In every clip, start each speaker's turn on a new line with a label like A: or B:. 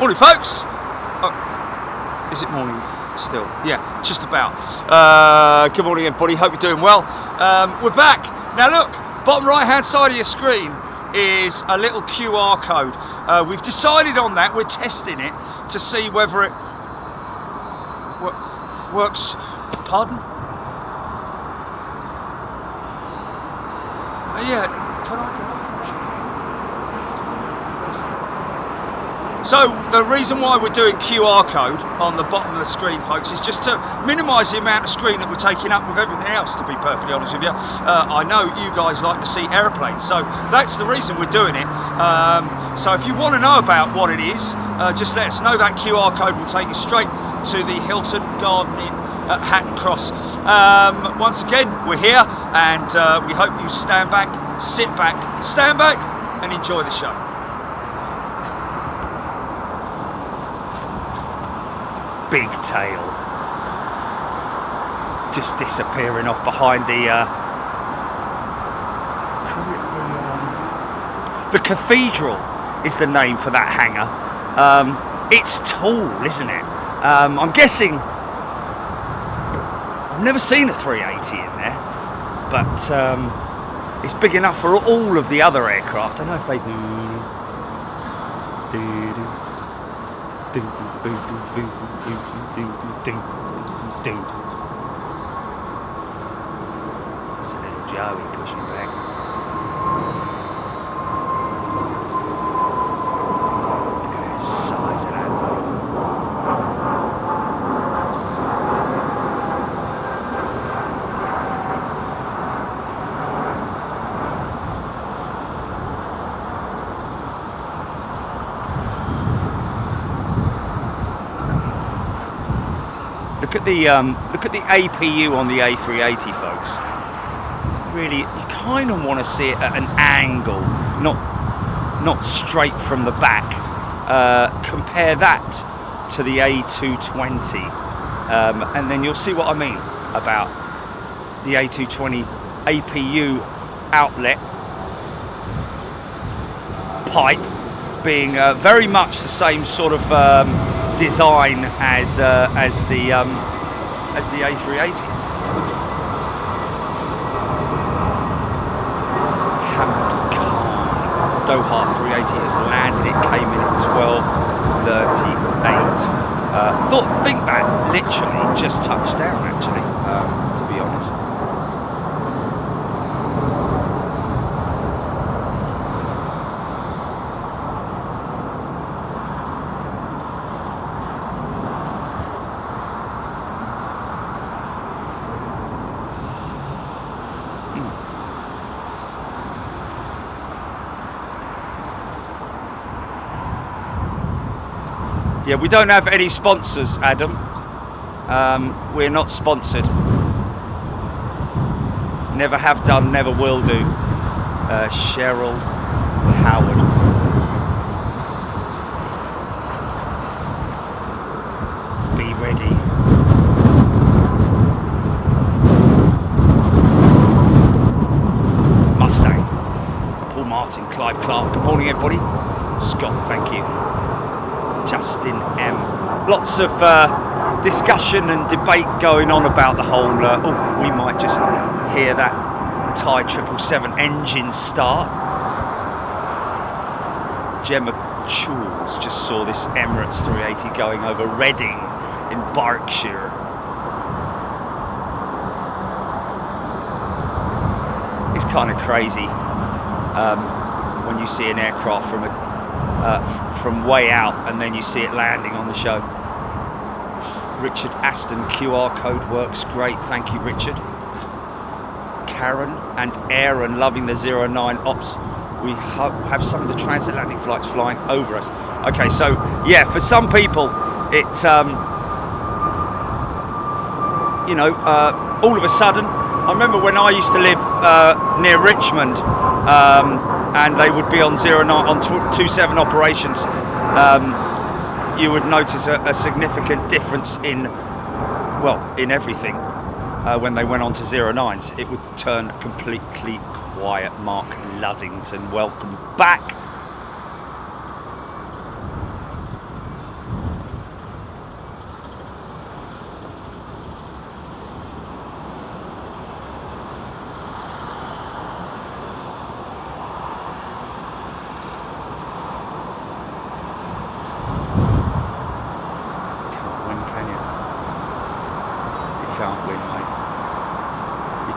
A: Morning, folks. Oh, is it morning still? Yeah, just about. Good morning, everybody. Hope you're doing well. We're back. Now look, bottom right-hand side of your screen is a little QR code. We've decided on that. We're testing it to see whether it works. Pardon? Yeah. Can I? So the reason why we're doing QR code on the bottom of the screen, folks, is just to minimise the amount of screen that we're taking up with everything else, to be perfectly honest with you. I know you guys like to see aeroplanes, so that's the reason we're doing it. So if you want to know about what it is, just let us know. That QR code will take you straight to the Hilton Garden Inn at Hatton Cross. Once again, we're here, and we hope you stand back, stand back, and enjoy the show. Big tail just disappearing off behind the cathedral is the name for that hangar. It's tall, isn't it? I'm guessing I've never seen a 380 in there, but it's big enough for all of the other aircraft. I don't know if they That's a little Joey pushing back. Look at the size of that wheel. Look at the APU on the A380, folks. Really, you kind of want to see it at an angle, not straight from the back. Compare that to the A220, and then you'll see what I mean about the A220 APU outlet pipe being very much the same sort of design as the A380. Hamad Khan Doha 380 has landed. It came in at 12:38. Think that literally just touched down, actually, to be honest. Yeah, we don't have any sponsors, Adam. We're not sponsored. Never have done, never will do. Cheryl Howard. Be ready. Mustang. Paul Martin, Clive Clark. Good morning, everybody. Scott, thank you. Justin M. Lots of discussion and debate going on about the whole. We might just hear that Thai 777 engine start. Gemma Choules just saw this Emirates 380 going over Reading in Berkshire. It's kind of crazy when you see an aircraft from way out and then you see it landing on the show. Richard Aston QR code works great, thank you, Richard. Karen and Aaron loving the 09 ops. We have some of the transatlantic flights flying over us. Okay, so yeah, for some people it's all of a sudden. I remember when I used to live near Richmond, and they would be on 09 on 27 operations. You would notice a significant difference in everything. When they went on to 09s, it would turn completely quiet. Mark Luddington, welcome back.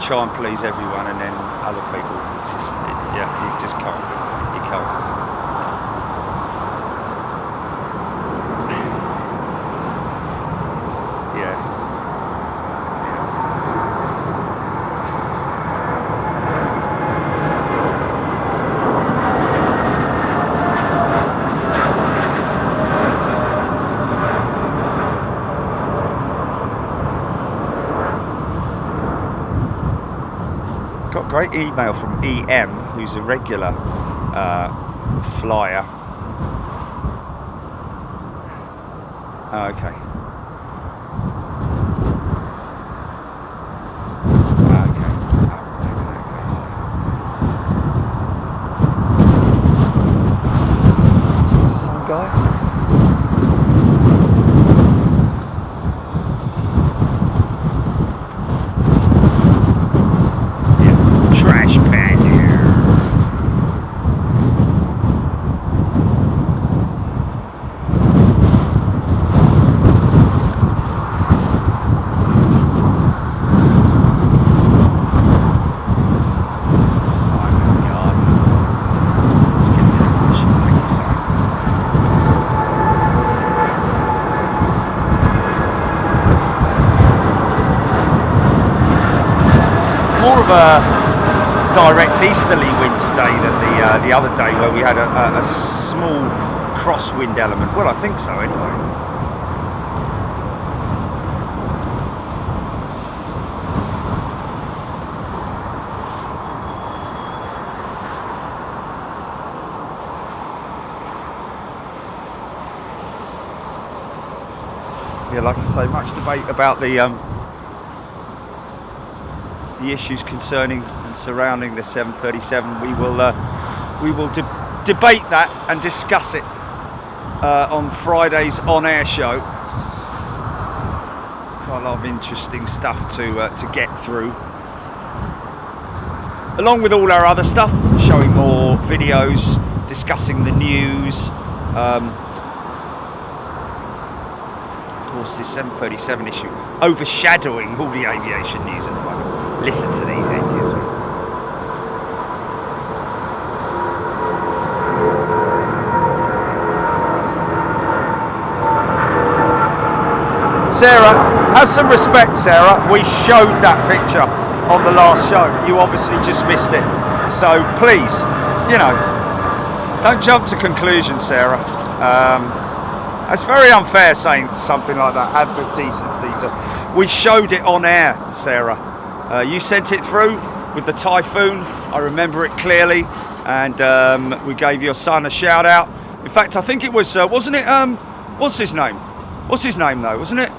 A: try and please everyone, and then other people, it's just, yeah, you just can't. You can't. Got a great email from EM, who's a regular flyer. Oh, okay. Trash pan here. Simon Gardner. Let's give it a push. Thank you, Simon. More of a direct easterly wind today than the other day, where we had a small crosswind element. Well, I think so anyway. Yeah, like I say, much debate about the issues concerning and surrounding the 737. We will debate that and discuss it on Friday's on-air show. Quite a lot of interesting stuff to get through, along with all our other stuff, showing more videos, discussing the news. Of course, this 737 issue overshadowing all the aviation news at the moment. Listen to these engines. Sarah, have some respect, Sarah. We showed that picture on the last show. You obviously just missed it. So please, you know, don't jump to conclusions, Sarah. It's very unfair saying something like that. Have the decency to. We showed it on air, Sarah. You sent it through with the typhoon. I remember it clearly, and we gave your son a shout out. In fact, I think it was, wasn't it? What's his name? What's his name though? Wasn't it?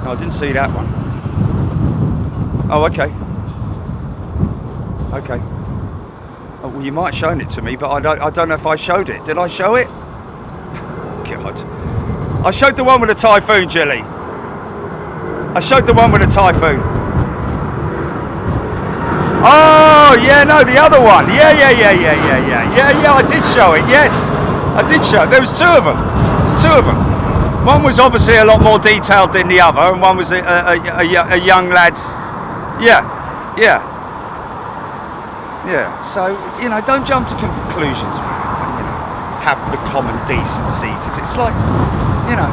A: No, I didn't see that one. Oh, okay. Okay. Oh, well, you might have shown it to me, but I don't know if I showed it. Did I show it? God. I showed the one with the typhoon, Jilly. I showed the one with the typhoon. Oh, yeah, no, the other one. Yeah, I did show it, yes. I did show it. There was two of them. There's two of them. One was obviously a lot more detailed than the other, and one was a young lad's. Yeah. So, you know, don't jump to conclusions, man. You know, have the common decency to. It's like, you know.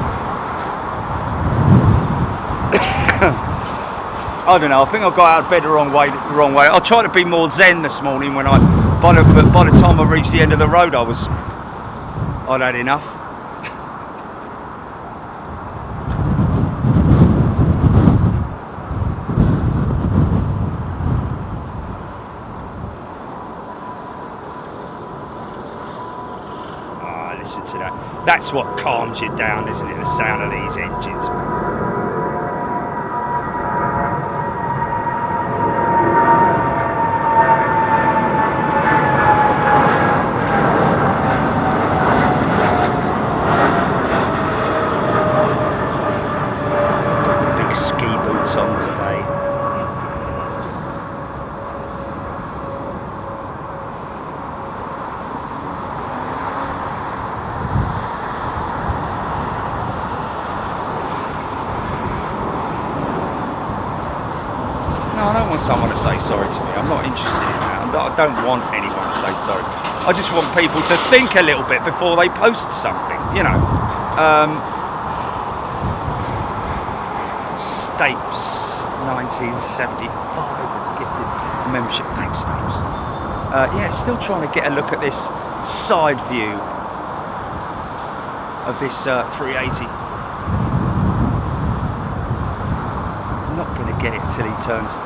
A: I don't know. I think I got out of bed the wrong way. I tried to be more zen this morning when by the time I reached the end of the road, I'd had enough. Listen to that. That's what calms you down, isn't it? The sound of these engines, man. Got my big ski boots on today. want someone to say sorry to me. I'm not interested in that. I don't want anyone to say sorry. I just want people to think a little bit before they post something, you know. Stapes 1975 has gifted membership. Thanks, Stapes. Yeah, still trying to get a look at this side view of this 380. I'm not going to get it until he turns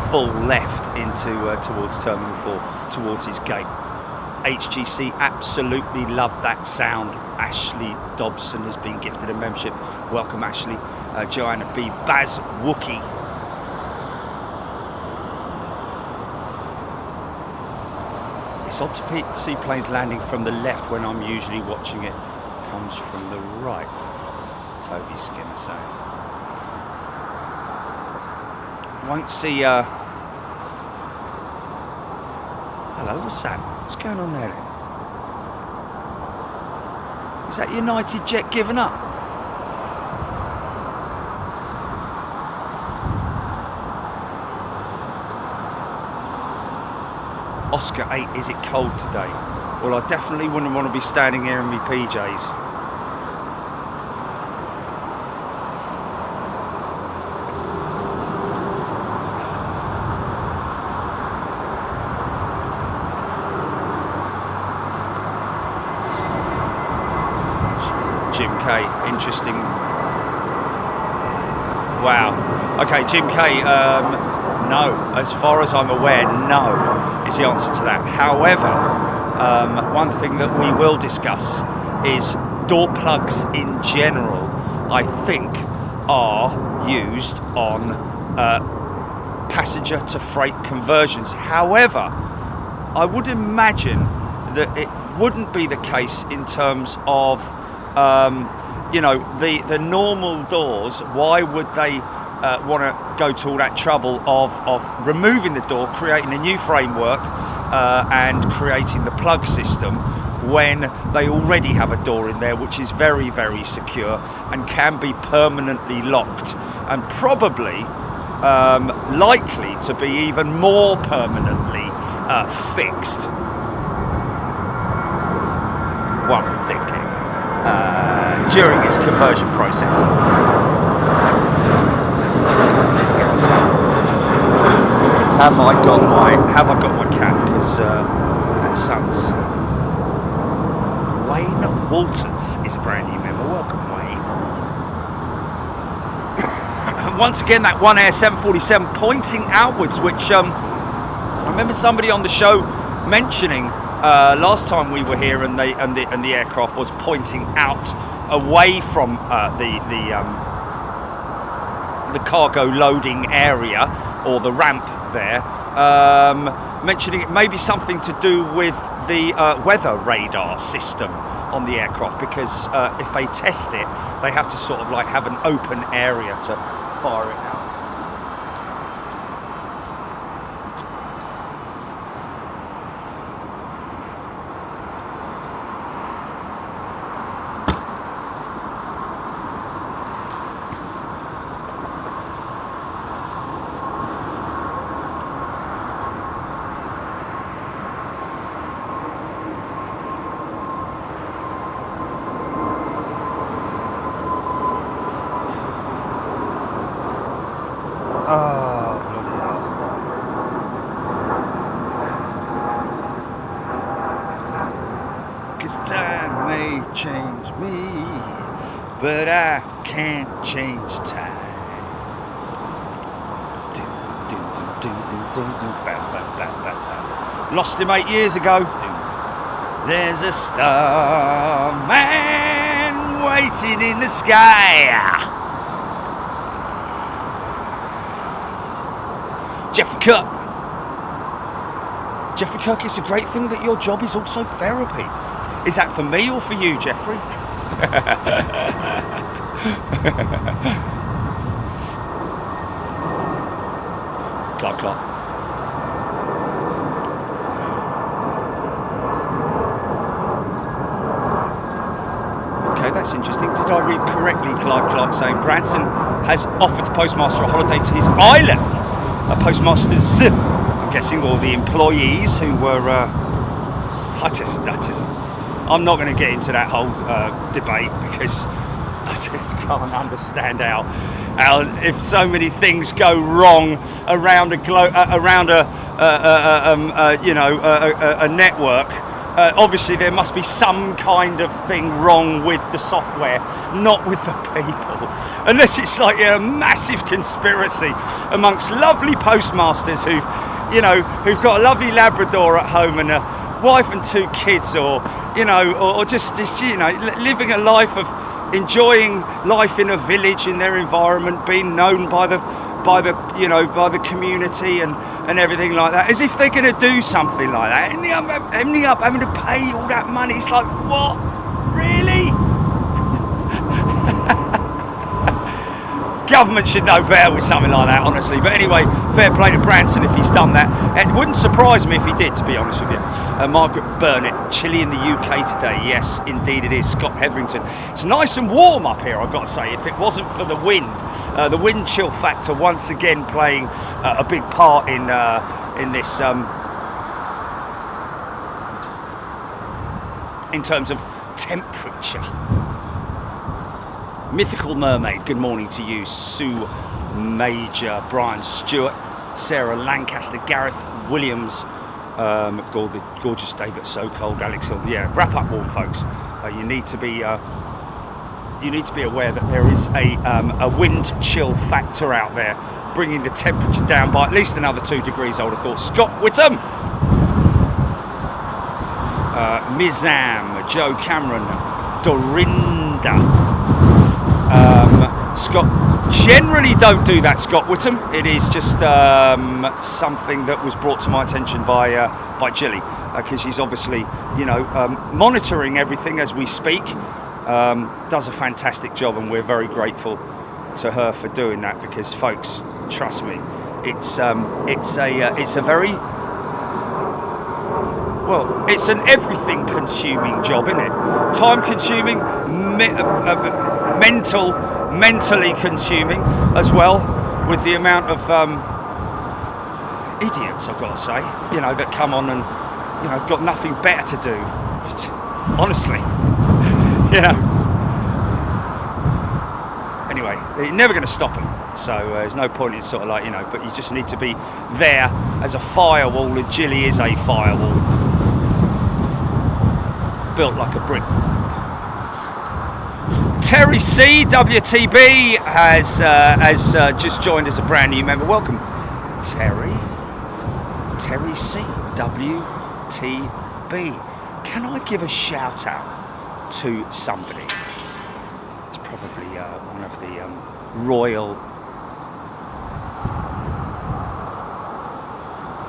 A: full left into towards Terminal 4, towards his gate. HGC absolutely love that sound. Ashley Dobson has been gifted a membership. Welcome, Ashley. Joanna B. Baz Wookie. It's odd to see planes landing from the left when I'm usually watching it comes from the right. Toby Skinner saying. Won't see. Hello, what's that? What's going on there then? Is that United Jet giving up? Oscar 8, is it cold today? Well, I definitely wouldn't want to be standing here in my PJs. Jim K, interesting. Wow. Okay, Jim K, no. As far as I'm aware, no is the answer to that. However, one thing that we will discuss is door plugs in general, I think, are used on passenger to freight conversions. However, I would imagine that it wouldn't be the case in terms of you know, the normal doors. Why would they want to go to all that trouble of removing the door, creating a new framework and creating the plug system when they already have a door in there which is very, very secure and can be permanently locked and probably likely to be even more permanently fixed, one would think, during its conversion process. Have I got my cat? Because that sun's. Wayne Walters is a brand new member. Welcome, Wayne. Once again, that One Air 747 pointing outwards, which I remember somebody on the show mentioning last time we were here, and the aircraft was pointing out away from the cargo loading area or the ramp there, mentioning it may be something to do with the weather radar system on the aircraft, because if they test it, they have to sort of like have an open area to fire it out. Time may change me, but I can't change time. Lost him 8 years ago. There's a starman waiting in the sky. Jeffrey Cook. Jeffrey Cook, it's a great thing that your job is also therapy. Is that for me or for you, Jeffrey? Clark, Clark. Okay, that's interesting. Did I read correctly, Clark saying Branson has offered the postmaster a holiday to his island? postmasters, I'm guessing, or the employees who were. I'm not going to get into that whole debate because I just can't understand how if so many things go wrong around a network. Obviously, there must be some kind of thing wrong with the software, not with the people. Unless it's like a massive conspiracy amongst lovely postmasters who've got a lovely Labrador at home and a wife and 2 kids, or just living a life of enjoying life in a village in their environment, being known by the community and everything like that, as if they're going to do something like that, ending up having to pay all that money. It's like, what? Really? Government should know better with something like that, honestly. But anyway, fair play to Branson if he's done that. It wouldn't surprise me if he did, to be honest with you. Margaret Burnett, chilly in the UK today. Yes, indeed it is. Scott Hetherington. It's nice and warm up here, I've got to say. If it wasn't for the wind chill factor once again playing a big part in this, in terms of temperature. Mythical Mermaid, good morning to you. Sue Major, Brian Stewart, Sarah Lancaster, Gareth Williams, the gorgeous day but so cold, Alex Hill. Yeah, wrap up warm, folks. You need to be aware that there is a wind chill factor out there, bringing the temperature down by at least another 2 degrees, I would have thought. Scott Whittam, Mizam, Joe Cameron, Dorinda. Scott, generally don't do that, Scott Whittam. It is just something that was brought to my attention by Jilly, because she's obviously, monitoring everything as we speak. Does a fantastic job, and we're very grateful to her for doing that, because, folks, trust me, it's a very it's an everything consuming job, isn't it? Time consuming, mentally consuming as well, with the amount of idiots, I've got to say, that come on and have got nothing better to do. Honestly, Anyway, you're never going to stop them, so there's no point in sort of like, but you just need to be there as a firewall, and Jilly is a firewall, built like a brick. Terry C, WTB, has just joined as a brand new member. Welcome, Terry C, WTB. Can I give a shout out to somebody? It's probably one of the royal.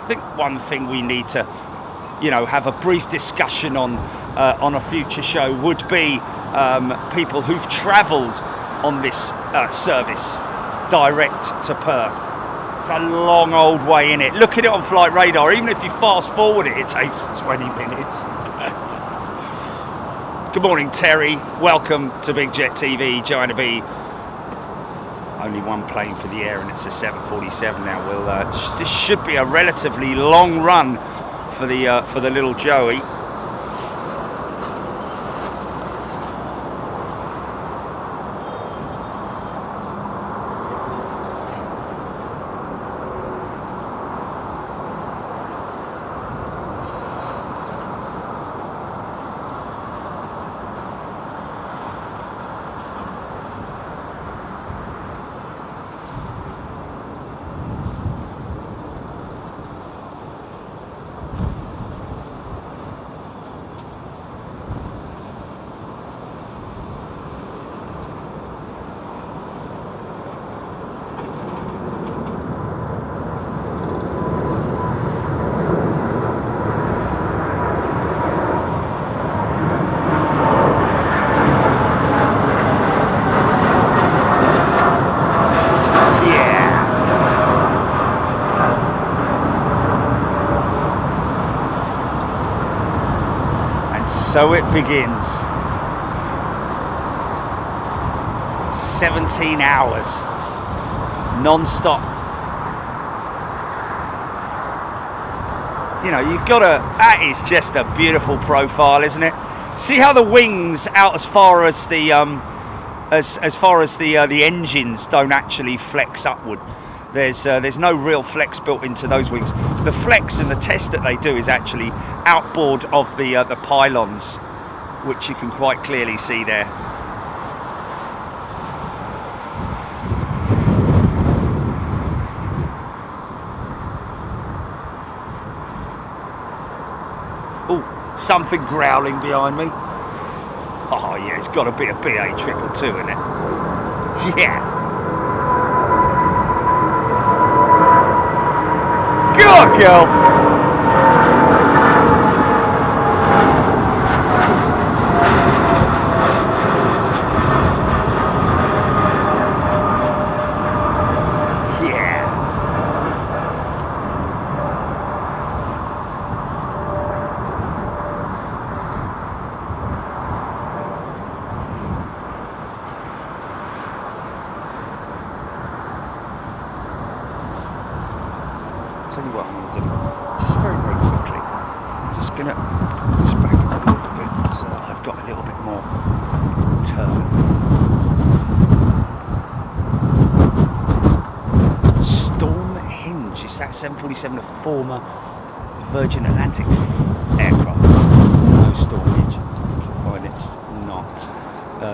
A: I think one thing we need to, have a brief discussion on a future show would be people who've travelled on this service direct to Perth. It's a long old way in it. Look at it on Flight Radar. Even if you fast forward it, it takes 20 minutes. Good morning, Terry. Welcome to Big Jet TV. Joanna B. Only one plane for the air, and it's a 747 now. This should be a relatively long run for the little Joey. So it begins. 17 hours non-stop you know, you've got to, that is just a beautiful profile, isn't it? See how the wings out as far as the the engines don't actually flex upward. There's no real flex built into those wings. The flex and the test that they do is actually outboard of the pylons, which you can quite clearly see there. Oh, something growling behind me. Oh yeah, it's got to be a BA 222, isn't it? Yeah. Go on, girl. Tell you what I'm going to do, just very, very quickly, I'm just going to pull this back a little bit so that I've got a little bit more turn. Storm Hinge, is that 747 a former Virgin Atlantic aircraft? No Storm Hinge, well it's not.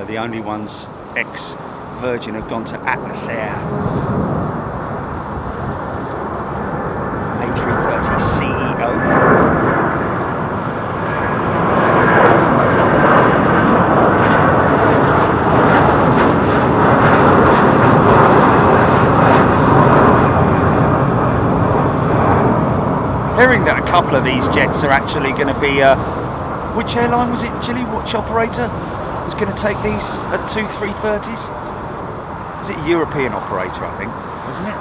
A: The only ones ex-Virgin have gone to Atlas Air. A330 CEO. Hearing that a couple of these jets are actually going to be, which airline was it, Gilly? Which operator was going to take these at 2 330s? Is it a European operator, I think, wasn't it?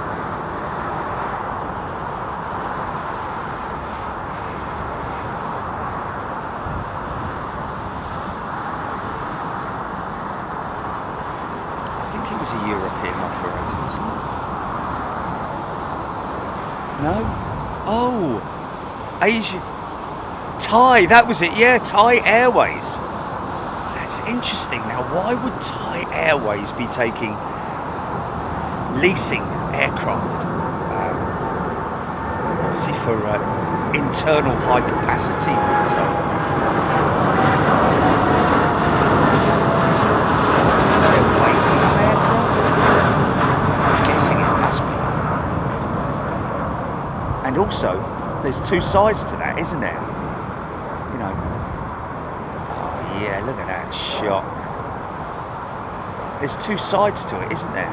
A: It was a European operator, wasn't it? No? Oh, Asia. Thai, that was it, yeah, Thai Airways. That's interesting. Now, why would Thai Airways be taking leasing aircraft? Obviously for internal high capacity routes, I would imagine. Is that because they're waiting on aircraft? I'm guessing it must be. And also, there's two sides to that, isn't there? You know. Oh yeah, look at that shot. There's two sides to it, isn't there?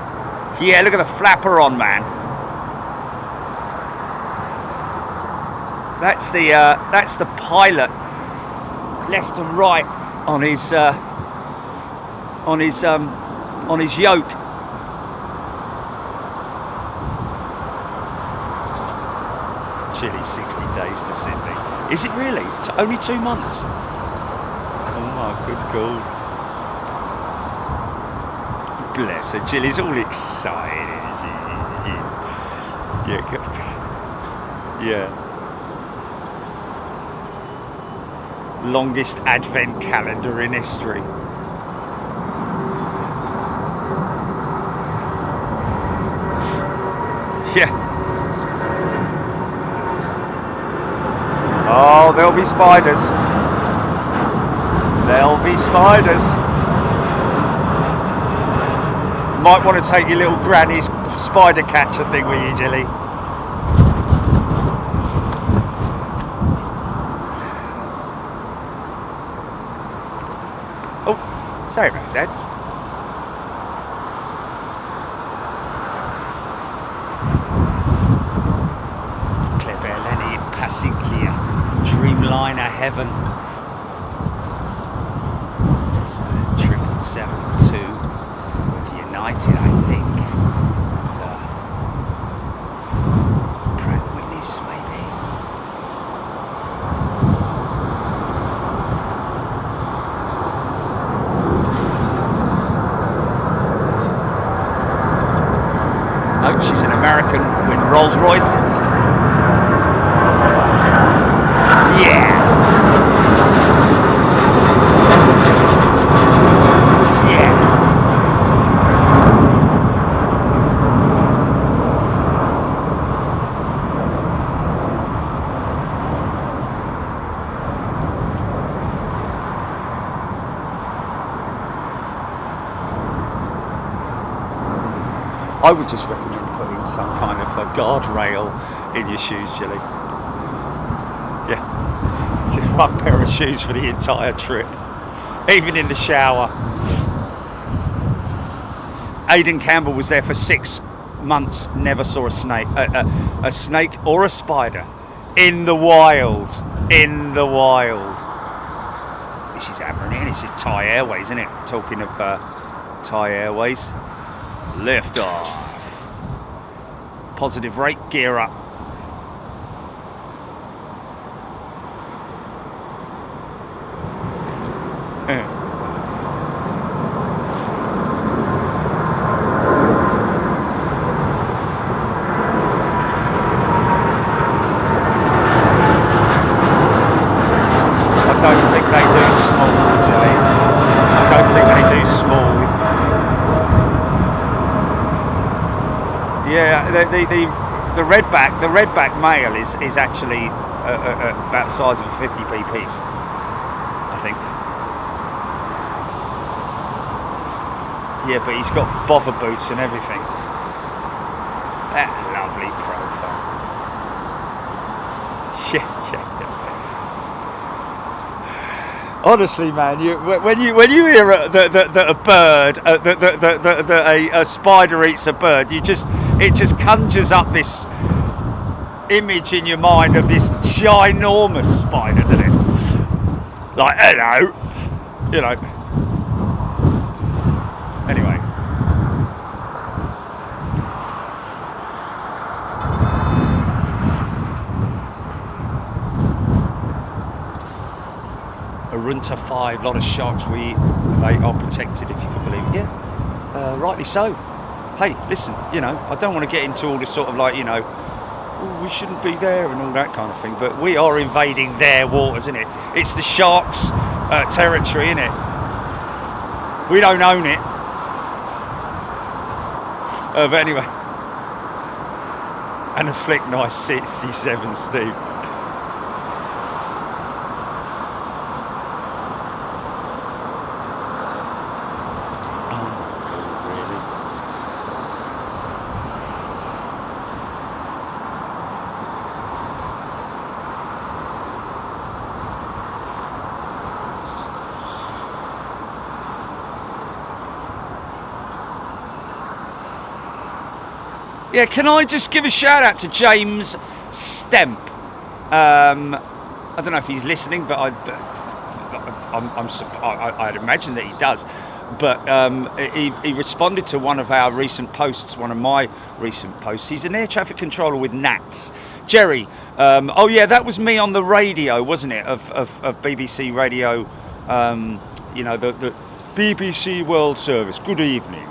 A: Yeah, look at the flapper on, man. That's the pilot, left and right on his yoke. Chile, 60 days to Sydney. Is it really? It's only 2 months. Oh my good God. Bless her, Chili's all excited. Yeah. Longest advent calendar in history. Yeah. Oh, there'll be spiders. There'll be spiders. Might want to take your little granny's spider catcher thing with you, Jilly. Oh, sorry about that. Passiglia, Dreamliner Heaven. That's 772 with United, I think. With Pratt Whitney's, maybe. No, she's an American with Rolls-Royce. I would just recommend putting some kind of a guardrail in your shoes, Jilly. Yeah, just one pair of shoes for the entire trip, even in the shower. Aidan Campbell was there for 6 months, never saw a snake, a snake or a spider in the wild. In the wild. This is hammering in. This is Thai Airways, isn't it? Talking of Thai Airways, lift off. Positive rate, gear up. The redback male is actually about the size of a 50p piece, I think. Yeah, but he's got bother boots and everything. That lovely profile. Yeah. Honestly, man, when you hear that a bird, that a spider eats a bird, it just conjures up this image in your mind of this ginormous spider, doesn't it? Like, hello, you know. Anyway. Arunta 5, a lot of sharks. They are protected, if you can believe it. Yeah, rightly so. Hey, listen, you know, I don't want to get into all this sort of like, you know, oh, we shouldn't be there and all that kind of thing, but we are invading their waters, isn't it? It's the sharks' territory, isn't it? We don't own it. But anyway. And a flick nice 67, Steve. Yeah, can I just give a shout out to James Stemp? I don't know if he's listening, but I'd imagine that he does. But he responded to one of our recent posts, one of my recent posts. He's an air traffic controller with NATS. Jerry, oh yeah, that was me on the radio, wasn't it? Of BBC Radio, you know, the BBC World Service. Good evening.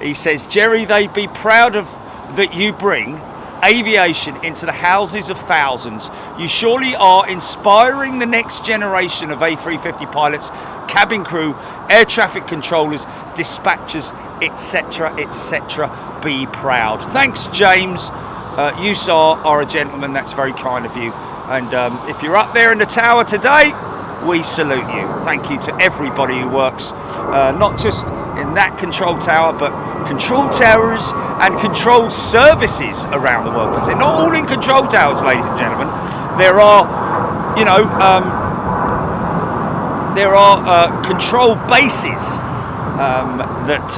A: He says, Jerry, they'd be proud of that you bring aviation into the houses of thousands. You surely are inspiring the next generation of A350 pilots, cabin crew, air traffic controllers, dispatchers, etc., etc. Be proud. Thanks, James. You, sir, are a gentleman. That's very kind of you. And if you're up there in the tower today, we salute you. Thank you to everybody who works, not just in that control tower, but control towers and control services around the world, because they're not all in control towers, ladies and gentlemen. There are, you know, control bases that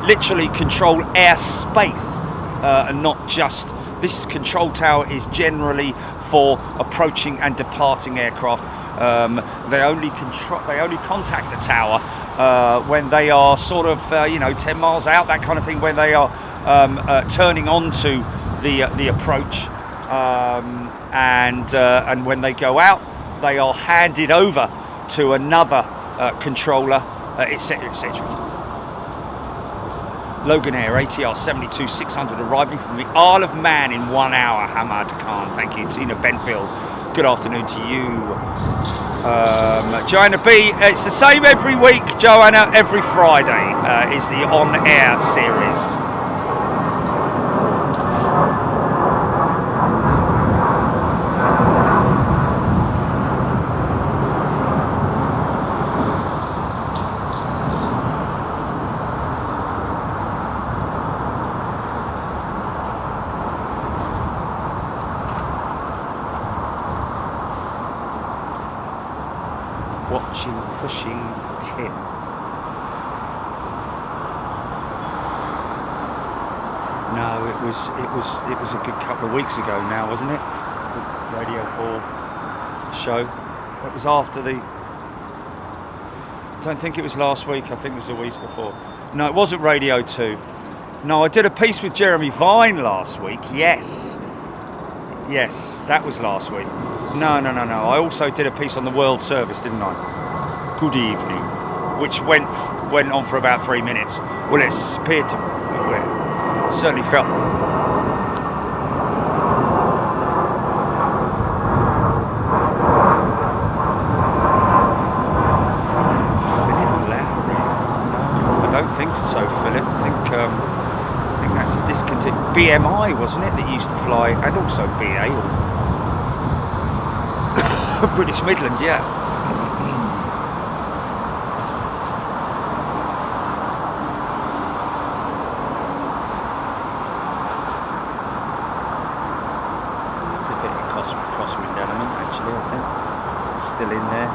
A: literally control airspace, and not just. This control tower is generally for approaching and departing aircraft. They only contact the tower when they are sort of 10 miles out, that kind of thing, when they are turning onto the approach, and when they go out, they are handed over to another controller, etc., etc. Logan Air, ATR 72-600 arriving from the Isle of Man in 1 hour. Hamad Khan, thank you. Tina Benfield, good afternoon to you. Joanna B, it's the same every week, Joanna. Every Friday is the on-air series. pushing tin. No, it was a good couple of weeks ago now, wasn't it? The Radio 4 show. That was after the. I don't think it was last week. I think it was the week before. No, it wasn't Radio 2. No, I did a piece with Jeremy Vine last week. Yes, that was last week. No. I also did a piece on the World Service, didn't I? Good evening, which went on for about 3 minutes. Well, it appeared to. Well, certainly felt. So Philip, I think that's a discontinued BMI, wasn't it, that used to fly, and also BA or British Midland, yeah. There's a bit of a crosswind element actually, I think, still in there.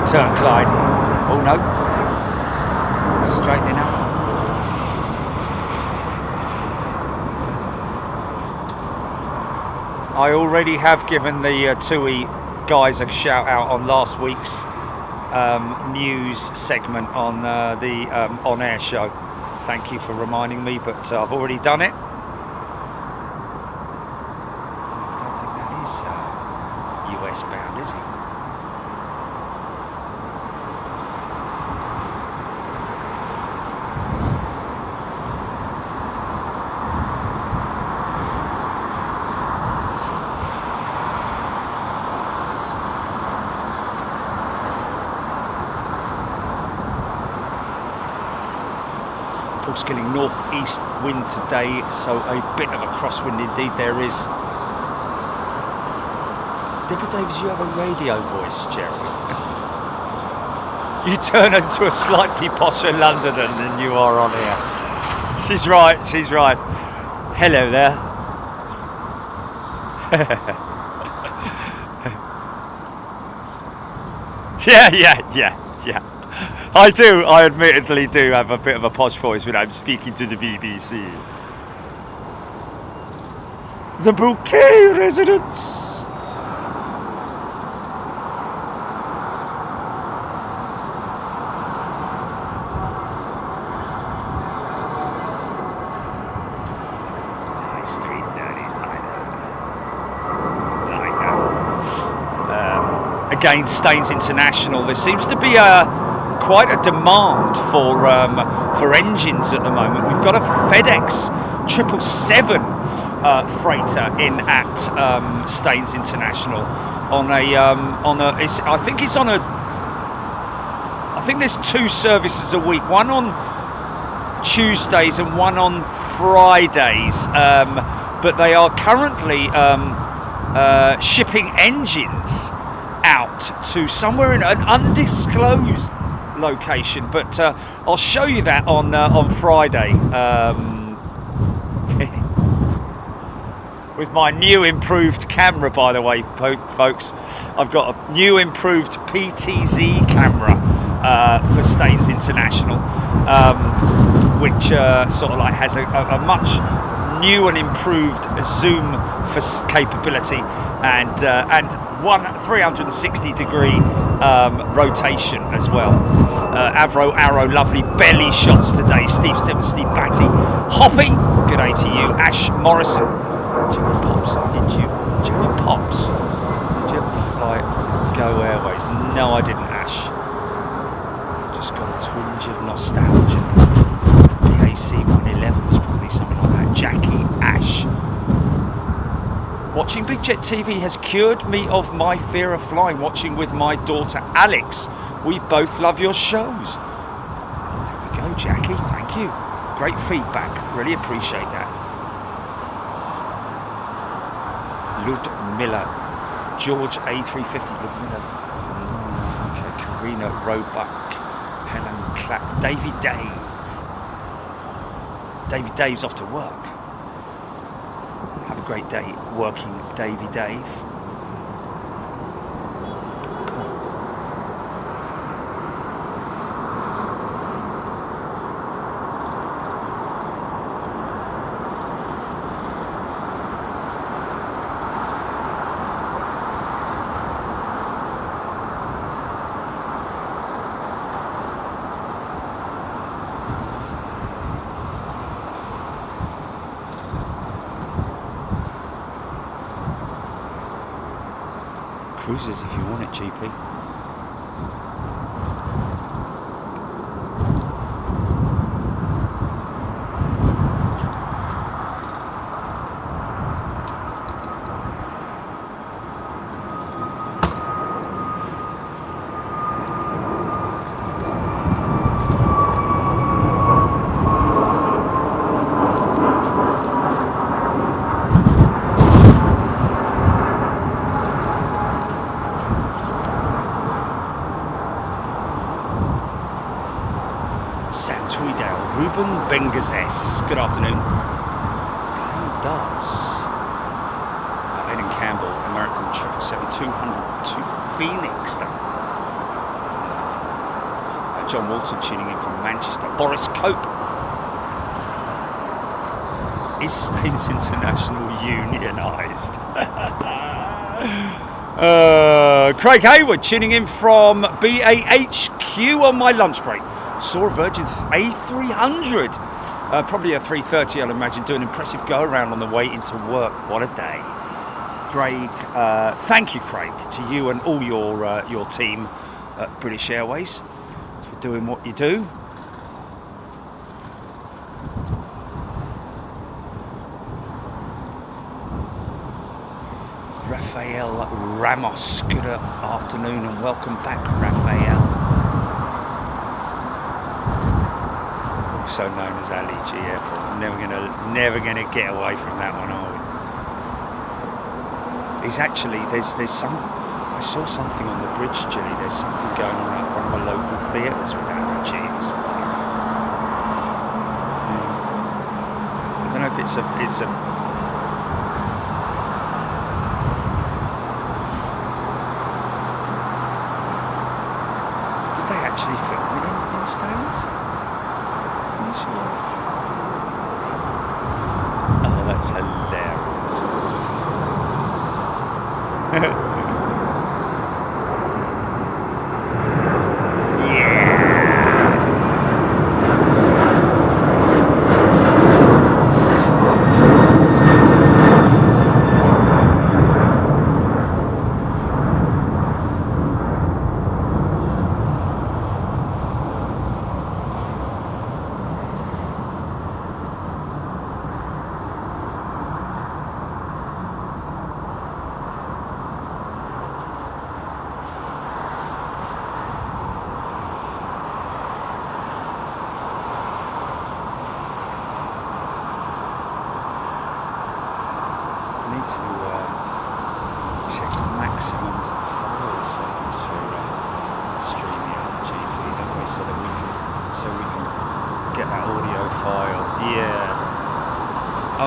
A: Turn, Clyde. Oh no. Straightening up. I already have given the TUI guys a shout out on last week's news segment on the on-air show. Thank you for reminding me, but I've already done it. I don't think that is US bound, is it? Getting northeast wind today, so a bit of a crosswind indeed there is. Deborah Davis, you have a radio voice, Jerry. You turn into a slightly posher Londoner than you are on here. She's right. Hello there. Yeah. I admittedly do have a bit of a posh voice when I'm speaking to the BBC. The Bouquet residents. Nice 3:30 like that. Again, Staines International. There seems to be quite a demand for engines at the moment. We've got a FedEx 777 freighter in at Staines International I think there's 2 services a week, one on Tuesdays and one on Fridays, but they are currently shipping engines out to somewhere in an undisclosed location, but I'll show you that on Friday with my new improved camera, by the way, folks. I've got a new improved PTZ camera for Staines International, which sort of like has a much new and improved zoom for capability and one 360 degree rotation as well. Avro Arrow, lovely belly shots today. Steve Stipp, Steve Batty, Hoppy, good day to you. Ash Morrison, Jerry Pops, did you ever fly Go Airways? No, I didn't, Ash. Just got a twinge of nostalgia. BAC 111 is probably something like that. Jackie, Ash. Watching Big Jet TV has cured me of my fear of flying. Watching with my daughter Alex. We both love your shows. Well, there we go, Jackie. Thank you. Great feedback. Really appreciate that.
B: Ludmilla. George A350, Ludmilla. Okay, Karina Roebuck. Helen Clapp. Davy Dave. Davy Dave's off to work. Have a great day working, Davy Dave. Cruisers if you want it, GP. Bengazes. Good afternoon. Playing darts. Aidan Campbell, American 777-200 to Phoenix. John Walton tuning in from Manchester. Boris Cope. Is States International unionised? Craig Hayward tuning in from BAHQ on my lunch break. Saw a Virgin A300, probably a 330, I'll imagine, doing an impressive go around on the way into work. What a day. Craig, thank you, Craig, to you and all your team at British Airways for doing what you do. Rafael Ramos, good afternoon and welcome back, Rafael. Also known as Ali GF. Never gonna get away from that one, are we? He's actually there's some. I saw something on the bridge, Jilly. There's something going on at one of the local theatres with Ali G or something. I don't know if it's a. Did they actually film it in Staines? Oh, that's hilarious.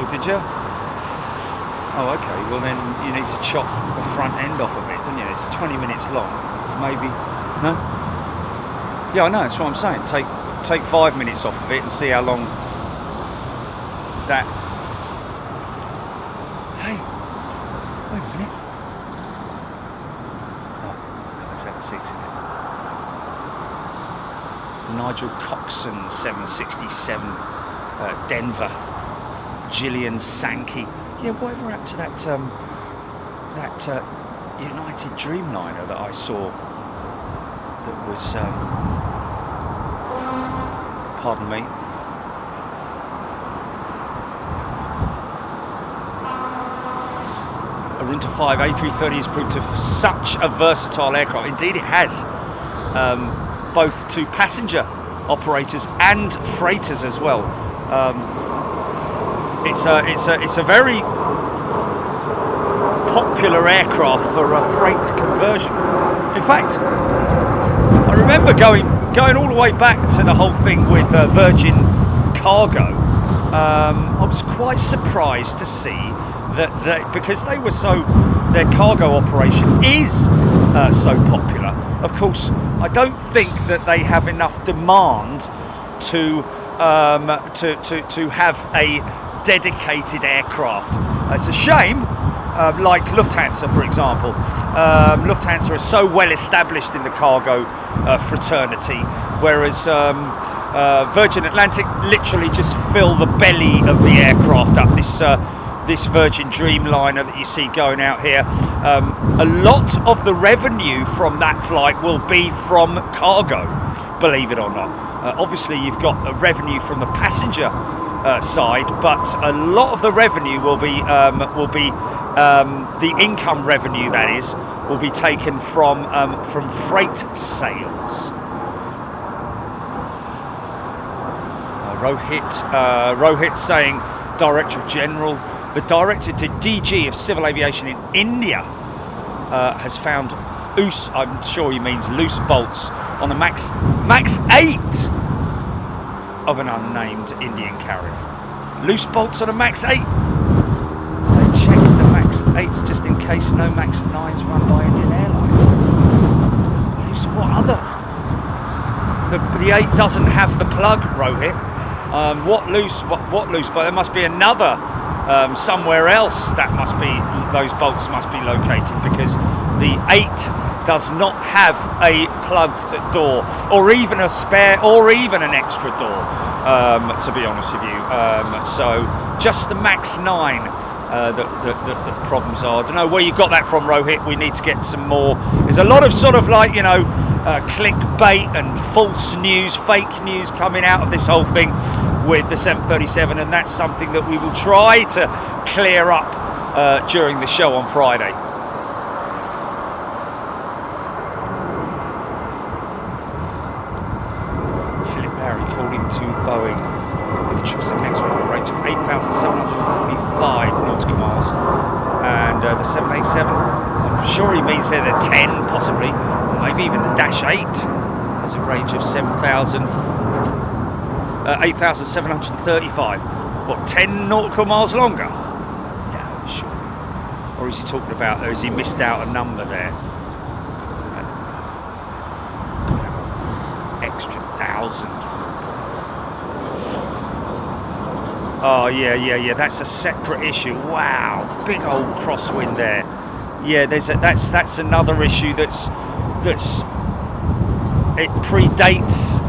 B: Did you? Oh, okay. Well, then you need to chop the front end off of it, don't you? It's 20 minutes long, maybe. No? Yeah, I know. That's what I'm saying. Take 5 minutes off of it and see how long that. Hey, wait a minute. Oh, that was 76, isn't it? Nigel Coxon, 767, Denver. Gillian Sankey. Yeah, whatever happened to that United Dreamliner that I saw that was pardon me. Arunta 5 A330 has proved to such a versatile aircraft. Indeed it has. Both to passenger operators and freighters as well. It's a very popular aircraft for a freight conversion. In fact, I remember going all the way back to the whole thing with Virgin Cargo. I was quite surprised to see that because their cargo operation is so popular. Of course, I don't think that they have enough demand to have a dedicated aircraft. It's a shame. Like Lufthansa, for example. Lufthansa is so well established in the cargo fraternity, whereas Virgin Atlantic literally just fill the belly of the aircraft up. This Virgin Dreamliner that you see going out here, a lot of the revenue from that flight will be from cargo, believe it or not. Obviously, you've got the revenue from the passenger side, but a lot of the revenue will be the income revenue, that is, will be taken from freight sales. Rohit saying, Director General, the DG of Civil Aviation in India has found I'm sure he means loose bolts on the Max 8 of an unnamed Indian carrier. Loose bolts on a Max 8. They checked the Max 8s just in case no Max 9s run by Indian Airlines. What other? The 8 doesn't have the plug, Rohit. What loose? But there must be another somewhere else. Those bolts must be located, because the 8 does not have a plugged door, or even a spare, or even an extra door. To be honest with you, so just the Max 9. The problems are. I don't know where you got that from, Rohit. We need to get some more. There's a lot of sort of like, clickbait and false news, fake news coming out of this whole thing with the 737, and that's something that we will try to clear up during the show on Friday. Philip Larry calling to Boeing. The 777X will have a range of 8,745 nautical miles, and the 787, I'm sure he means they're the 10 possibly, maybe even the Dash 8 has a range of 8,735. What, 10 nautical miles longer? No, sure. Or is he talking about, has he missed out a number there? Extra 1,000. Oh yeah. That's a separate issue. Wow, big old crosswind there. Yeah, that's another issue. That's it predates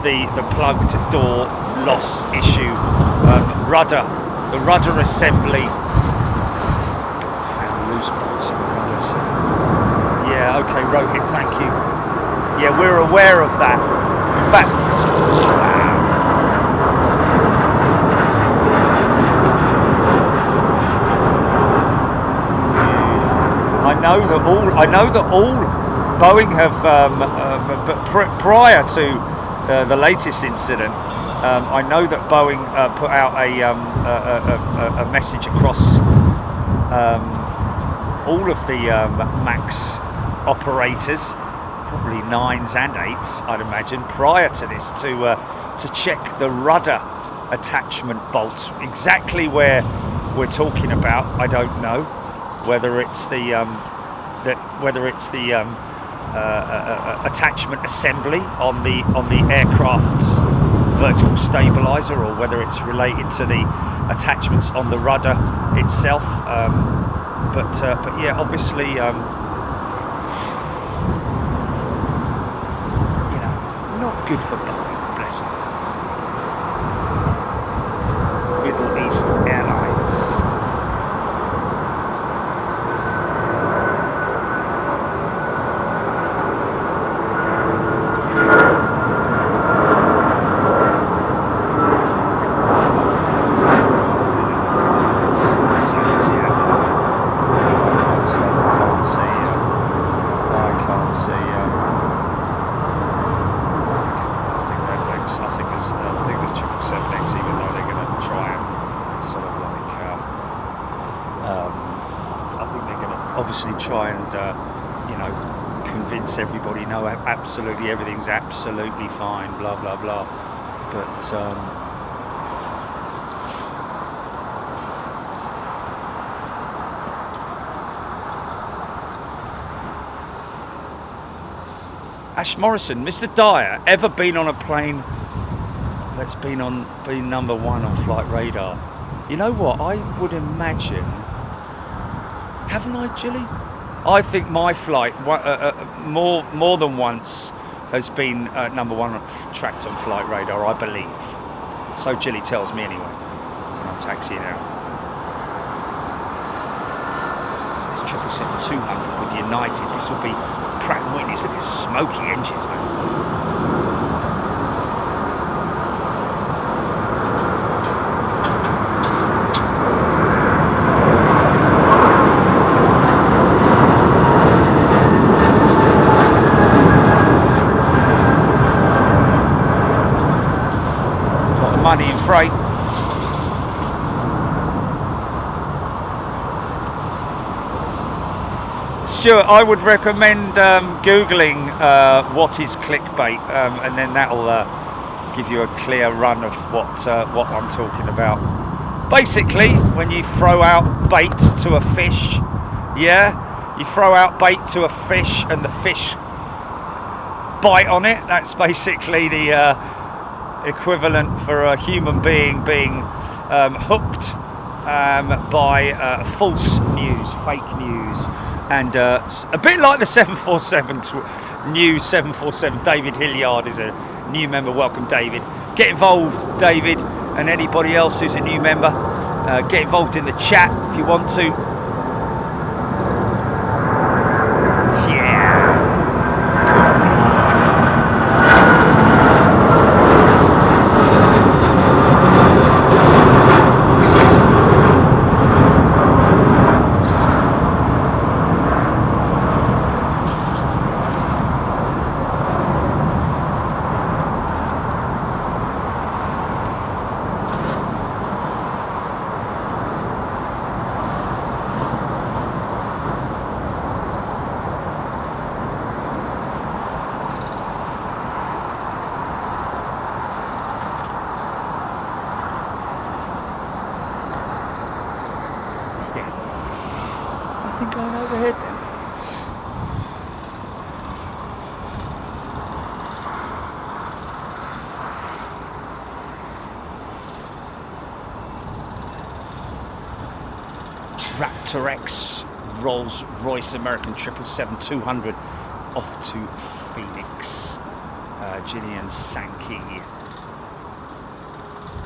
B: the plugged door loss issue. The rudder assembly. Found loose bolts in the rudder assembly. Yeah, okay, Rohit, thank you. Yeah, we're aware of that. In fact, wow. I know that all Boeing have, but prior to the latest incident, I know that Boeing put out a message across all of the Max operators, probably 9s and 8s, I'd imagine, prior to this, to check the rudder attachment bolts. Exactly where we're talking about, I don't know. Whether it's the attachment assembly on the aircraft's vertical stabilizer, or whether it's related to the attachments on the rudder itself. But yeah, obviously, not good for Boeing. Bless them. Middle East Airlines. obviously try and, you know, convince everybody, no, absolutely everything's absolutely fine, blah, blah, blah. But, Ash Morrison, Mr. Dyer, ever been on a plane that's been number one on flight radar? You know what? I would imagine, haven't I, Jilly? I think my flight more than once has been number one tracked on flight radar, I believe. So Jilly tells me anyway when I'm taxiing out. So it's 777-200 with United. This will be Pratt & Whitney's. Look at smoky engines, man. There's a lot of money in freight. Stuart, I would recommend Googling what is clickbait, and then that'll give you a clear run of what I'm talking about. Basically, when you throw out bait to a fish, yeah, you throw out bait to a fish and the fish bite on it, that's basically the equivalent for a human being being hooked by false news, fake news. And a bit like the 747 new 747, David Hilliard is a new member. Welcome, David. Get involved, David, and anybody else who's a new member. Get involved in the chat if you want to. Going overhead then. Raptor X Rolls-Royce American 777-200 off to Phoenix. Gillian Sankey.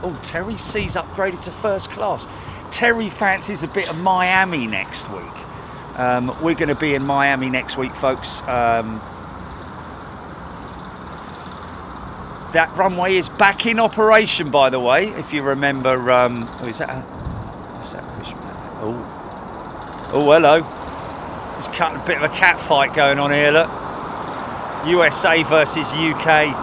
B: Oh, Terry C's upgraded to first class. Terry fancies a bit of Miami next week. We're going to be in Miami next week, folks. That runway is back in operation, by the way. If you remember, is that push? Oh, hello. There's a bit of a cat fight going on here. Look, USA versus UK.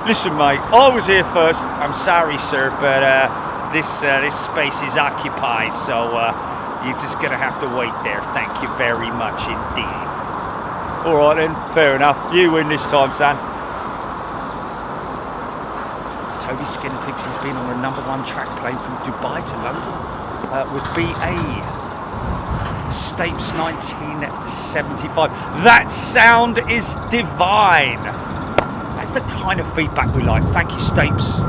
B: Listen, mate, I was here first. I'm sorry, sir, but this space is occupied, so you're just gonna have to wait there. Thank you very much indeed. All right then, fair enough. You win this time, son. Toby Skinner thinks he's been on a #1 track plane from Dubai to London with BA. Stapes 1975. That sound is divine. That's the kind of feedback we like. Thank you, Stapes.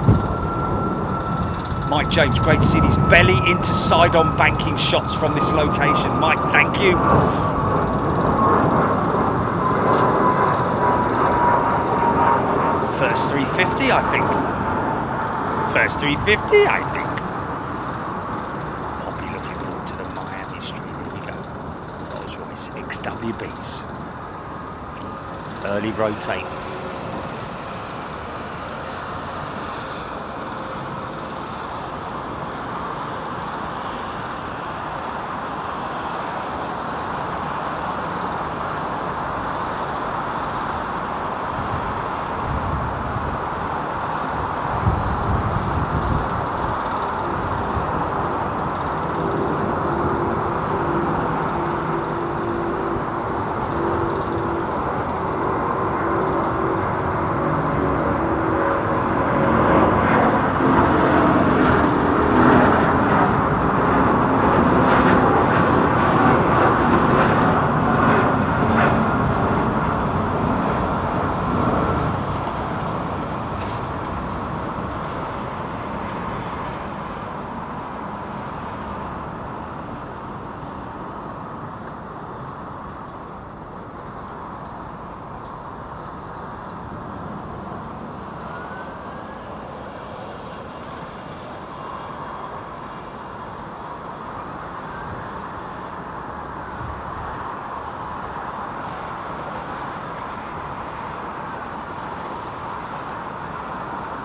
B: Mike James, great to see these belly into side-on banking shots from this location. Mike, thank you. First 350, I think. First 350, I think. I'll be looking forward to the Miami Street. There we go. Rolls-Royce XWBs. Early rotate.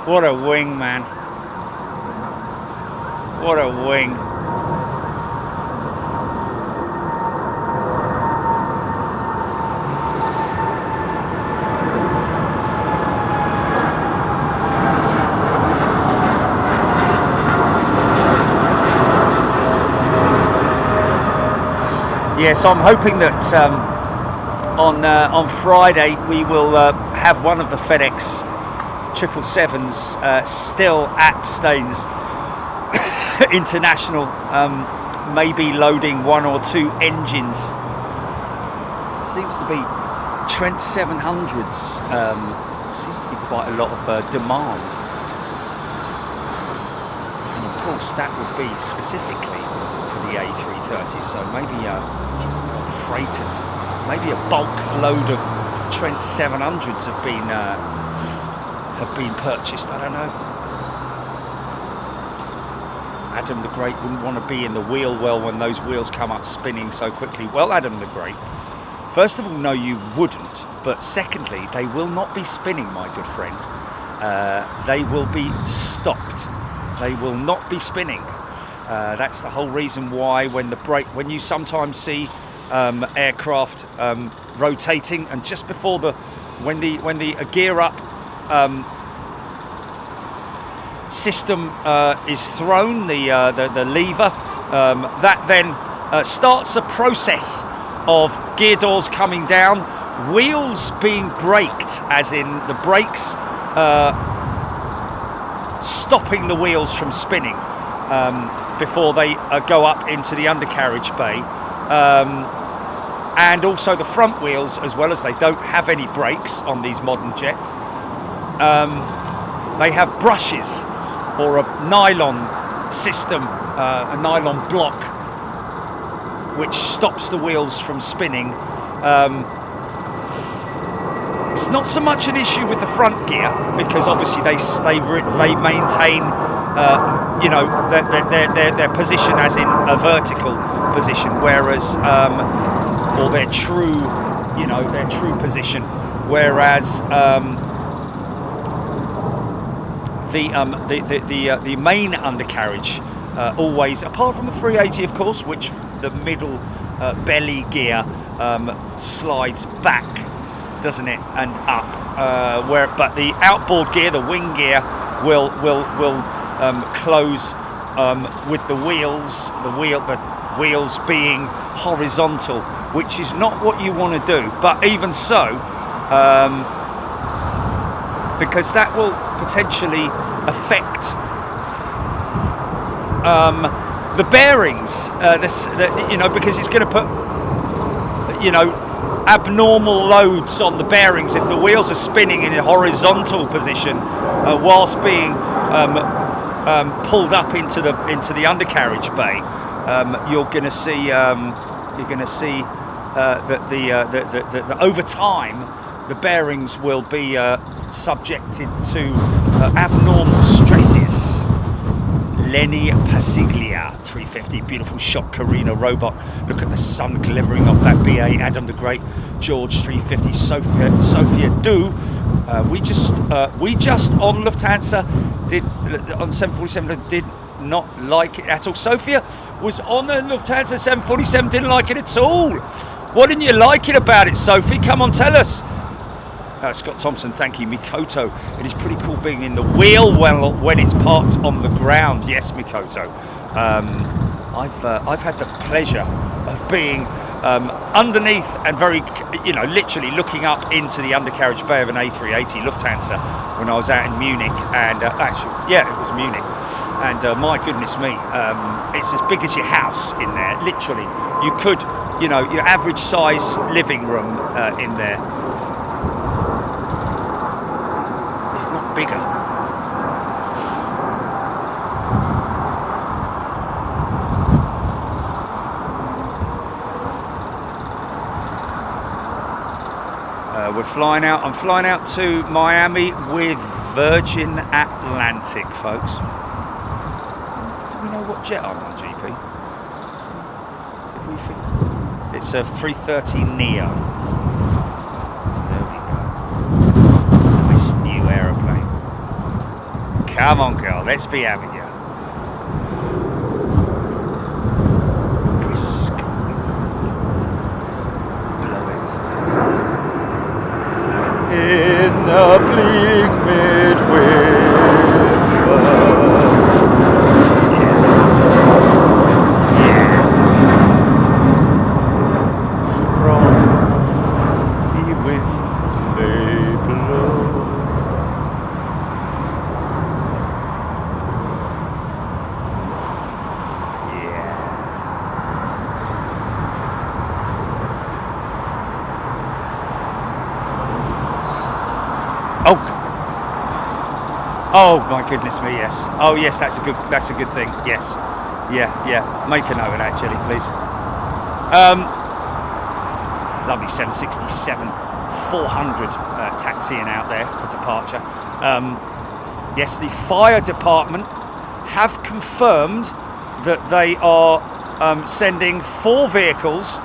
B: What a wing, man. What a wing. Yes, I'm hoping that on Friday we will have one of the FedEx 777s still at Staines International, maybe loading 1 or 2 engines. Seems to be Trent 700s. Seems to be quite a lot of demand, and of course that would be specifically for the A330. So maybe freighters, maybe a bulk load of Trent 700s have been purchased. I don't know. Adam the Great wouldn't want to be in the wheel well when those wheels come up spinning so quickly. Well, Adam the Great, first of all, no, you wouldn't. But secondly, they will not be spinning, my good friend. They will be stopped. They will not be spinning. That's the whole reason why when you sometimes see aircraft rotating, and just before when the gear up system is thrown, the lever, that then starts a process of gear doors coming down, wheels being braked, as in the brakes stopping the wheels from spinning before they go up into the undercarriage bay, and also the front wheels, as well, as they don't have any brakes on these modern jets. They have brushes or a nylon system, a nylon block, which stops the wheels from spinning. It's not so much an issue with the front gear, because obviously they maintain their position as in a vertical position, whereas or their true position, whereas the main undercarriage always, apart from the 380 of course, which the middle belly gear slides back, doesn't it, and up, but the outboard gear, the wing gear, will close with the wheels being horizontal, which is not what you want to do. But even so, because that will potentially affect the bearings, because it's going to put abnormal loads on the bearings if the wheels are spinning in a horizontal position whilst being pulled up into the undercarriage bay. You're going to see that over time the bearings will be subjected to abnormal stresses. Lenny Pasiglia, 350, beautiful shot. Carina Robot, look at the sun glimmering off that BA. Adam the Great, George 350, Sophia Du. We just on Lufthansa on 747 did not like it at all. Sophia was on a Lufthansa 747, didn't like it at all. What didn't you like it about it, Sophie? Come on, tell us. Scott Thompson, thank you. Mikoto, it is pretty cool being in the wheel well when it's parked on the ground. Yes, Mikoto. I've had the pleasure of being underneath and very, literally looking up into the undercarriage bay of an A380 Lufthansa when I was out in Munich, and it was Munich, and my goodness me, it's as big as your house in there. Literally, you could, your average size living room in there. Bigger. We're flying out. I'm flying out to Miami with Virgin Atlantic, folks. Do we know what jet I'm on, GP? Did we think? It's a 330 Neo. So there we go. Nice new aeroplane. Come on, girl, let's be having you. Brisk wind bloweth in the bleak midwinter. Yeah. Frosty winds may blow. Oh my goodness me, yes. Oh yes, that's a good thing. Yes. Yeah. Make a note of that, Jelly, please. Lovely 767 400 taxiing out there for departure. Yes, the fire department have confirmed that they are sending 4 vehicles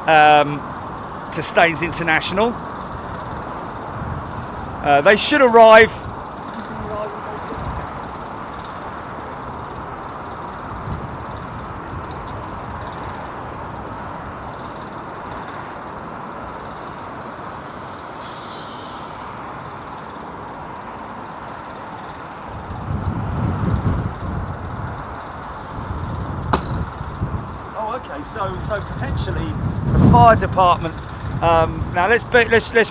B: to Staines International. They should arrive. So potentially the fire department. Now let's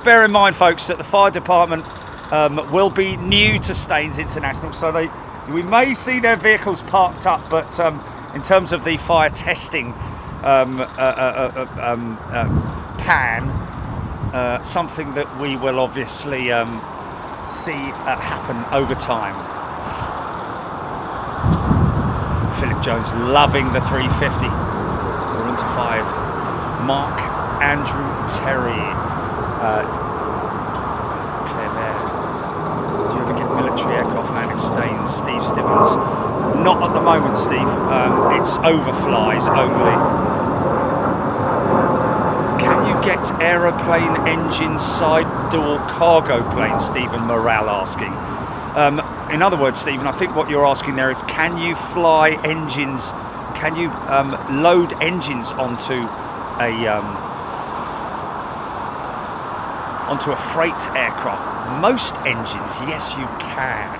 B: bear in mind, folks, that the fire department will be new to Staines International, so we may see their vehicles parked up, but in terms of the fire testing pan, something that we will obviously see happen over time. Philip Jones loving the 350. We're on to 5. Mark Andrew Terry. Claire Bear. Do you ever get military aircraft landing Staines? Steve Stibbons. Not at the moment, Steve. It's overflies only. Can you get aeroplane engine side door cargo plane? Stephen Morale asking. In other words, Stephen, I think what you're asking there is, can you fly engines? Can you load engines onto a freight aircraft? Most engines, yes, you can.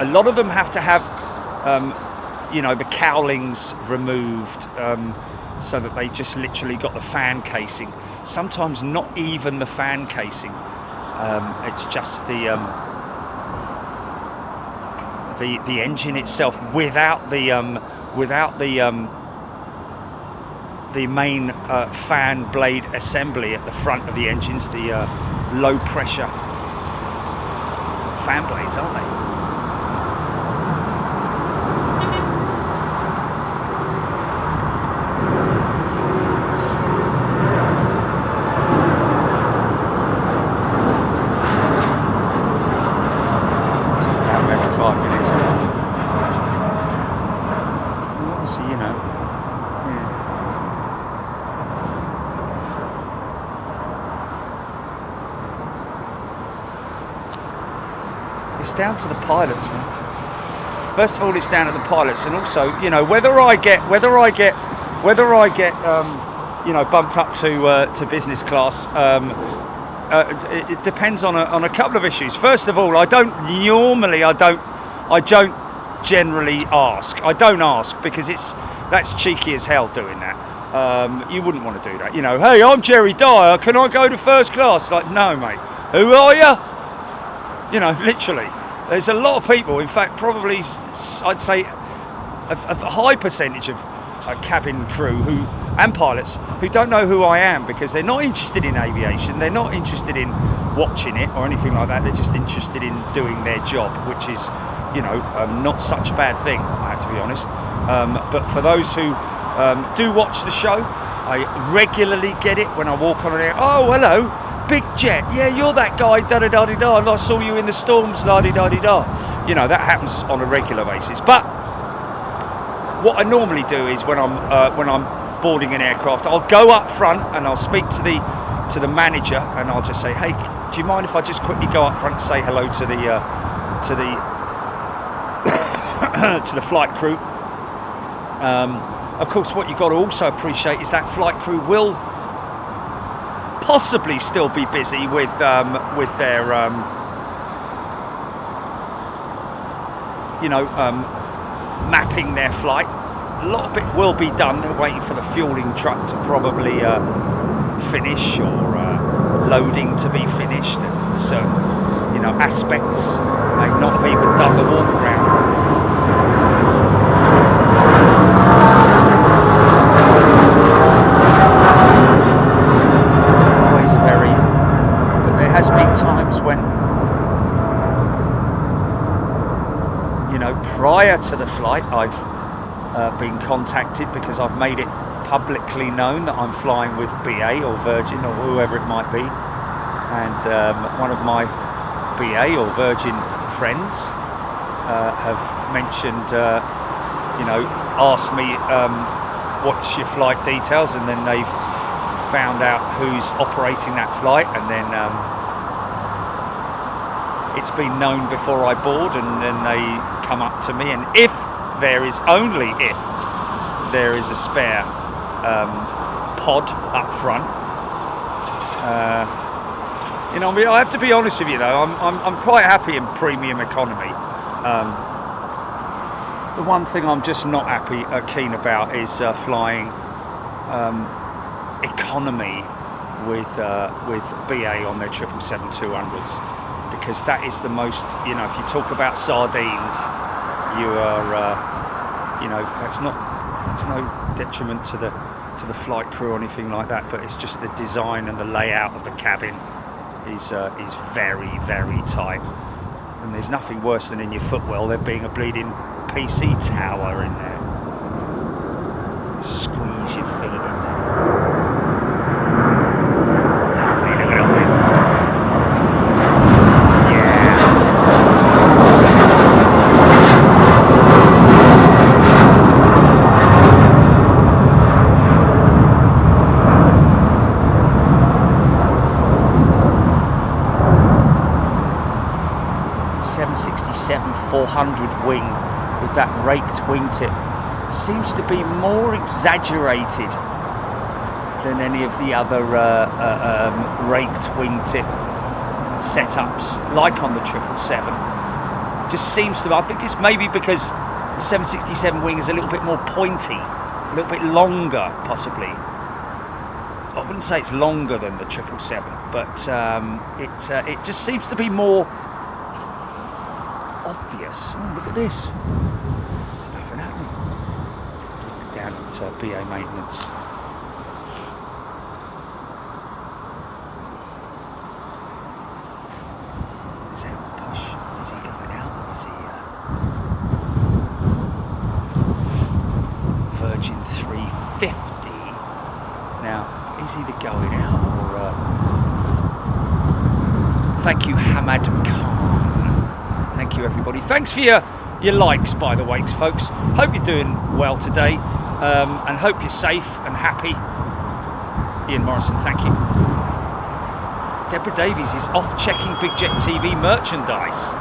B: A lot of them have to have, the cowlings removed, so that they just literally got the fan casing. Sometimes not even the fan casing. It's just the engine itself without the main fan blade assembly at the front of the engines, the low pressure fan blades, aren't they? Every 5 minutes. Obviously, yeah. It's down to the pilots, man. First of all, it's down to the pilots, and also, whether I get bumped up to business class. It depends on a couple of issues. First of all, I don't generally ask. I don't ask because that's cheeky as hell doing that. You wouldn't want to do that. Hey, I'm Jerry Dyer. Can I go to first class? Like, no, mate. Who are you? Literally. There's a lot of people. In fact, probably I'd say a high percentage of cabin crew and pilots who don't know who I am because they're not interested in aviation. They're not interested in watching it or anything like that. They're just interested in doing their job, which is, not such a bad thing, I have to be honest. But for those who do watch the show, I regularly get it when I walk on an air. Oh, hello, Big Jet. Yeah, you're that guy. Da da da da da. I saw you in the storms. La di da di da. That happens on a regular basis. But what I normally do is when I'm boarding an aircraft, I'll go up front and I'll speak to the manager and I'll just say, hey, do you mind if I just quickly go up front and say hello to to the to the flight crew. Of course, what you've got to also appreciate is that flight crew will possibly still be busy with their mapping their flight. A lot of it will be done. They're waiting for the fueling truck to probably finish, or loading to be finished, and certain aspects may not have even done the walk around. But there has been times when, prior to the flight, I've been contacted because I've made it publicly known that I'm flying with BA or Virgin or whoever it might be, and one of my BA or Virgin friends have mentioned, asked me what's your flight details, and then they've found out who's operating that flight, and then it's been known before I board, and then they come up to me, and if there is a spare pod up front, I have to be honest with you though, I'm quite happy in premium economy. The one thing I'm just not keen about is flying economy with BA on their 777-200s, because that is the most, if you talk about sardines, you are, it's no detriment to the flight crew or anything like that, but it's just the design and the layout of the cabin is very, very tight, and there's nothing worse than in your footwell there being a bleeding PC tower in there. Squeeze your feet in there. Hopefully, look at that wind. Yeah. 767-400 wing with that raked wingtip seems to be more exaggerated than any of the other raked wingtip setups, like on the 777. Just seems to, I think it's maybe because the 767 wing is a little bit more pointy, a little bit longer possibly. I wouldn't say it's longer than the 777, but it just seems to be more obvious. Oh, look at this. There's nothing happening. Look down at BA maintenance. Is AIRBUS? Is he going out, or is he Virgin 350? Now, is either going out or thank you, Hamad Khan. Thank you, everybody. Thanks for your likes, by the way, folks. Hope you're doing well today, and hope you're safe and happy. Ian Morrison, thank you. Deborah Davies is off checking Big Jet TV merchandise.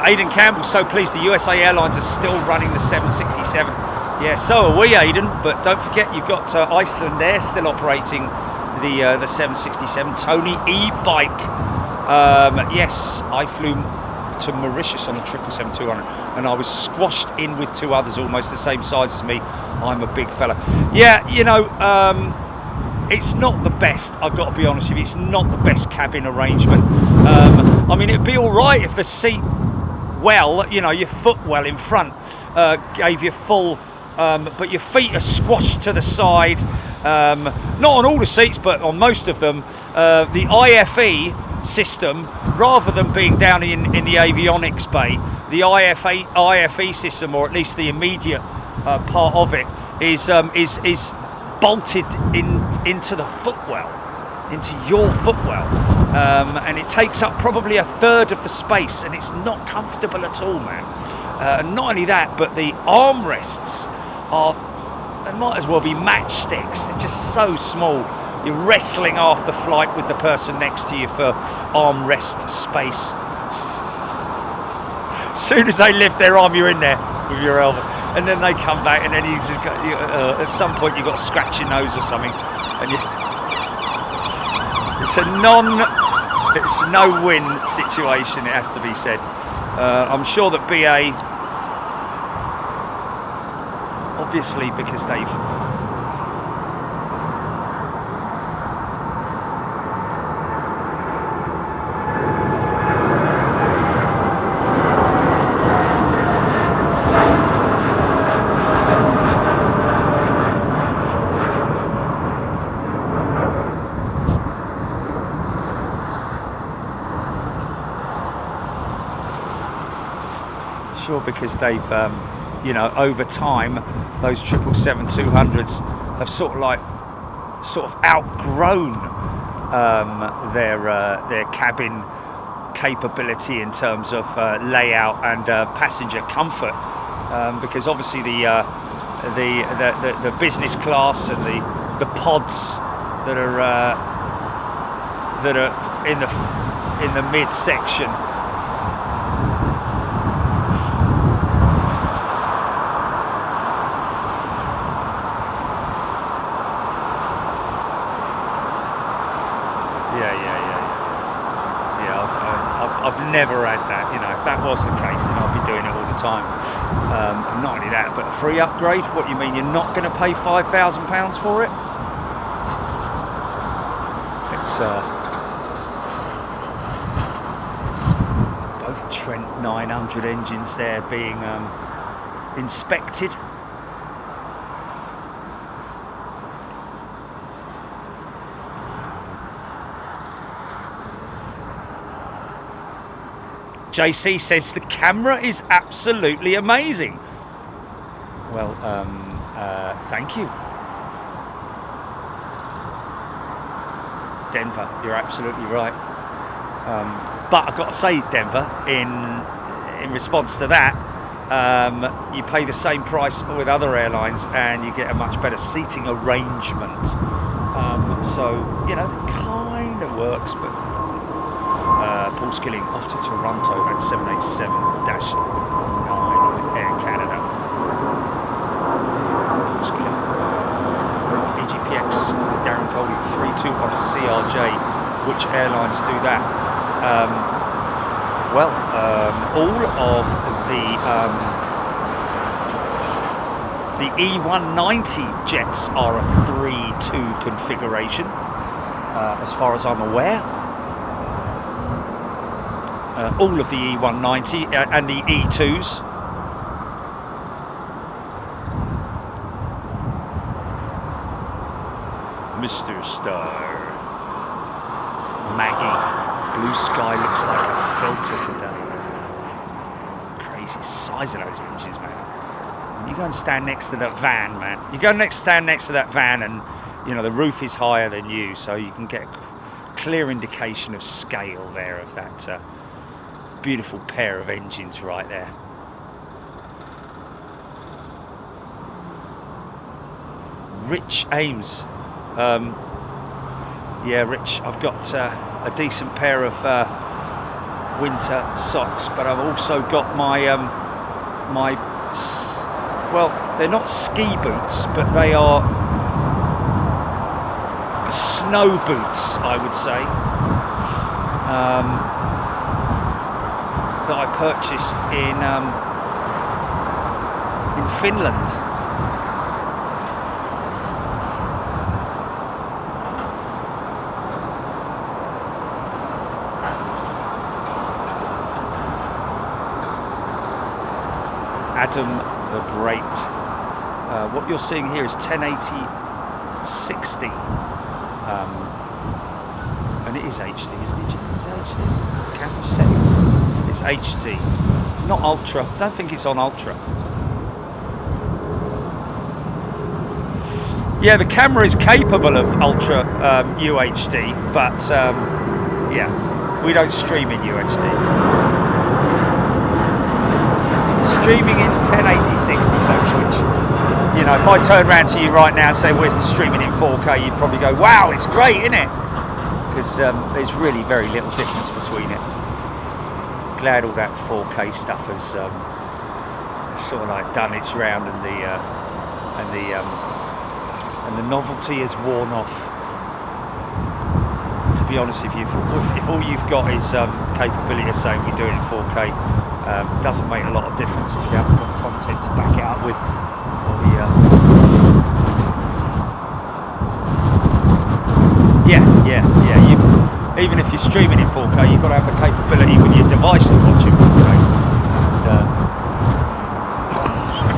B: Aidan Campbell, so pleased the USA Airlines are still running the 767. Yeah, so are we, Aidan, but don't forget you've got Iceland Air still operating the 767. Tony E-Bike. Yes, I flew to Mauritius on the 777-200, and I was squashed in with two others almost the same size as me. I'm a big fella. Yeah, it's not the best, I've got to be honest with you. It's not the best cabin arrangement. I mean, it'd be all right if the seat well, your footwell in front gave you full, but your feet are squashed to the side. Not on all the seats, but on most of them. The IFE system, rather than being down in the avionics bay, the IFE system, or at least the immediate part of it, is bolted into the footwell, into your footwell, and it takes up probably a third of the space, and it's not comfortable at all, man. And not only that, but the armrests they might as well be matchsticks. They're just so small. You're wrestling half the flight with the person next to you for armrest space. As soon as they lift their arm, you're in there with your elbow, and then they come back, and then you just got, at some point you've got to scratch your nose or something, and it's a no-win situation. It has to be said. I'm sure that BA, obviously, because they've you know, over time, those 777-200s have sort of outgrown their cabin capability in terms of layout and passenger comfort, because obviously the business class and the pods that are in the midsection. I've never had that. You know, if that was the case, then I'd be doing it all the time. And not only that, but a free upgrade. What, you mean you're not going to pay £5,000 for it? It's both Trent 900 engines there being inspected. JC says the camera is absolutely amazing. Well, thank you. Denver, you're absolutely right. But I've got to say, Denver, in response to that, you pay the same price with other airlines and you get a much better seating arrangement. So, you know, it kind of works, but it doesn't. Paul Skilling off to Toronto at 787-9 with Air Canada. Paul Skilling, EGPX, Darren Golding 3-2 on a CRJ. Which airlines do that? All of the E190 jets are a 3-2 configuration, as far as I'm aware. All of the E190 and the E2s. Mr. Star. Maggie. Blue sky looks like a filter today. Crazy size of those engines, man. When you go and stand next to that van, man. You go stand next to that van and, you know, the roof is higher than you, so you can get a clear indication of scale there of that beautiful pair of engines right there. Rich Ames. Yeah, Rich, I've got a decent pair of winter socks, but I've also got my well, they're not ski boots, but they are snow boots, I would say. That I purchased in Finland. Adam the Great. What you're seeing here is 1080-60, and it is HD, isn't it? It's HD. Camera settings. It's HD, not Ultra. Don't think it's on Ultra. Yeah, the camera is capable of Ultra UHD, but yeah, we don't stream in UHD. Streaming in 1080-60, folks, which, you know, if I turn around to you right now and say we're streaming in 4K, you'd probably go, wow, it's great, isn't it? Because there's really very little difference between it. glad all that 4K stuff has sort of like done its round, and the novelty has worn off. To be honest with you, if all you've got is the capability of saying we do it in 4K, doesn't make a lot of difference if you haven't got content to back it up with. Or even if you're streaming in 4K, you've got to have the capability with your device to watch in 4K.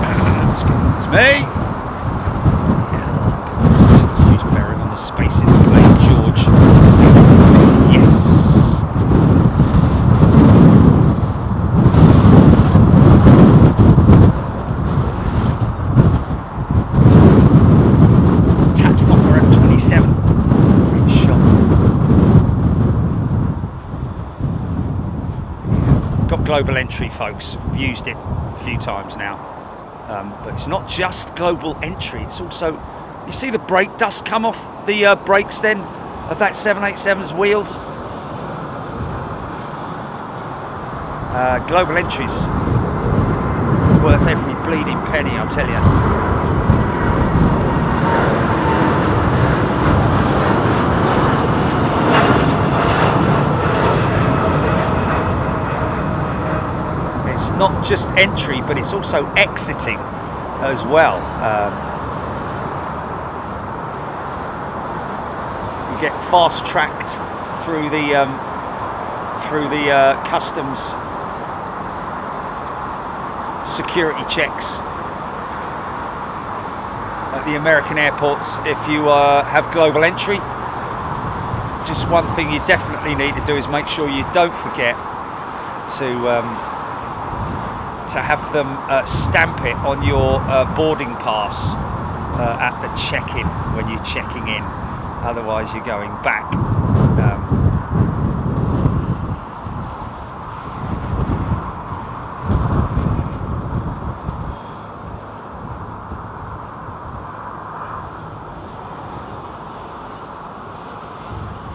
B: And, excuse me. Huge bearing on the space in the plane, George. Yes. Tat Fokker F-27. Great shot. Got global entry, folks. I've used it a few times now. But it's not just global entry, it's also, you see the brake dust come off the brakes then of that 787's wheels? Global entry's worth every bleeding penny, I'll tell you. It's not just entry, but it's also exiting as well. You get fast tracked through the customs security checks at the American airports if you have global entry. Just one thing you definitely need to do is make sure you don't forget to have them stamp it on your boarding pass at the check-in when you're checking in. Otherwise you're going back.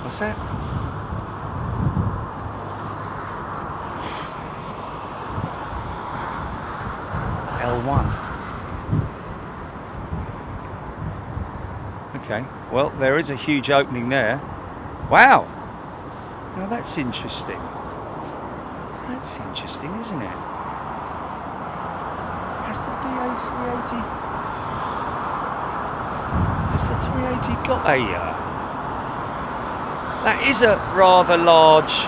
B: What's that? L1. Okay, well, there is a huge opening there. Wow! Now that's interesting. That's interesting, isn't it? Has the BA 380... Has the 380 got a... That is a rather large...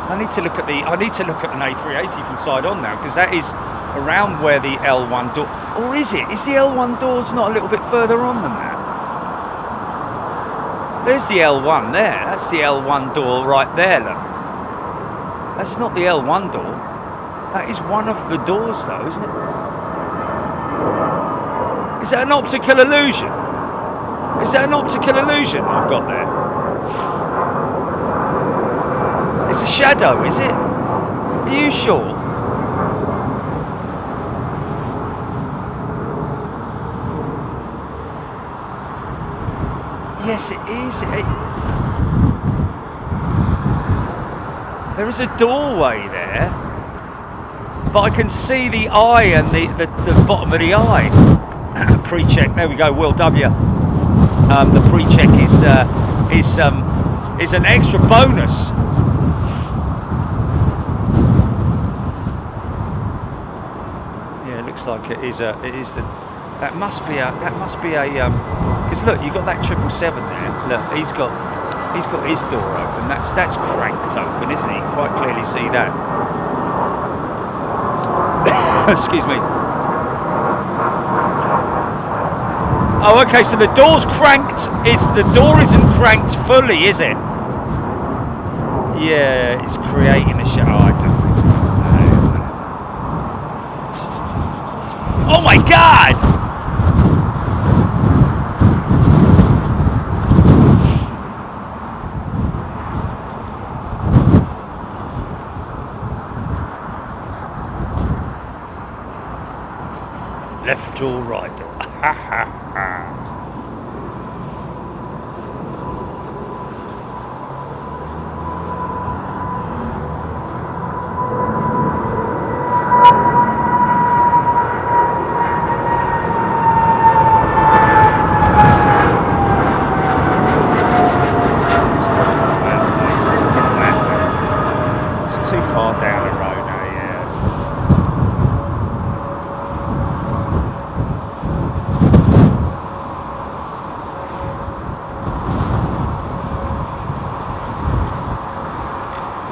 B: I need to look at an A380 from side on now, because that is around where the L1 door, or is it? Is the L1 doors not a little bit further on than that? There's the L1 there. That's the L1 door right there. Look, that's not the L1 door. That is one of the doors, though, isn't it? Is that an optical illusion? Is that an optical illusion I've got there? It's a shadow, is it? Are you sure? Yes, it is. There is a doorway there, but I can see the eye and the bottom of the eye. Pre-check. There we go. Will W. The pre-check is an extra bonus. Like it is that must be a because look, you've got that 777 there. Look, he's got his door open. That's cranked open, isn't he? Quite clearly see that. Excuse me. Oh, okay, so the door's cranked. The door isn't cranked fully, is it? Yeah, it's creating a shadow. I don't know. Oh my God! Left or right door? Ha ha ha.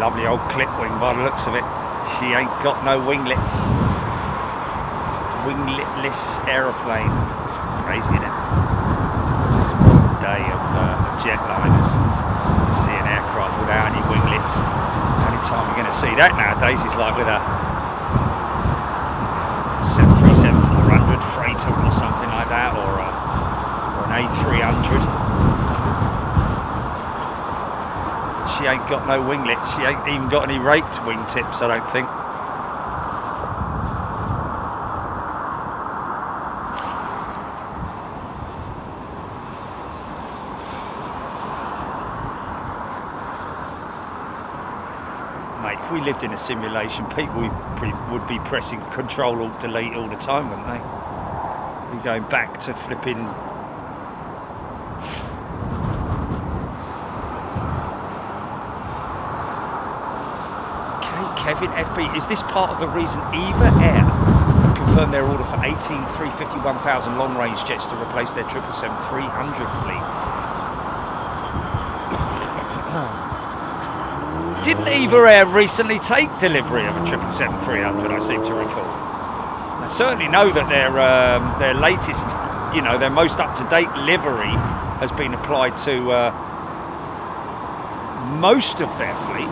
B: Lovely old clip wing by the looks of it. She ain't got no winglets. Wingletless aeroplane. Crazy, isn't it? It's one day of jetliners to see an aircraft without any winglets. The only time you're going to see that nowadays is like with a 737-400 freighter or something like that, or an A300. She ain't got no winglets. She ain't even got any raked wingtips, I don't think. Mate, if we lived in a simulation, people would be pressing Control-Alt-Delete all the time, wouldn't they? We're going back to flipping... Kevin FB, is this part of the reason Eva Air have confirmed their order for 18 351,000 long-range jets to replace their 777-300 fleet? Didn't Eva Air recently take delivery of a 777-300, I seem to recall? I certainly know that their latest, their most up-to-date livery has been applied to most of their fleet.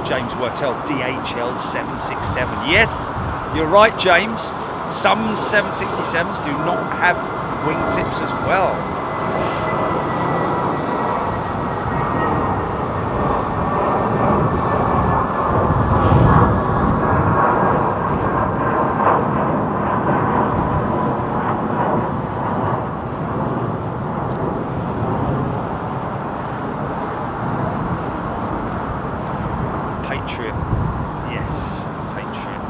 B: James Wortel, DHL 767. Yes, you're right, James. Some 767s do not have wingtips as well. Patriot. Yes, Patriot.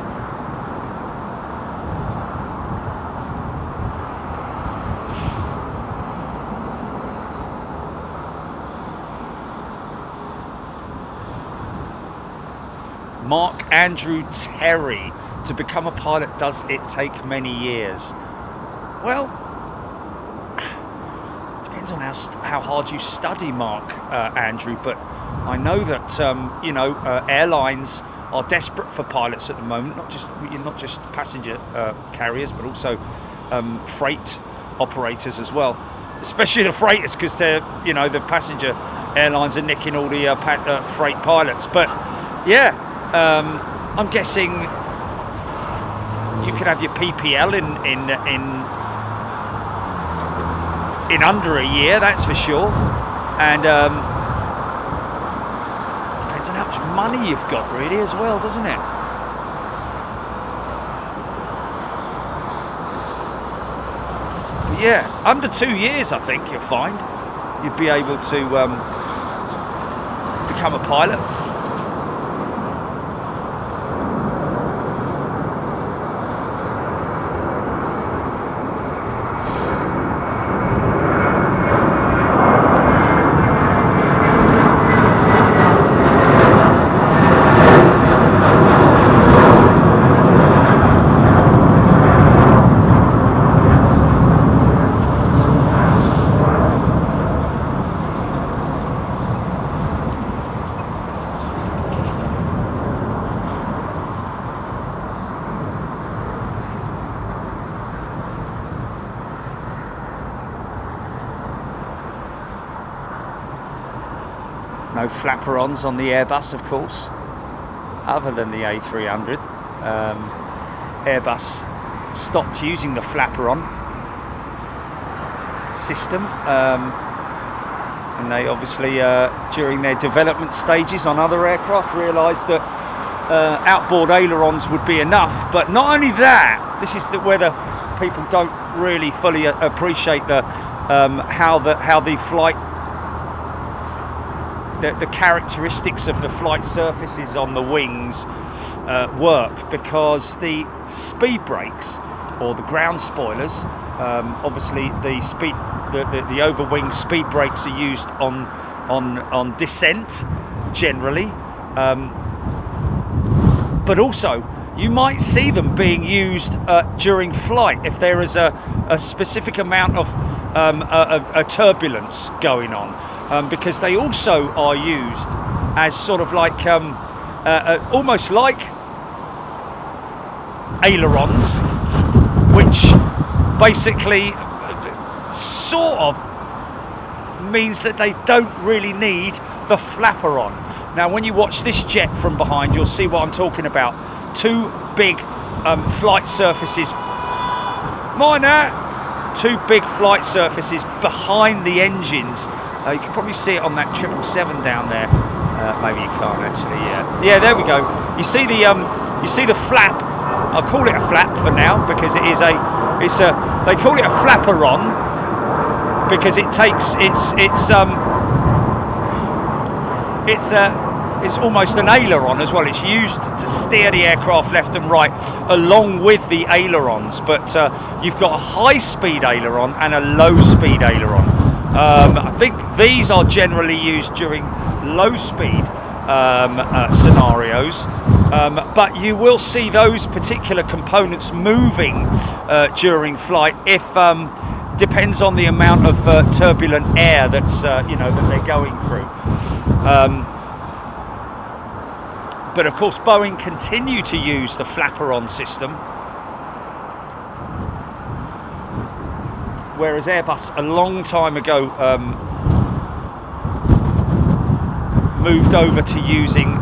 B: Mark Andrew Terry. To become a pilot, does it take many years? Well, depends on how hard you study, Mark Andrew, but I know that airlines are desperate for pilots at the moment. Not just passenger carriers, but also freight operators as well. Especially the freighters, because they're the passenger airlines are nicking all the freight pilots. But yeah, I'm guessing you could have your PPL in under a year. That's for sure, and. Depends on how much money you've got, really, as well, doesn't it? But yeah, under 2 years, I think you'll find you'd be able to become a pilot. No flaperons on the Airbus, of course, other than the A300. Airbus stopped using the flaperon system, and they obviously, during their development stages on other aircraft, realised that outboard ailerons would be enough. But not only that, this is where the people don't really fully appreciate how the flight. The characteristics of the flight surfaces on the wings work, because the speed brakes or the ground spoilers, obviously the overwing speed brakes are used on descent generally, but also you might see them being used during flight if there is a specific amount of turbulence going on. because they also are used as sort of like almost like ailerons, which basically sort of means that they don't really need the flapper on. Now when you watch this jet from behind, you'll see what I'm talking about. Two big flight surfaces, two big flight surfaces behind the engines. You can probably see it on that 777 down there. Maybe you can't actually. Yeah, there we go. You see the flap. I'll call it a flap for now because it is they call it a flapperon because it takes it's almost an aileron as well. It's used to steer the aircraft left and right along with the ailerons, but you've got a high-speed aileron and a low-speed aileron. I think these are generally used during low-speed scenarios, but you will see those particular components moving during flight if depends on the amount of turbulent air that's that they're going through. But of course Boeing continue to use the flapper-on system, whereas Airbus a long time ago moved over to using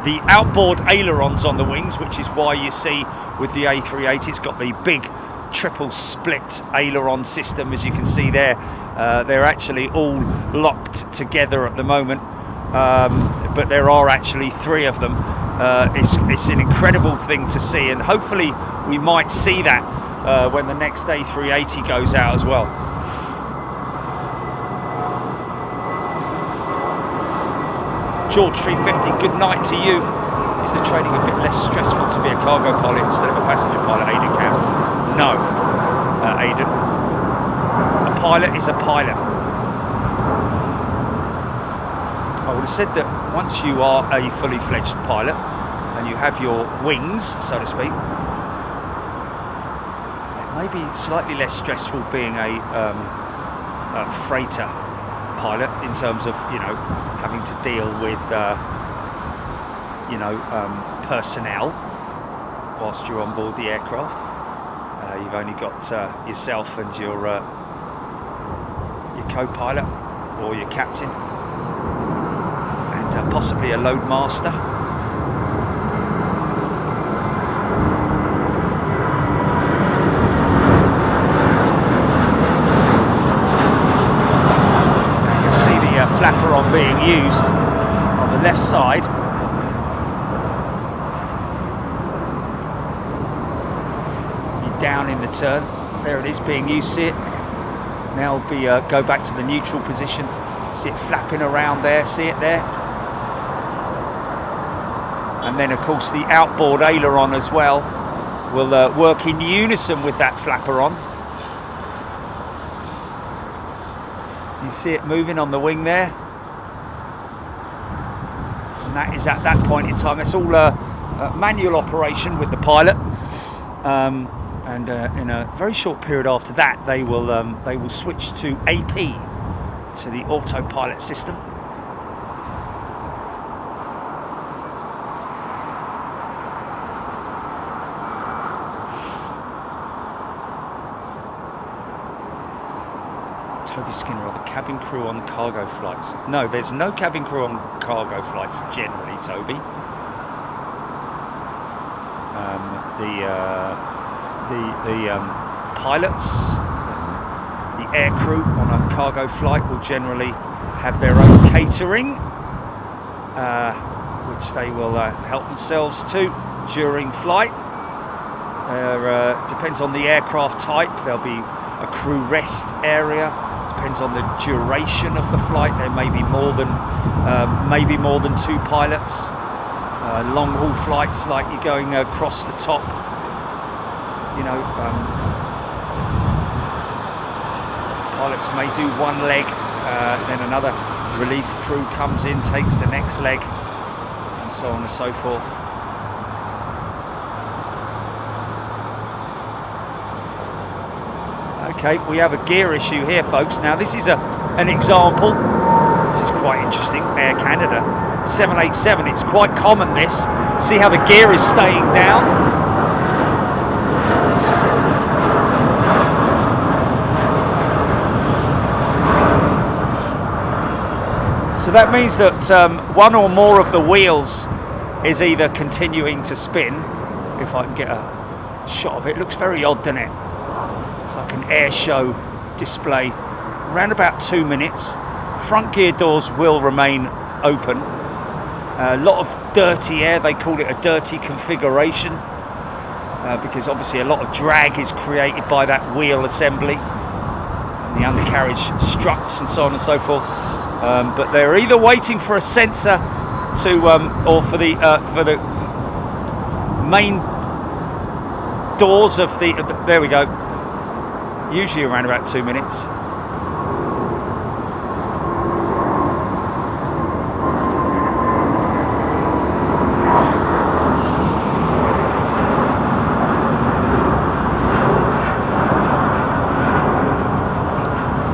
B: the outboard ailerons on the wings, which is why you see with the A380 it's got the big triple split aileron system, as you can see there. They're actually all locked together at the moment, but there are actually three of them. It's an incredible thing to see, and hopefully we might see that when the next A380 goes out as well. George 350, good night to you. Is the training a bit less stressful to be a cargo pilot instead of a passenger pilot, Aidan Cam? No, Aidan. A pilot is a pilot. I would have said that once you are a fully fledged pilot and you have your wings, so to speak, it may be slightly less stressful being a freighter pilot in terms of having to deal with personnel whilst you're on board the aircraft. You've only got yourself and your co-pilot or your captain and possibly a load master. Flapper-on being used on the left side. You're down in the turn. There it is being used. See it? Now go back to the neutral position. See it flapping around there. See it there? And then of course the outboard aileron as well will work in unison with that flapper-on. You see it moving on the wing there, and that is at that point in time. It's all manual operation with the pilot, and in a very short period after that, they will switch to AP, to the autopilot system. Toby Skinner, are the cabin crew on cargo flights? No, there's no cabin crew on cargo flights generally, Toby. The pilots, the air crew on a cargo flight will generally have their own catering, which they will help themselves to during flight. Depends on the aircraft type. There'll be a crew rest area. Depends on the duration of the flight. There may be more than two pilots. Long haul flights, like you're going across the top, pilots may do one leg, then another relief crew comes in, takes the next leg, and so on and so forth. Okay, we have a gear issue here, folks. Now this is an example, which is quite interesting. Air Canada 787, it's quite common this. See how the gear is staying down? So that means that one or more of the wheels is either continuing to spin. If I can get a shot of it, looks very odd, doesn't it? It's like an air show display. Around about 2 minutes. Front gear doors will remain open. A lot of dirty air, they call it a dirty configuration, because obviously a lot of drag is created by that wheel assembly and the undercarriage struts and so on and so forth. But they're either waiting for a sensor to, or for the main doors of the. There we go. Usually around about 2 minutes.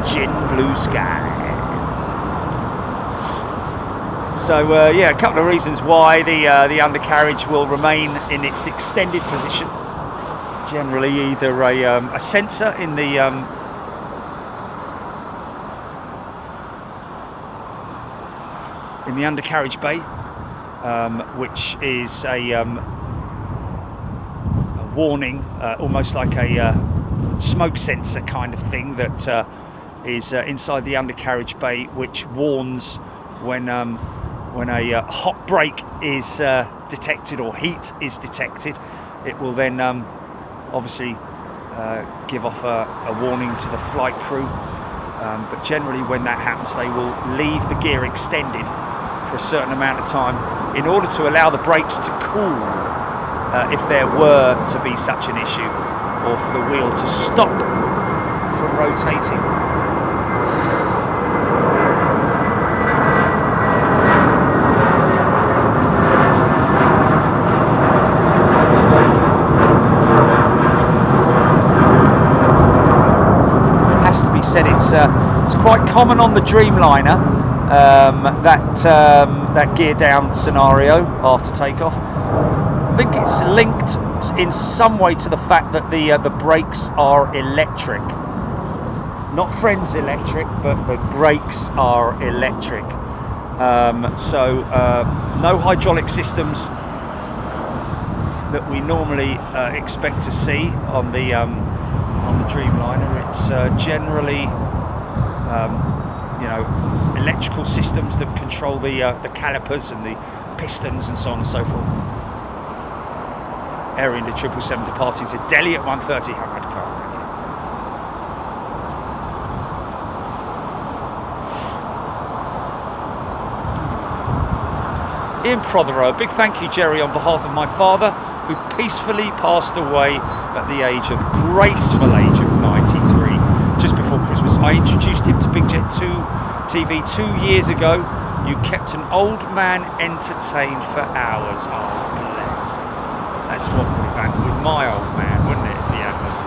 B: Gin blue skies. So yeah, a couple of reasons why the undercarriage will remain in its extended position. Generally, either a sensor in the undercarriage bay, which is a warning, almost like a smoke sensor kind of thing that is inside the undercarriage bay, which warns when a hot break is detected or heat is detected. It will then obviously give off a warning to the flight crew, but generally when that happens they will leave the gear extended for a certain amount of time in order to allow the brakes to cool, if there were to be such an issue, or for the wheel to stop from rotating. Said it's quite common on the Dreamliner, that gear down scenario after takeoff. I think it's linked in some way to the fact that the brakes are electric, not Friends electric, but the brakes are electric. So no hydraulic systems that we normally expect to see on the Dreamliner. It's generally, electrical systems that control the calipers and the pistons and so on and so forth. Air India 777 departing to Delhi at 1:30. Hamad Khan, thank you. Ian Prothero, a big thank you, Jerry, on behalf of my father, who peacefully passed away at the graceful age of 93, just before Christmas. I introduced him to Big Jet 2 TV 2 years ago. You kept an old man entertained for hours. Oh, bless. That's what we've had with my old man, wouldn't it, if he hadn't have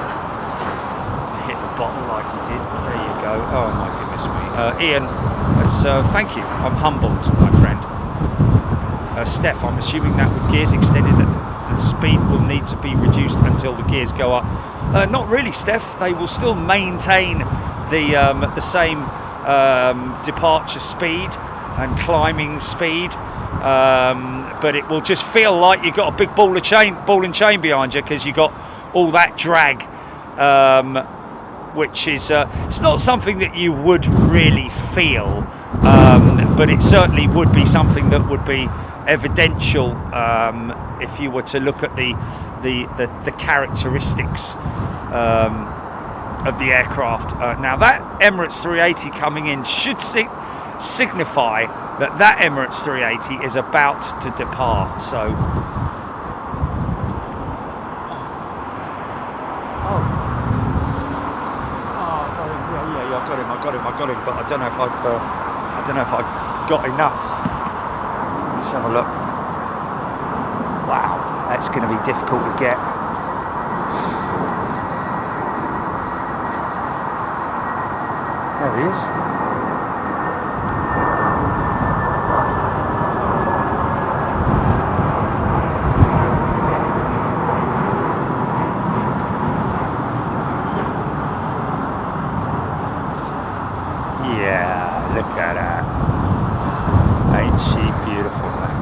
B: hit the bottle like he did. But there you go. Oh, my goodness me. Ian, thank you. I'm humbled, my friend. Steph, I'm assuming that with gears extended that the speed will need to be reduced until the gears go up. Not really, Steph. They will still maintain the same departure speed and climbing speed, but it will just feel like you've got a big ball and chain behind you, because you've got all that drag, which is it's not something that you would really feel, but it certainly would be something that would be evidential if you were to look at the characteristics of the aircraft. Now that Emirates 380 coming in should signify that Emirates 380 is about to depart. So I got him, but I don't know if I've got enough. Let's have a look. Wow, that's going to be difficult to get. There he is. Yeah, look at her. Ain't she beautiful, man?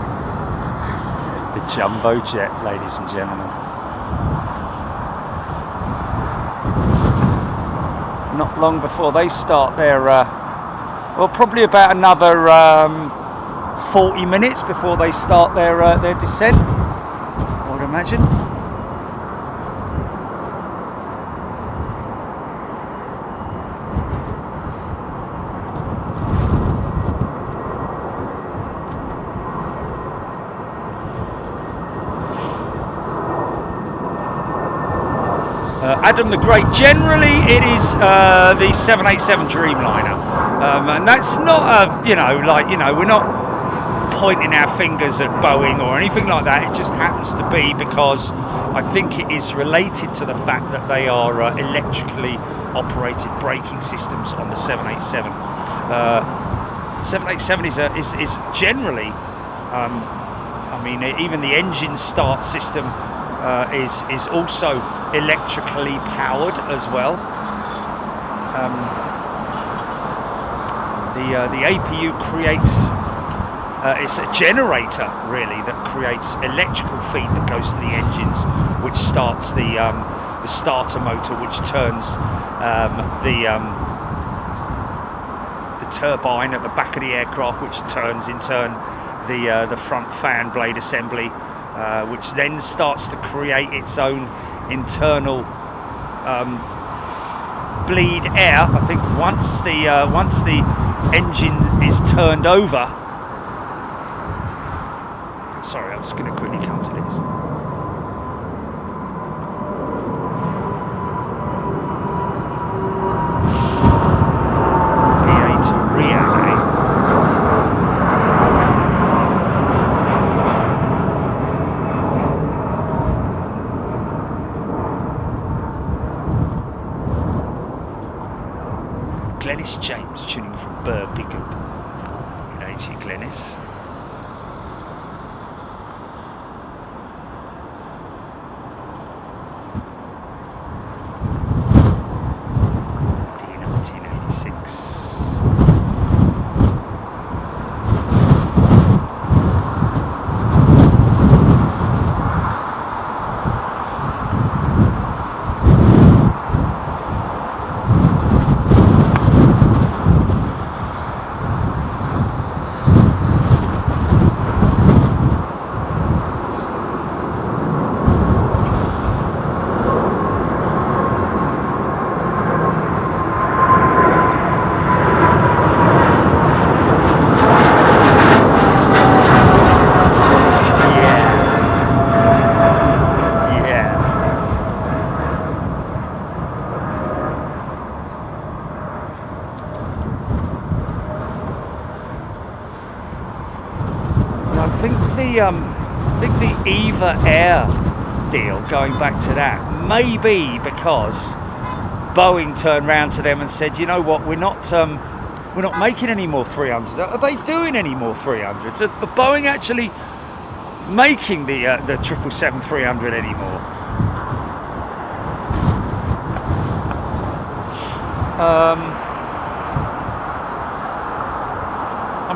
B: The jumbo jet, ladies and gentlemen. Not long before they start their, well, probably about another 40 minutes before they start their descent, I would imagine. Adam the Great. Generally, it is the 787 Dreamliner, and that's not we're not pointing our fingers at Boeing or anything like that. It just happens to be because I think it is related to the fact that they are electrically operated braking systems on the 787. 787 is generally, even the engine start system is also electrically powered as well. The APU creates it's a generator really that creates electrical feed that goes to the engines, which starts the starter motor, which turns the turbine at the back of the aircraft, which turns in turn the front fan blade assembly, which then starts to create its own internal bleed air. I think once the engine is turned over. Sorry, I'm just going to quickly come to this. PA to Riyadh, eh? Glennis James tuning from Birmingham. Good day to you, Glennis. Dean 1986. I think the Eva Air deal, going back to that, may be because Boeing turned round to them and said, you know what, we're not making any more 300s. Are they doing any more 300s? Are Boeing actually making the 777-300 anymore?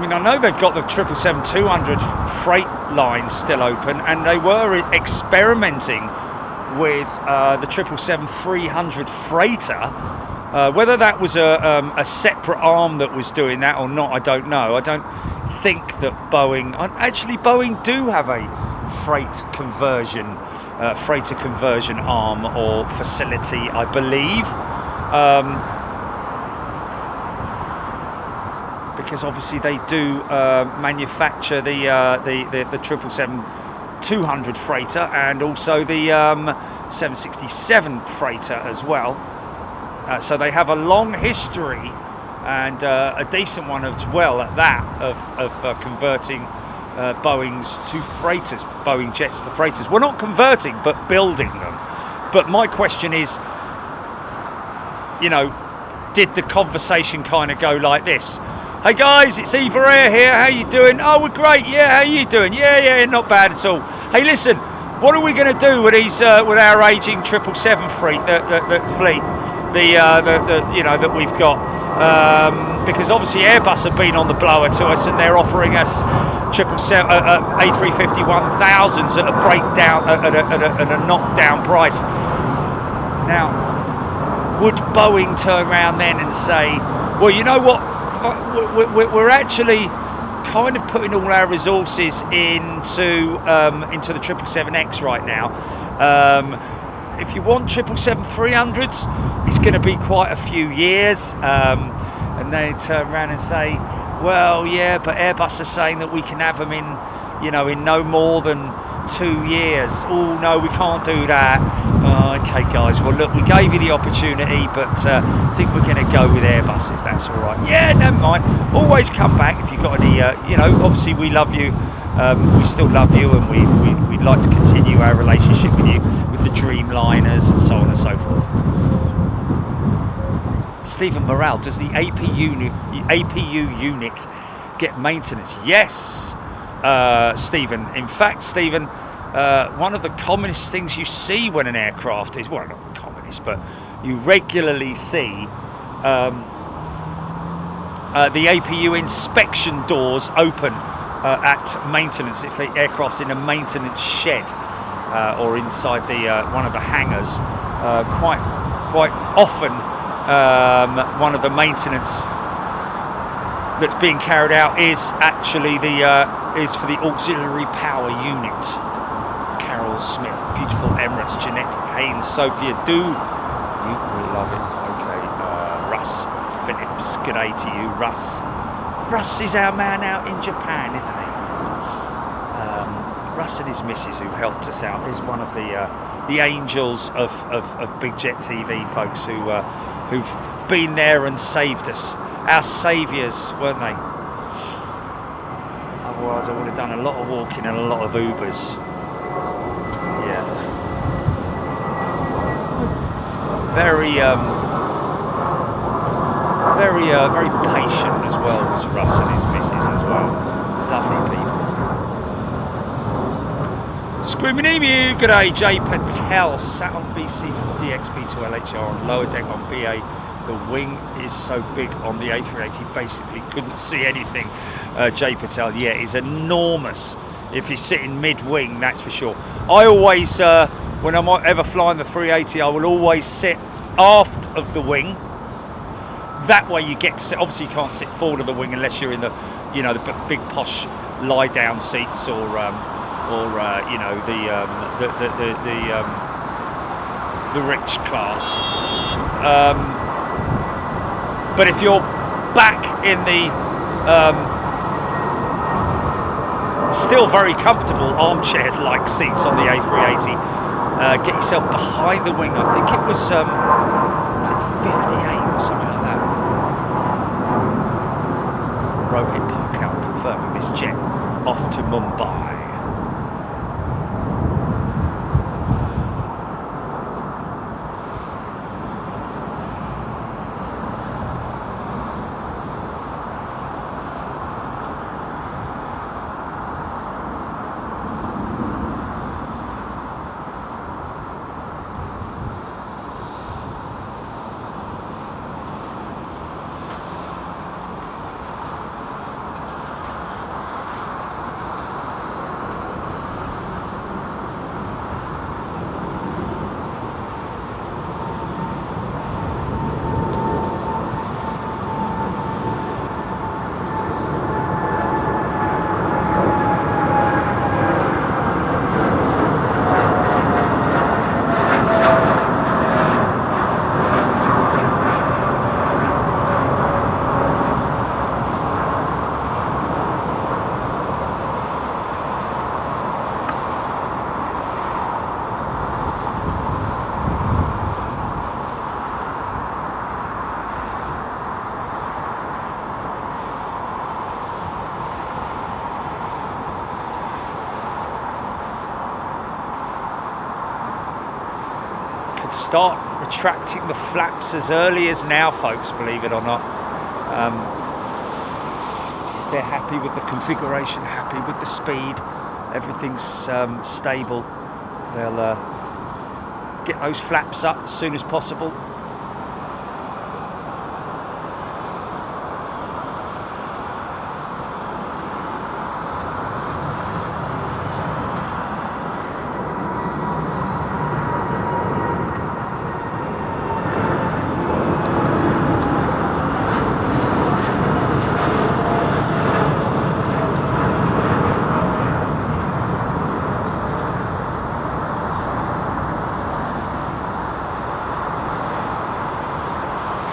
B: I know they've got the 777-200 freight line still open, and they were experimenting with the 777-300 freighter. Whether that was a separate arm that was doing that or not, I don't know. I don't think that Boeing do have a freighter conversion arm or facility, I believe. Because obviously they do manufacture the 777-200 freighter and also the 767 freighter as well. So they have a long history and a decent one as well at that of converting Boeings to freighters, Boeing jets to freighters. Well, not converting, but building them. But my question is, did the conversation kind of go like this. Hey guys, it's Eva Air here. How you doing? Oh, we're great. Yeah, how you doing? Yeah, not bad at all. Hey, listen, what are we going to do with these with our aging 777 fleet? That we've got, because obviously Airbus have been on the blower to us, and they're offering us A350-1000s at a breakdown at a knockdown price. Now, would Boeing turn around then and say, well, you know what, we're actually kind of putting all our resources into the 777X right now. If you want 777-300s, it's going to be quite a few years. And they turn around and say, well, yeah, but Airbus are saying that we can have them in no more than 2 years. Oh, no, we can't do that. Okay, guys, well, look, we gave you the opportunity, but I think we're going to go with Airbus, if that's all right. Yeah, never mind. Always come back if you've got any, obviously we love you. We still love you, and we'd like to continue our relationship with you, with the Dreamliners and so on and so forth. Stephen Morale, does the APU unit get maintenance? Yes, Stephen. In fact, Stephen, one of the commonest things you see when an aircraft is, well, not commonest, but you regularly see the APU inspection doors open at maintenance, if the aircraft's in a maintenance shed or inside the one of the hangars. Quite often, one of the maintenance that's being carried out is actually is for the auxiliary power unit. Carol Smith, beautiful Emirates, Jeanette Haynes, Sophia Du, you will love it. Okay, Russ Phillips, good day to you, Russ. Russ is our man out in Japan, isn't he? Russ and his missus, who helped us out, is one of the angels of Big Jet TV folks who've been there and saved us. Our saviours, weren't they? Otherwise, I would have done a lot of walking and a lot of Ubers. Yeah. Very patient as well was Russ and his missus as well. Lovely people. Screaming Emu, good day, Jay Patel. Sat on BC from DXB to LHR on lower deck on BA. The wing is so big on the A380, basically couldn't see anything. Jay Patel, yeah, it's enormous. If you're sitting mid-wing, that's for sure. I always, when I'm ever flying the 380, I will always sit aft of the wing. That way you get to sit, obviously you can't sit forward of the wing unless you're in the, the big posh lie-down seats or the rich class. But if you're back in the still very comfortable armchair-like seats on the A380, get yourself behind the wing. I think it was it 58 or something like that. Rohit Parkal confirming this jet off to Mumbai. start retracting the flaps as early as now, folks, believe it or not. If they're happy with the configuration, happy with the speed, everything's stable, they'll get those flaps up as soon as possible.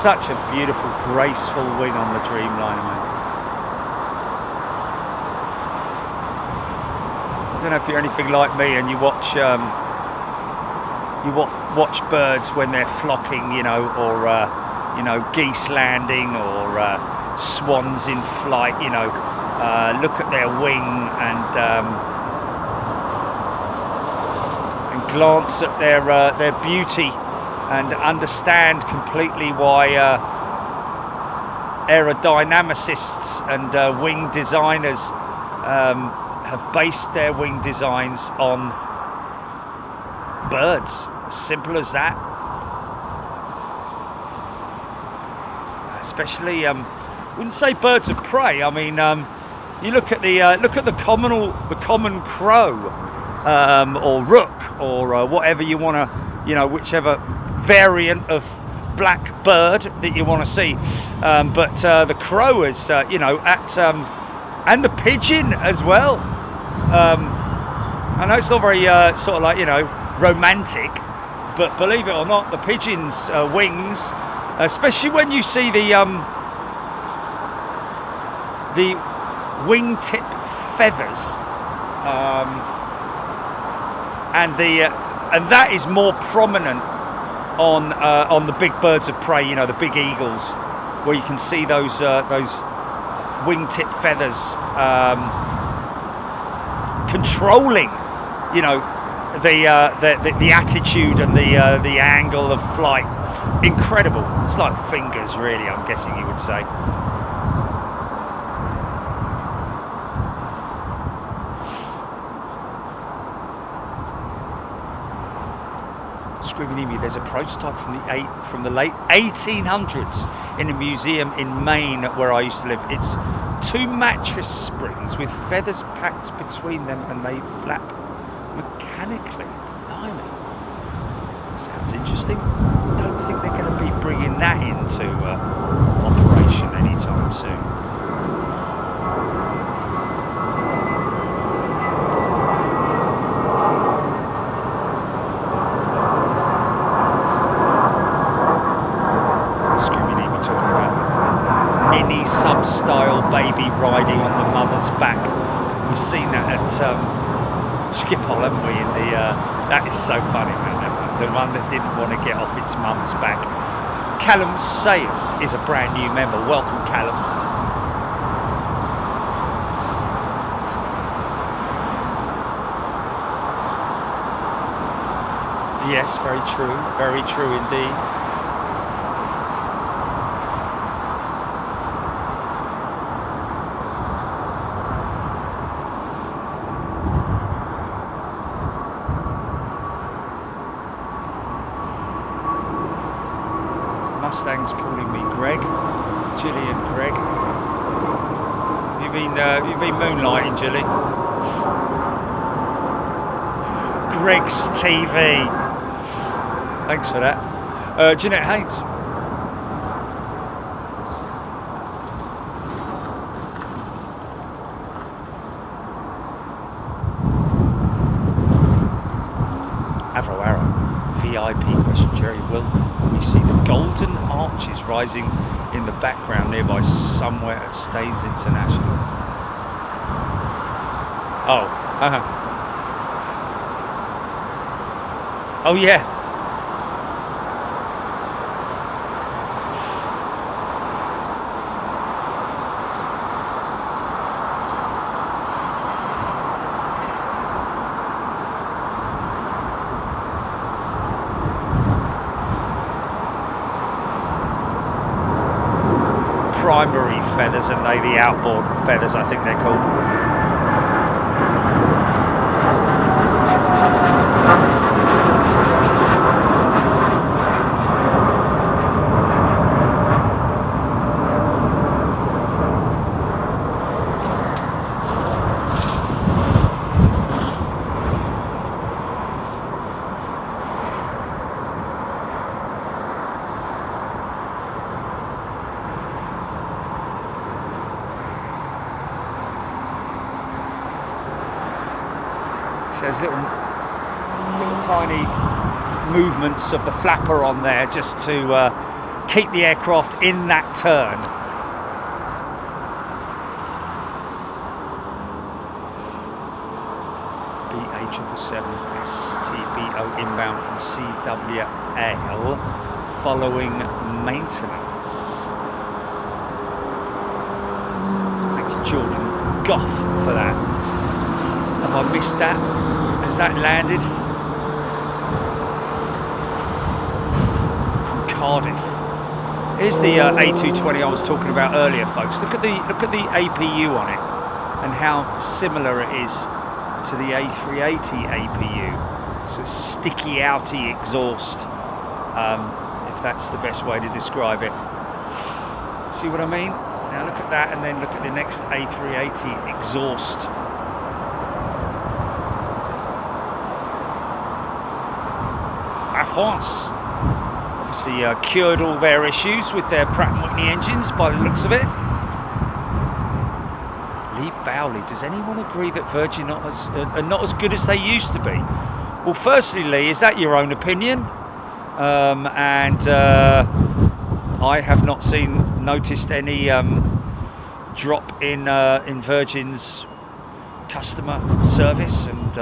B: Such a beautiful, graceful wing on the Dreamliner, man. I don't know if you're anything like me and you watch birds when they're flocking, you know, or you know, geese landing, or swans in flight. You know, look at their wing and glance at their beauty, and understand completely why aerodynamicists and wing designers have based their wing designs on birds. As simple as that. Especially, wouldn't say birds of prey. I mean, you look at the common crow, or rook, or whatever you want to, you know, whichever variant of black bird that you want to see, but the crow is, you know, and the pigeon as well. I know it's not very sort of like, you know, romantic, but believe it or not, the pigeon's wings, especially when you see the wingtip feathers, and that is more prominent on the big birds of prey, you know, the big eagles, where you can see those wingtip feathers controlling, you know, the attitude and the angle of flight. Incredible. It's like fingers, really, I'm guessing you would say. Screaming at me, there's a prototype from the late 1800s in a museum in Maine where I used to live. It's 2 mattress springs with feathers packed between them, and they flap mechanically. Blimey. Sounds interesting. Don't think they're going to be bringing that into operation anytime soon. Sub-style baby riding on the mother's back. We've seen that at Schiphol, haven't we? That is so funny, man. The one that didn't want to get off its mum's back. Callum Sayers is a brand new member. Welcome, Callum. Yes, very true indeed. Mustang's calling me Greg, Gillian Greg. Have you been moonlighting, Gilly? Greg's TV. Thanks for that. Jeanette Haynes. Avro Arrow. VIP question, Jerry. Will we see the golden arches rising in the background nearby somewhere at Staines International? Oh. Oh yeah. primary feathers, and they the outboard feathers, I think they're called. So there's little tiny movements of the flapper on there just to keep the aircraft in that turn. BA777 STBO inbound from CWL following maintenance. Thank you, Jordan Goff, for that. Have I missed that? Has that landed? From Cardiff. Here's the A220 I was talking about earlier, folks. Look at the APU on it and how similar it is to the A380 APU. So sticky outy exhaust, if that's the best way to describe it. See what I mean? Now look at that, and then look at the next A380 exhaust. France obviously cured all their issues with their Pratt & Whitney engines by the looks of it. Lee Bowley, does anyone agree that Virgin are not as good as they used to be? Well, firstly, Lee, is that your own opinion? I have not noticed any drop in Virgin's customer service and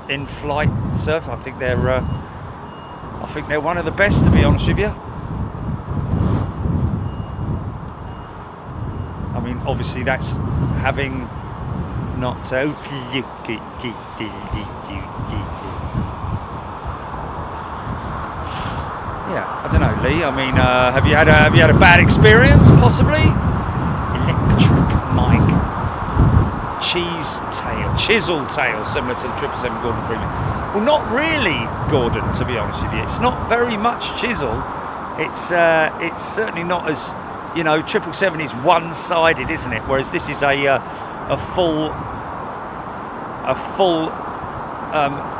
B: in-flight service. I think they're one of the best, to be honest with you. I mean, obviously that's having not yeah, I don't know, Lee. I mean, have you had a bad experience, possibly? Electric mic, chisel tail, similar to the 777 Gordon Freeman. Well, not really, Gordon, to be honest with you. It's not very much chisel. It's certainly not as, you know, 777 is one-sided, isn't it? Whereas this is a full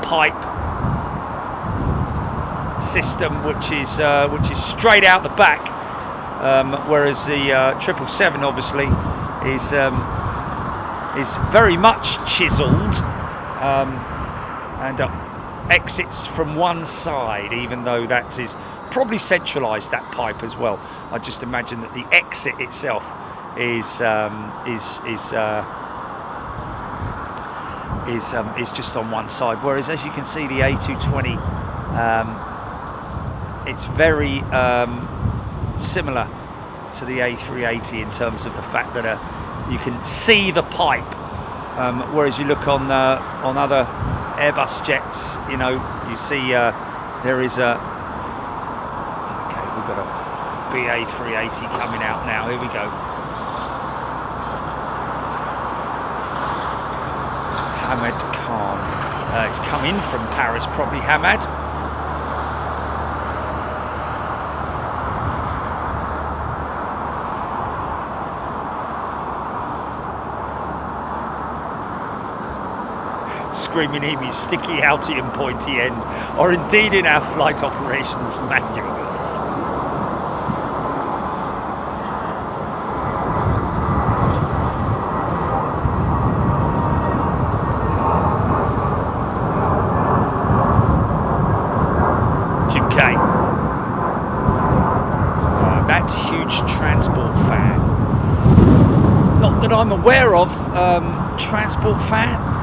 B: pipe system, which is straight out the back. Whereas the 777 obviously is very much chiselled. And exits from one side, even though that is probably centralised, that pipe as well. I just imagine that the exit itself is just on one side. Whereas, as you can see, the A220, it's very similar to the A380 in terms of the fact that you can see the pipe. Whereas you look on other Airbus jets, you know, you see there is a. Okay, we've got a BA380 coming out now. Here we go. Hamad Khan. It's come in from Paris, probably Hamad. Screaming emus, sticky outy and pointy end are indeed in our flight operations manuals. Jim K. That huge transport fan. Not that I'm aware of, transport fan.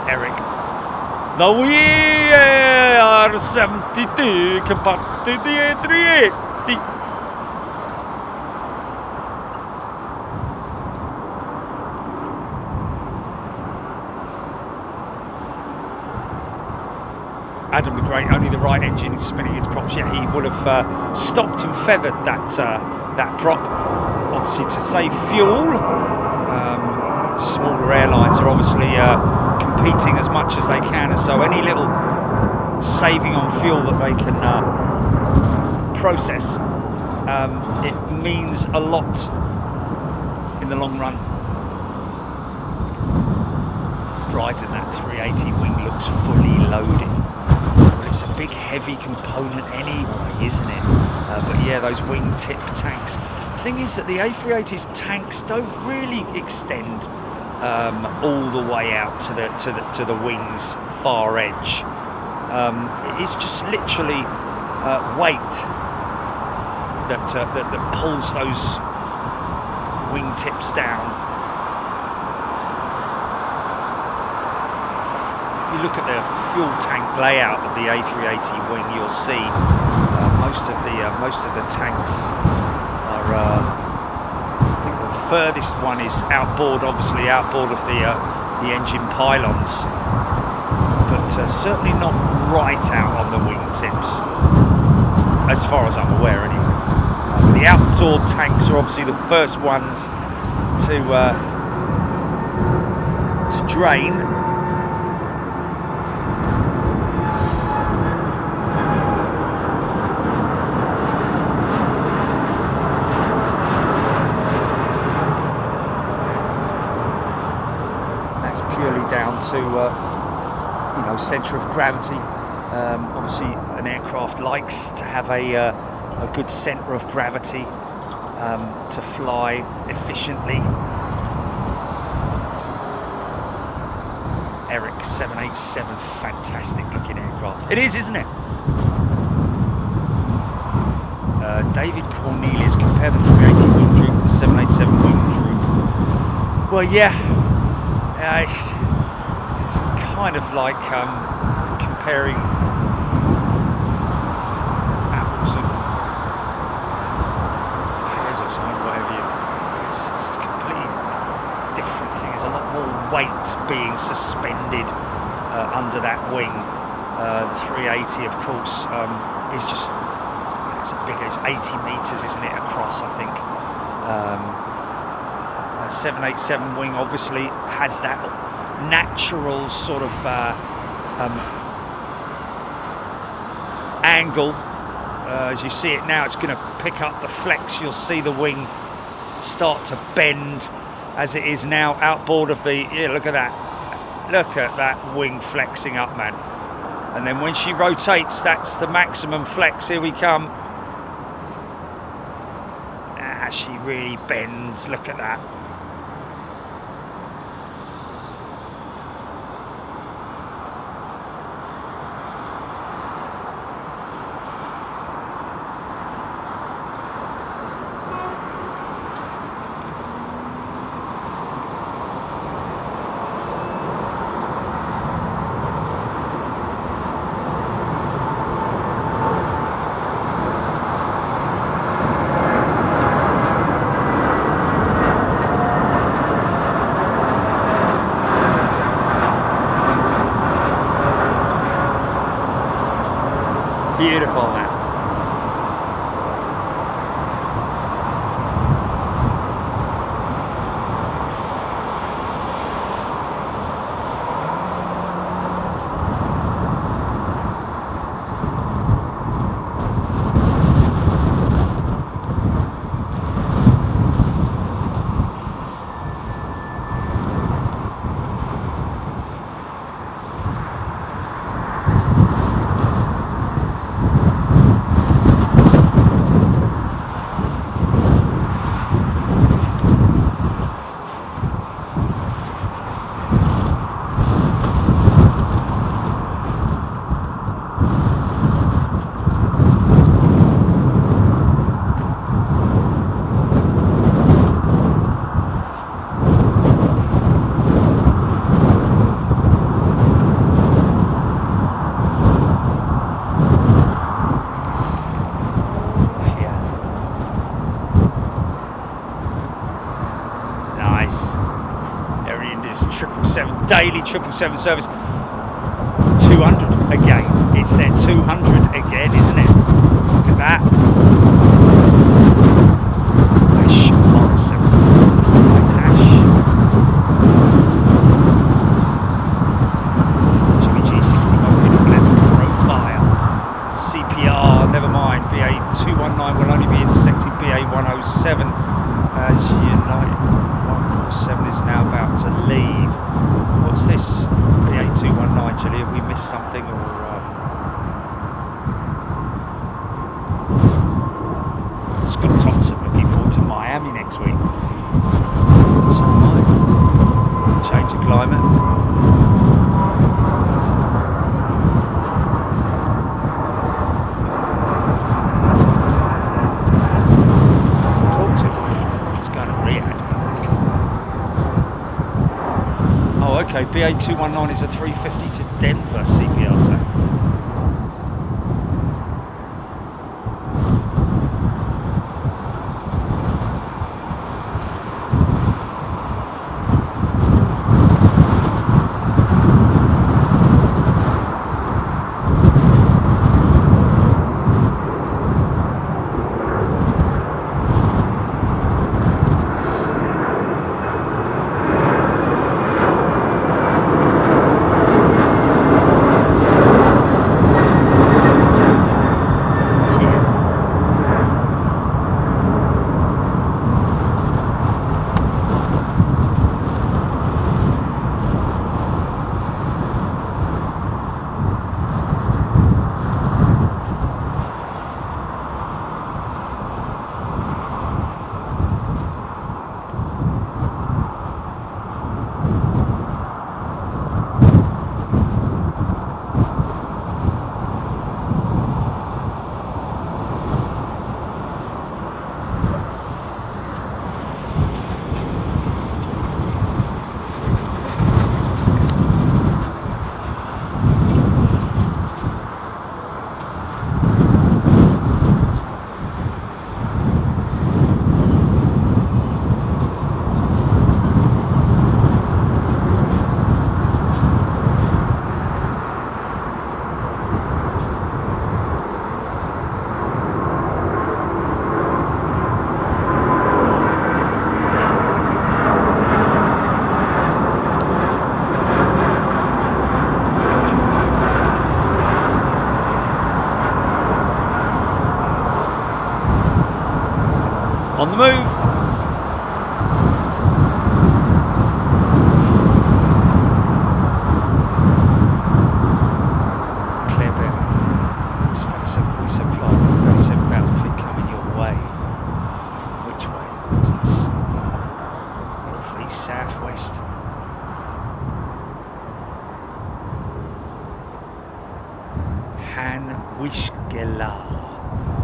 B: Eric. The AIR-72 compared to the A380. Adam the Great, only the right engine is spinning its props. Yeah, he would have stopped and feathered that prop, obviously to save fuel. Smaller airlines are obviously competing as much as they can, and so any little saving on fuel that they can process, it means a lot in the long run. Brighton, that 380 wing looks fully loaded. It's a big heavy component anyway, isn't it? But yeah, those wingtip tanks. The thing is that the A380's tanks don't really extend all the way out to the wing's far edge. It's just literally weight that pulls those wingtips down. If you look at the fuel tank layout of the A380 wing, you'll see most of the tanks are. I think the furthest one is outboard, obviously outboard of the engine pylons, but certainly not right out on the wingtips, as far as I'm aware, anyway. The outdoor tanks are obviously the first ones to drain. Down to centre of gravity. Obviously an aircraft likes to have a good centre of gravity to fly efficiently. Eric 787, fantastic looking aircraft. It is, isn't it? David Cornelius, compare the 380 wing droop with the 787 wing droop. Well, yeah, it's kind of like comparing apples and pears or something, whatever it's a completely different thing. There's a lot more weight being suspended under that wing. The 380, of course, is just, it's a big, it's 80 metres, isn't it, across, I think. 787 wing obviously has that natural sort of angle. As you see it now, it's going to pick up the flex. You'll see the wing start to bend as it is now outboard of the, yeah, look at that wing flexing up, man. And then when she rotates, that's the maximum flex. Here we come. She really bends, look at that. Beautiful, man. It's 777, daily 777 service. 200 again. It's their 200 again, isn't it? Look at that. Ash answer. Thanks, Ash. Jimmy G61 beautiful end profile. CPR, never mind. BA219 will only be intersecting BA107 as United 147 is now about to leave. What's this? BA219, Julie, have we missed something or... Scott Thompson looking forward to Miami next week. So am I. Change of climate. Talk to him. He's going to Riyadh. Oh, okay. BA219 is a 350 to Denver CPR, so. On the move. Clear bear. Just had a 747 flight with 37,000 feet coming your way. Which way? It's north, east, south, west. Han Wishgela.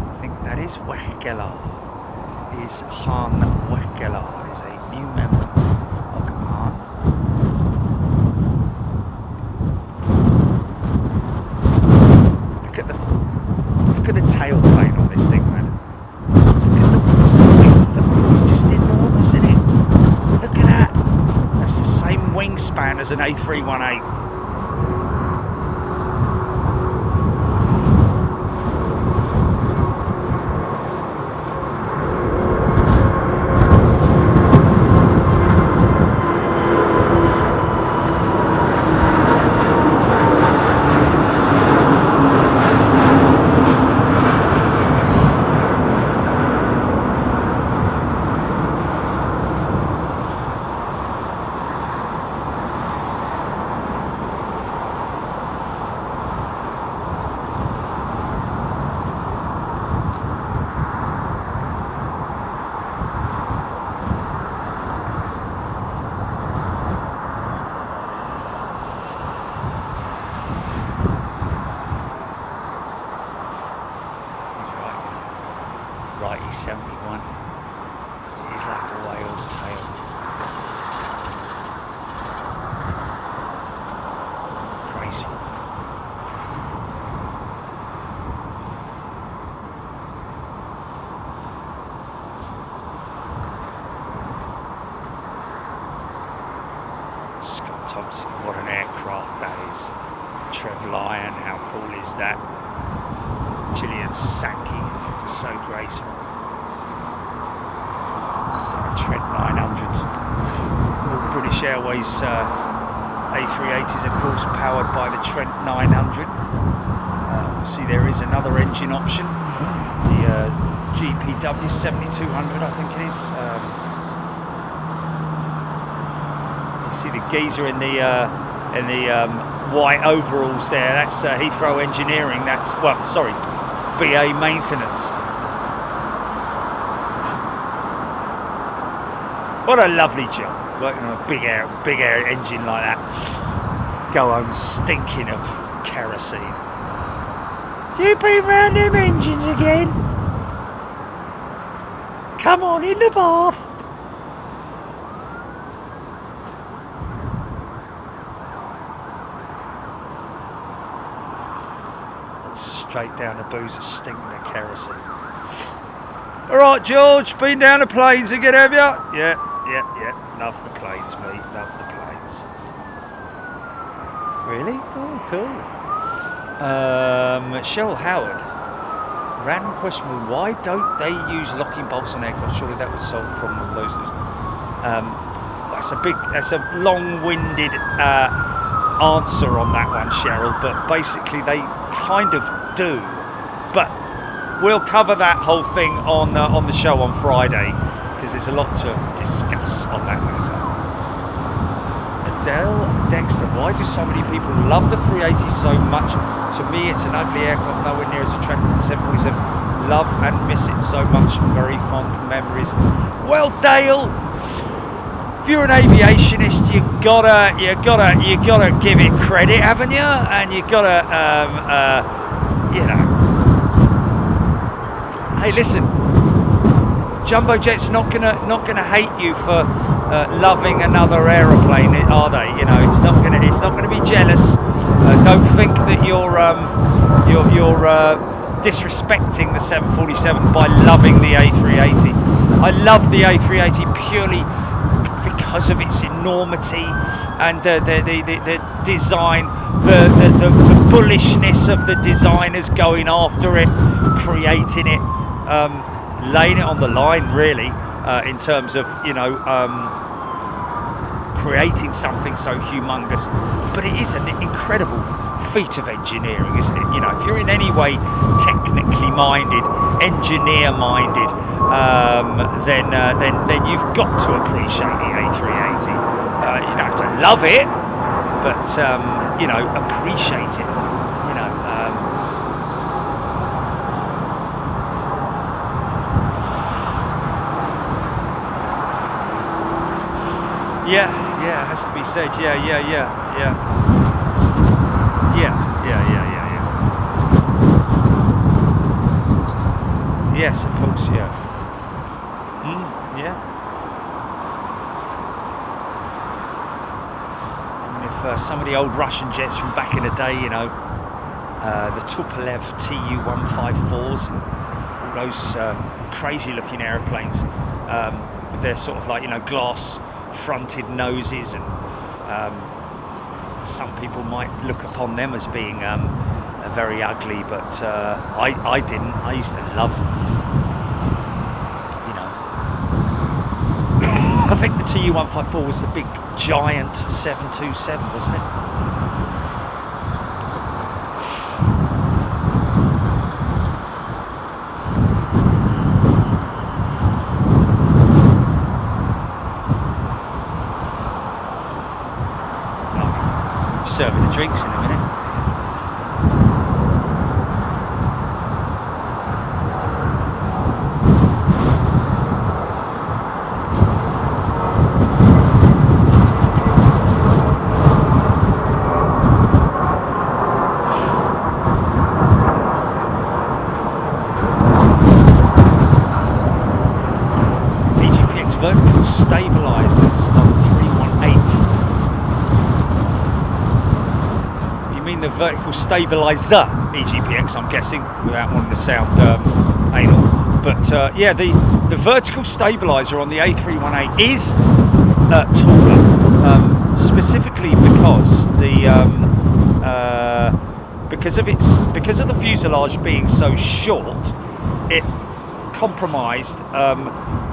B: I think that is Weshgela. Is Han Wehgela is a new member. Welcome, Han. Look at the tailplane on this thing, man. Look at the width of it. It's just enormous, isn't it? Look at that. That's the same wingspan as an A318. Scott Thompson, what an aircraft that is. Trev Lyon, how cool is that? Gillian Sankey, so graceful. Trent 900s. All British Airways A380s, of course, powered by the Trent 900. Obviously, there is another engine option, the GPW 7200, I think it is. You see the geezer in the white overalls there. That's Heathrow Engineering. That's BA Maintenance. What a lovely job, working on a big air engine like that. Go home stinking of kerosene. You been round them engines again? Come on in the bath. Straight down the boozer, stinking of kerosene. All right, George, been down the planes again, have you? Yeah. Love the planes, mate. Love the planes. Really? Oh, cool. Cheryl Howard. Random question: why don't they use locking bolts on aircraft? Surely that would solve the problem with those. That's a long-winded answer on that one, Cheryl. But basically, they kind of do. But we'll cover that whole thing on the show on Friday, because there's a lot to discuss on that matter. Adele Dexter, why do so many people love the 380 so much? To me, it's an ugly aircraft, nowhere near as attractive as the 747. Love and miss it so much. Very fond memories. Well, Dale, if you're an aviationist, you gotta give it credit, haven't you? And you gotta, Hey, listen. Jumbo Jet's not gonna hate you for loving another aeroplane, are they? You know, it's not gonna be jealous. Don't think that you're disrespecting the 747 by loving the A380. I love the A380 purely because of its enormity and the design, the bullishness of the designers going after it, creating it. Laying it on the line, really, in terms of creating something so humongous. But it is an incredible feat of engineering, isn't it? You know, if you're in any way technically minded, engineer minded, then you've got to appreciate the A380. You don't have to love it, but appreciate it. Yeah, it has to be said. Yeah. Yes, of course, yeah. Yeah. I mean, if some of the old Russian jets from back in the day, the Tupolev Tu-154s and all those crazy-looking airplanes with their sort of glass fronted noses, and some people might look upon them as being very ugly, but I didn't. I used to love, I think the Tu-154 was the big giant 727, wasn't it? Serving the drinks in a minute. AGPX vertical stabilizers on 318. The vertical stabilizer EGPX, I'm guessing, without wanting to sound anal, but the vertical stabilizer on the A318 is taller, specifically because of the fuselage being so short, it compromised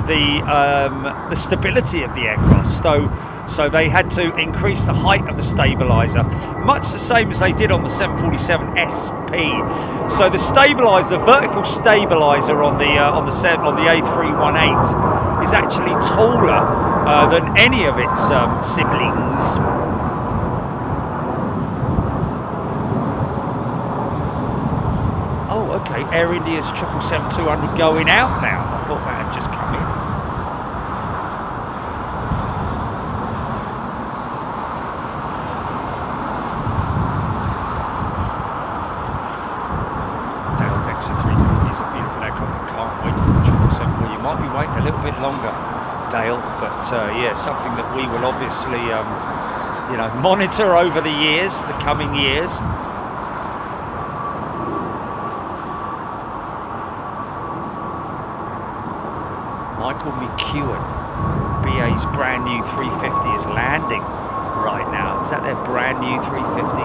B: the stability of the aircraft. So they had to increase the height of the stabilizer, much the same as they did on the 747 SP. So the stabilizer, the vertical stabilizer on the A318 is actually taller than any of its siblings. Oh, okay. Air India's 777-200 going out now. I thought that had just come in. Well, you might be waiting a little bit longer, Dale, but yeah, something that we will obviously, monitor over the years, the coming years. Michael McEwen, BA's brand new 350 is landing right now. Is that their brand new 350?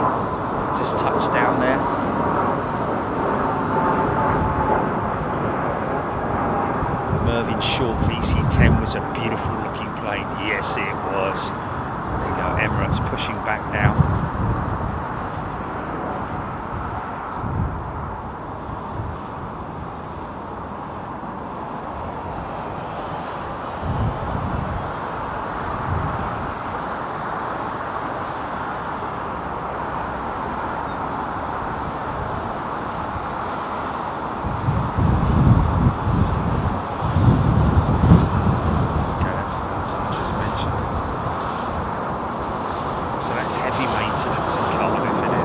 B: Just touched down there. Mervyn Short VC-10 was a beautiful looking plane. Yes, it was. There you go, Emirates pushing back now. So that's heavy maintenance in Cardiff, isn't it?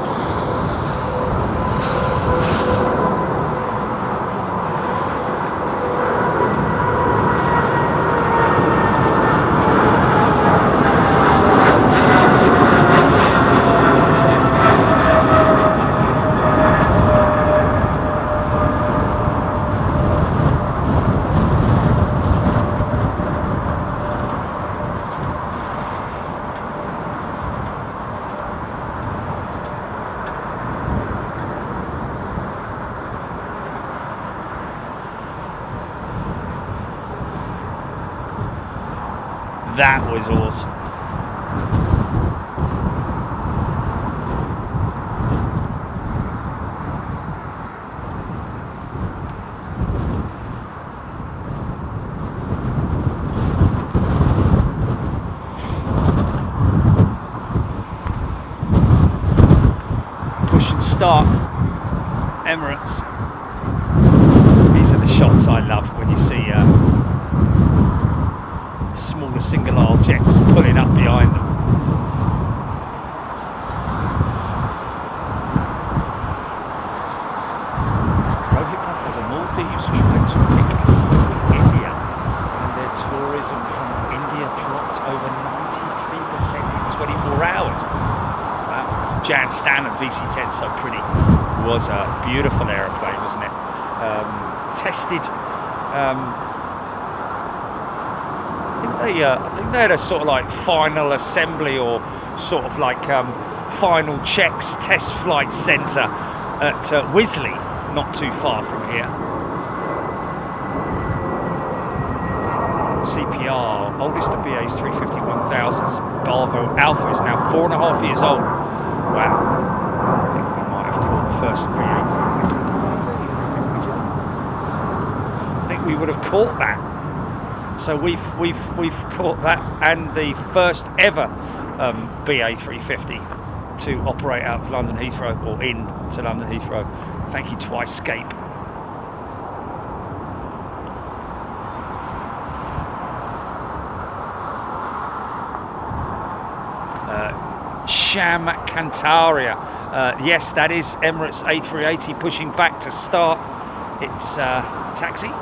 B: That was awesome. Push and start, Emirates. These are the shots I love when you see smaller single aisle jets pulling up behind them. Rohit Patel, the Maldives tried to pick a fight with India, and their tourism from India dropped over 93% in 24 hours. Wow. Jan Stanley VC-10, so pretty, was a beautiful aeroplane, wasn't it? Tested. I think they had a sort of like final assembly or sort of like final checks test flight centre at Wisley, not too far from here. CPR, oldest of BA's 350-1000s, Volvo Alpha is now 4.5 years old. Wow, I think we might have caught the first BA 350. I think we would have caught that. So we've caught that, and the first ever BA 350 to operate out of London Heathrow, or in to London Heathrow. Thank you, Twicescape. Sham Cantaria. Yes, that is Emirates A380 pushing back to start its taxi.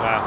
B: Wow,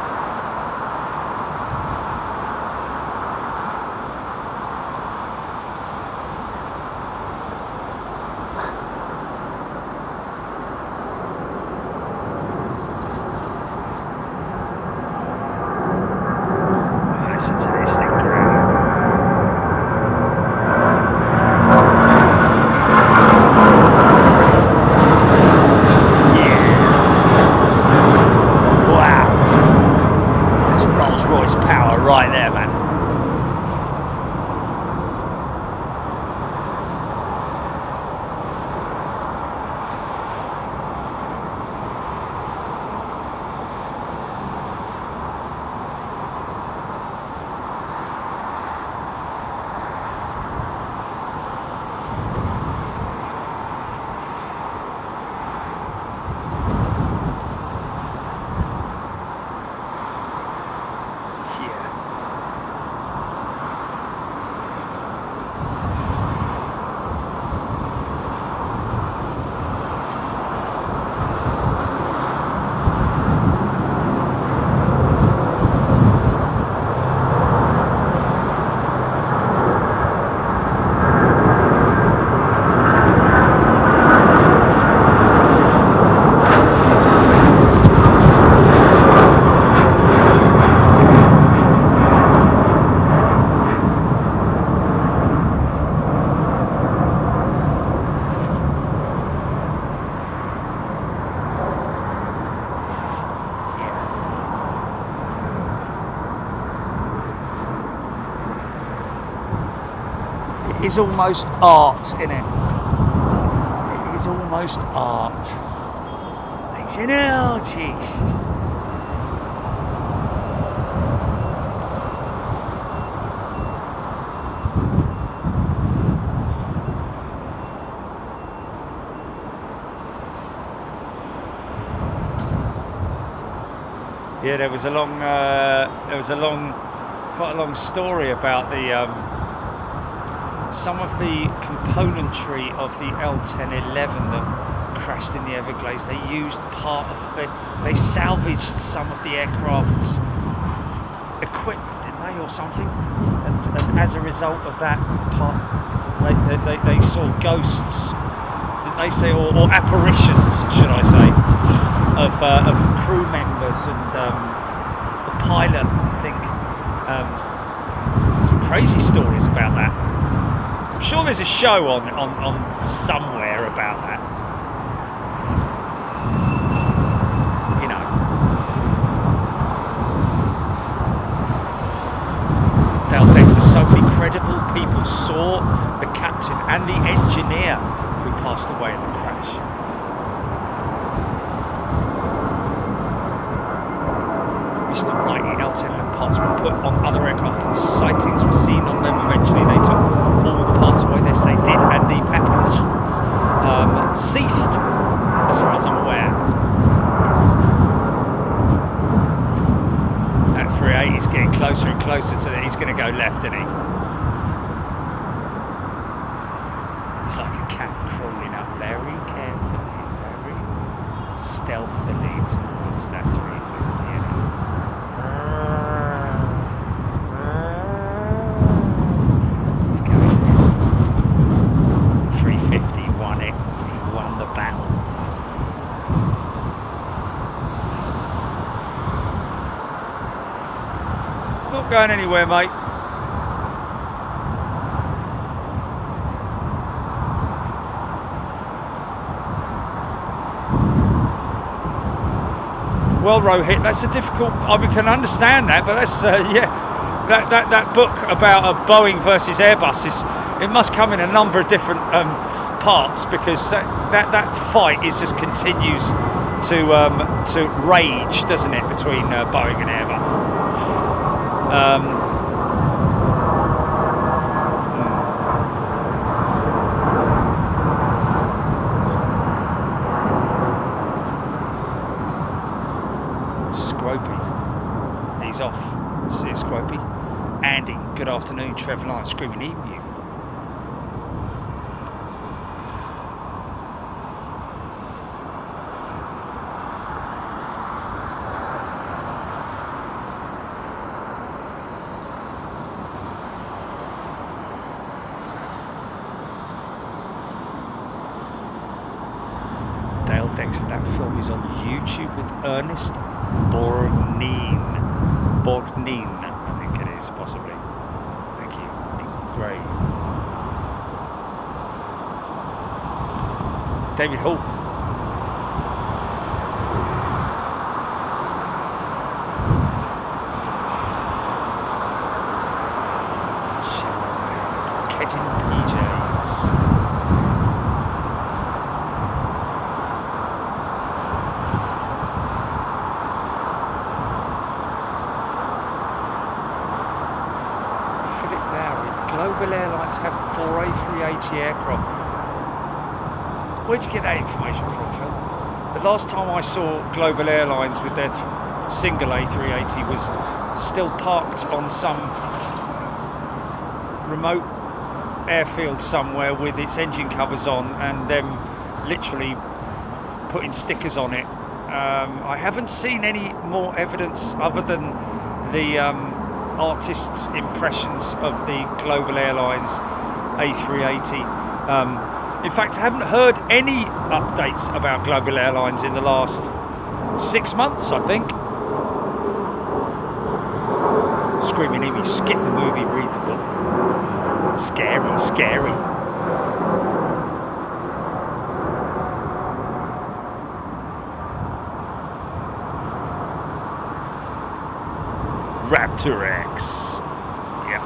B: is almost art, isn't it? It is almost art. He's an artist. Yeah, there was a quite a long story about the some of the componentry of the L1011 that crashed in the Everglades. They used they salvaged some of the aircraft's equipment, didn't they, or something? And as a result of that, they saw ghosts, didn't they say, or apparitions, should I say? Of crew members and the pilot, I think. Some crazy stories about that. I'm sure there's a show on somewhere about that. You know. Dale Dexter, so many credible people saw the captain and the engineer who passed away in the crash. Mr. Wright, L1011 parts were put on other aircraft and sightings were seen on them. Eventually they took all the parts away. Yes, they did, and the apparitions ceased, as far as I'm aware. That 380 is getting closer and closer to that. He's going to go left, isn't he? It's like a cat crawling up very carefully, very stealthily towards that 350, isn't it? 350 won it. He won the battle. Not going anywhere, mate. Well, Rohit, that's a difficult. I mean, can understand that, but that's yeah. That book about Boeing versus Airbus it must come in a number of different parts, because that fight just continues to rage, doesn't it, between Boeing and Airbus. Scropey, he's off. See you, Scropey. Andy, good afternoon. Trevor Lyons, screaming even you. Dale Dexter, that film is on YouTube with Ernest Borgnine, I think it is, possibly. Thank you. Nick Gray. David Hall. Kedin PJs. Global Airlines have 4 A380 aircraft. Where'd you get that information from, Phil? The last time I saw Global Airlines with their single A380 was still parked on some remote airfield somewhere with its engine covers on and them literally putting stickers on it. I haven't seen any more evidence other than the artists' impressions of the Global Airlines A380. In fact, I haven't heard any updates about Global Airlines in the last 6 months, I think. Screaming at me, skip the movie, read the book. Scary, scary. Raptor X. Yeah.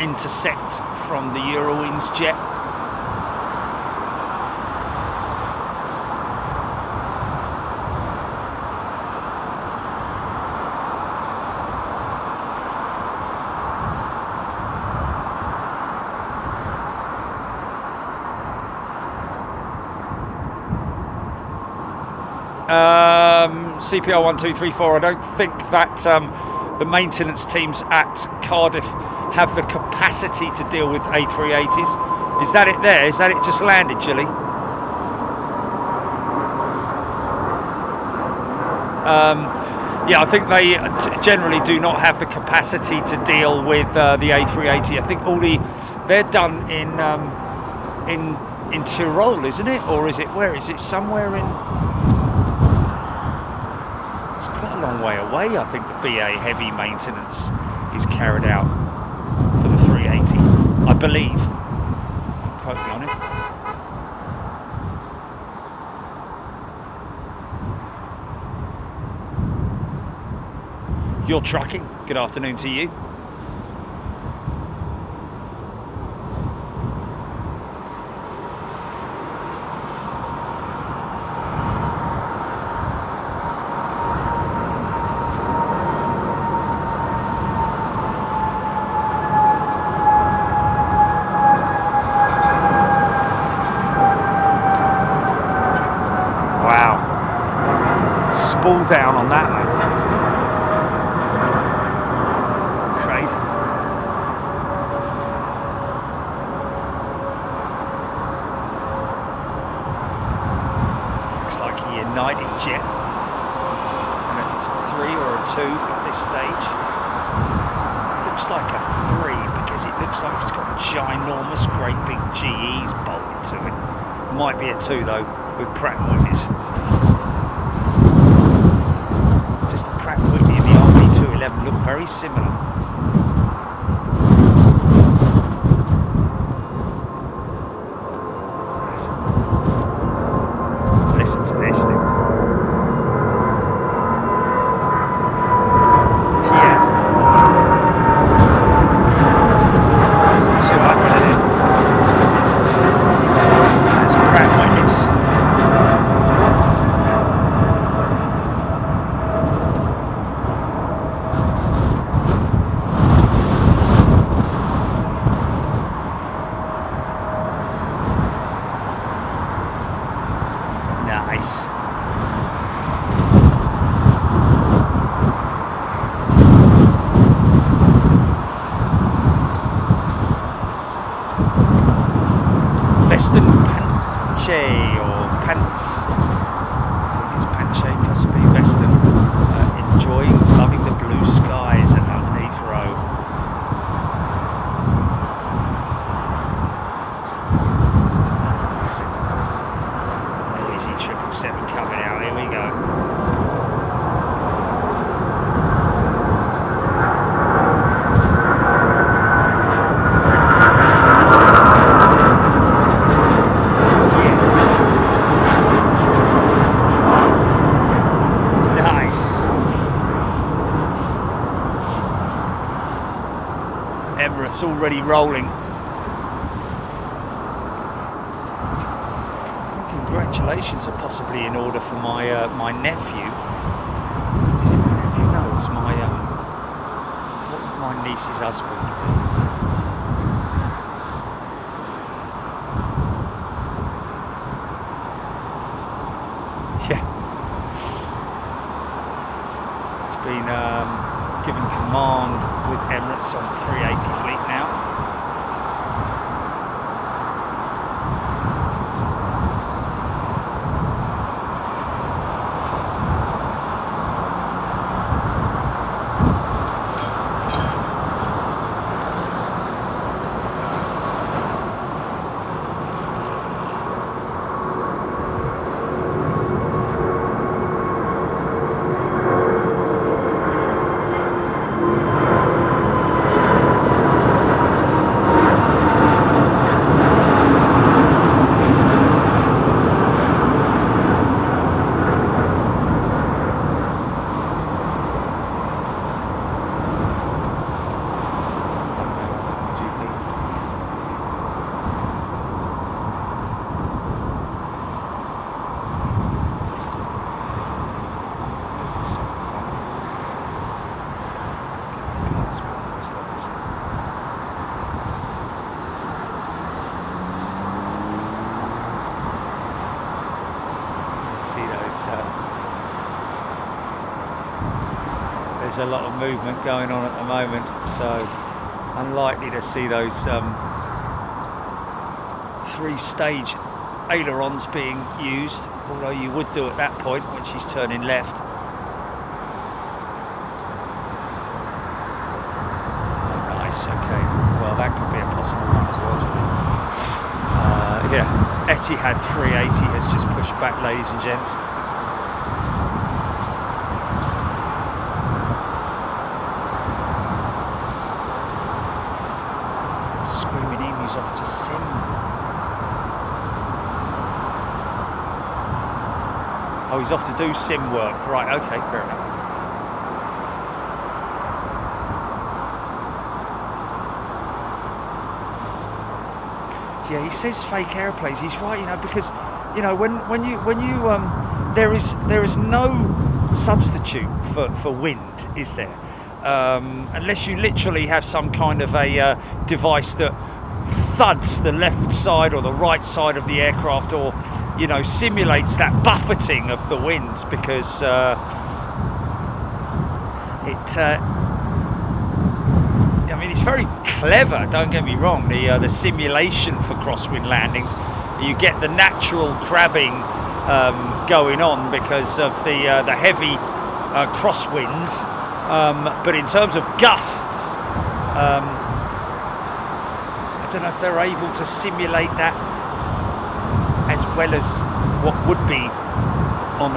B: intercept from the Eurowings jet. CPR 1234. I don't think that the maintenance teams at Cardiff have the capacity to deal with A380s. Is that it there? Is that it just landed, Gilly? Yeah, I think they generally do not have the capacity to deal with the A380. I think they're done in Tyrol, isn't it? Or is it, where is it? Somewhere in... It's quite a long way away. I think the BA heavy maintenance is carried out for the 380, I believe. Don't quote me on it. You're trucking. Good afternoon to you. Down on that, man. Crazy. Looks like a United jet. Don't know if it's a 3 or a 2 at this stage. Looks like a 3 because it looks like it's got ginormous, great big GEs bolted to it. Might be a 2 though, with Pratt & Whitney's. Just the Pratt & Whitney and the RB211 look very similar. Listen to this thing. Yeah. It's a 200, isn't it? That's Pratt & Whitney's. It's already rolling. Congratulations are possibly in order for my my nephew. Is it my nephew? No, it's my niece's husband. Yeah, it's been given command with Emirates on the 380 fleet now. see those. There's a lot of movement going on at the moment, so unlikely to see those 3-stage ailerons being used, although you would do at that point when she's turning left. Nice, okay. Well, that could be a possible one as well, Julie. Yeah, Etihad 380 has just pushed back, ladies and gents. Screaming Emu's off to sim. Oh, he's off to do sim work. Right, okay, fair enough. Yeah, he says fake airplanes. He's right, you know, because you know when you there is no substitute for wind, is there? Unless you literally have some kind of a device that thuds the left side or the right side of the aircraft, or you know, simulates that buffeting of the winds, because I mean, it's very clever, don't get me wrong, the simulation for crosswind landings. You get the natural crabbing going on because of the heavy crosswinds, but in terms of gusts, I don't know if they're able to simulate that as well as what would be on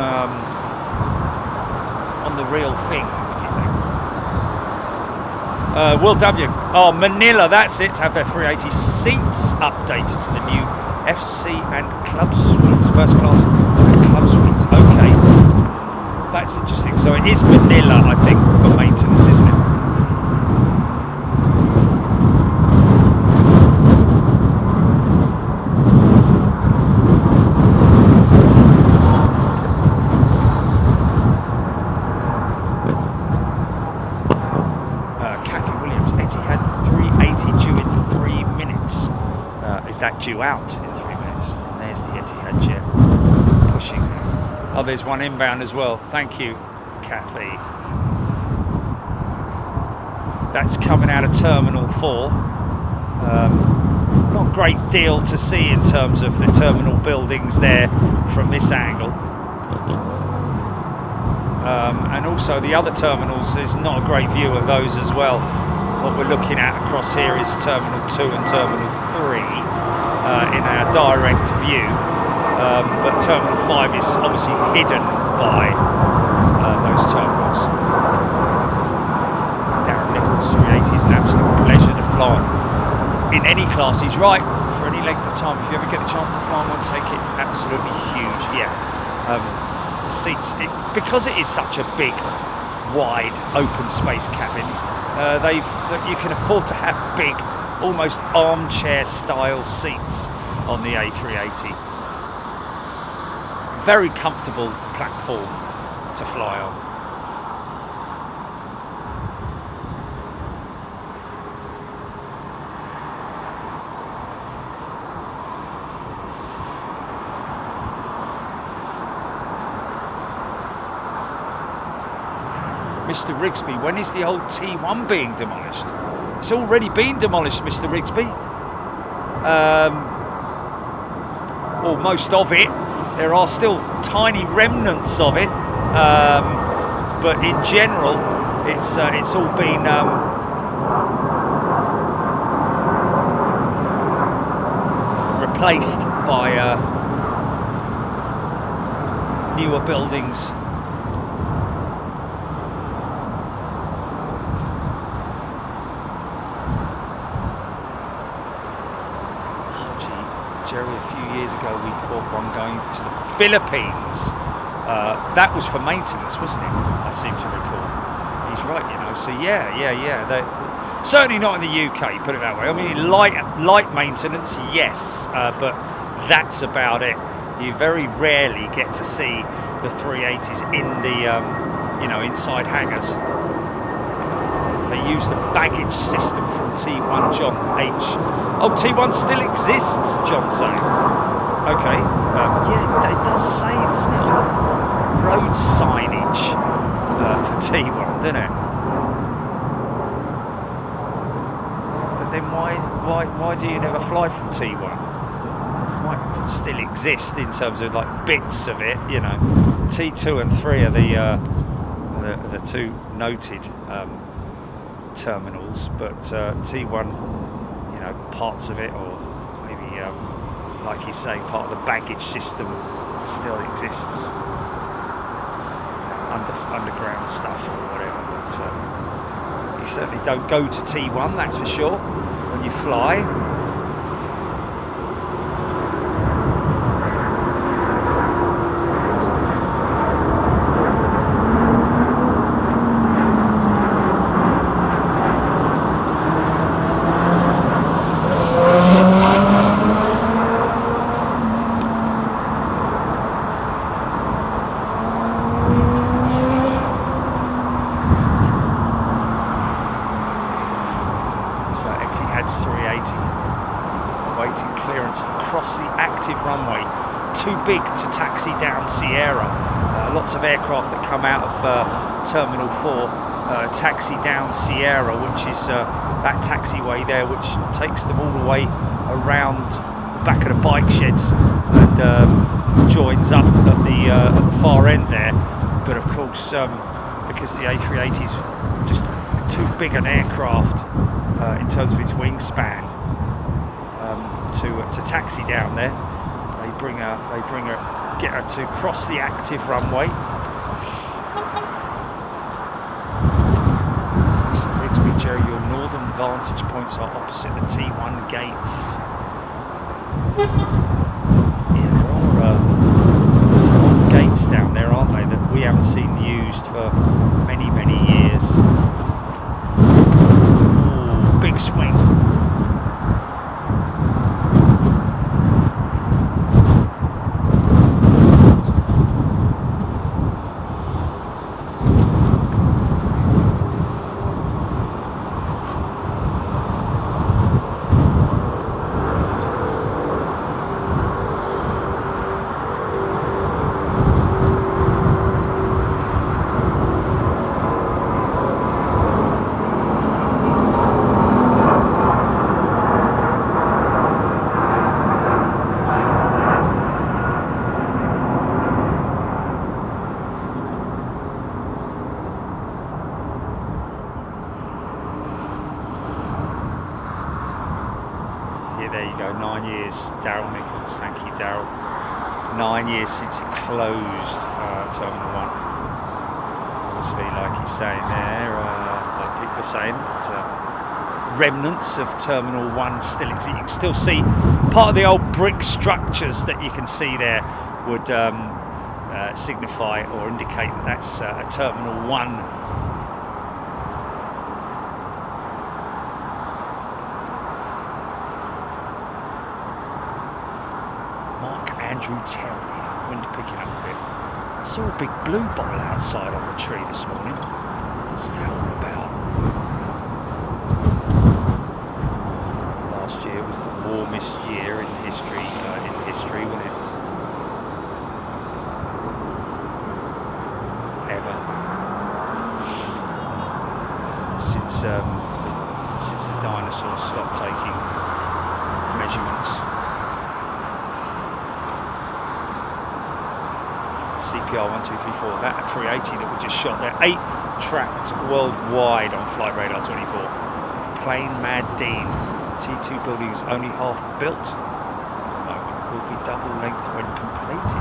B: the real thing, if you think. Will W. Oh, Manila, that's it, to have their 380 seats updated to the new FC and club suites, first class and club suites. Okay, that's interesting. So it is Manila, I think, for maintenance, isn't it? That due out in 3 minutes, and there's the Etihad jet pushing. Oh, there's one inbound as well. Thank you, Kathy. That's coming out of Terminal 4. Not a great deal to see in terms of the terminal buildings there from this angle, and also the other terminals, there's not a great view of those as well. What we're looking at across here is Terminal 2 and Terminal 3 in our direct view, but Terminal 5 is obviously hidden by those terminals. Darren Nichols 380 is an absolute pleasure to fly on. In any class, he's right, for any length of time. If you ever get the chance to fly on one, take it. Absolutely huge, yeah. The seats, because it is such a big, wide, open space cabin, you can afford to have big, almost armchair style seats on the A380. Very comfortable platform to fly on. Mr. Rigsby, when is the old T1 being demolished? It's already been demolished, Mr. Rigsby. Or most of it. There are still tiny remnants of it, but in general, it's all been replaced by newer buildings. Jerry, a few years ago we caught one going to the Philippines. That was for maintenance, wasn't it? I seem to recall. He's right, you know. So yeah. They certainly not in the UK, put it that way. I mean, light maintenance, yes, but that's about it. You very rarely get to see the 380s in the, inside hangars. They use the baggage system from T1, John H. Oh, T1 still exists, John's saying. Okay. Yeah, it does say, doesn't it, on the road signage for T1, doesn't it? But then why do you never fly from T1? It might still exist in terms of like bits of it, you know. T2 and 3 are the two noted terminals, but T1, you know, parts of it, or maybe like he's saying, part of the baggage system still exists, you know, underground stuff or whatever. But you certainly don't go to T1, that's for sure, when you fly. Runway, too big to taxi down Sierra. Lots of aircraft that come out of Terminal 4 taxi down Sierra, which is that taxiway there, which takes them all the way around the back of the bike sheds and joins up at the far end there. But of course, because the A380 is just too big an aircraft in terms of its wingspan to taxi down there, get her to cross the active runway. Mr. Rigsby, Jerry, your northern vantage points are opposite the T1 gates. Yeah, there are some gates down there, aren't they, that we haven't seen used for many, many years. Ooh, big swing. Daryl Nichols, thank you, Daryl. 9 years since it closed, Terminal 1. Obviously, like he's saying there, like people are saying, that remnants of Terminal 1 still exist. You can still see part of the old brick structures that you can see there would signify or indicate that that's a Terminal 1. Andrew Terry, wind picking up a bit. I saw a big blue bottle outside on the tree this morning. What's that all about? Last year was the warmest year in history, wasn't it? Ever. Since the dinosaurs stopped taking measurements. CPR 1234, that 380 that we just shot there, 8th tracked worldwide on Flight Radar 24. Plain Mad Dean, T2 building is only half built at the moment, will be double length when completed.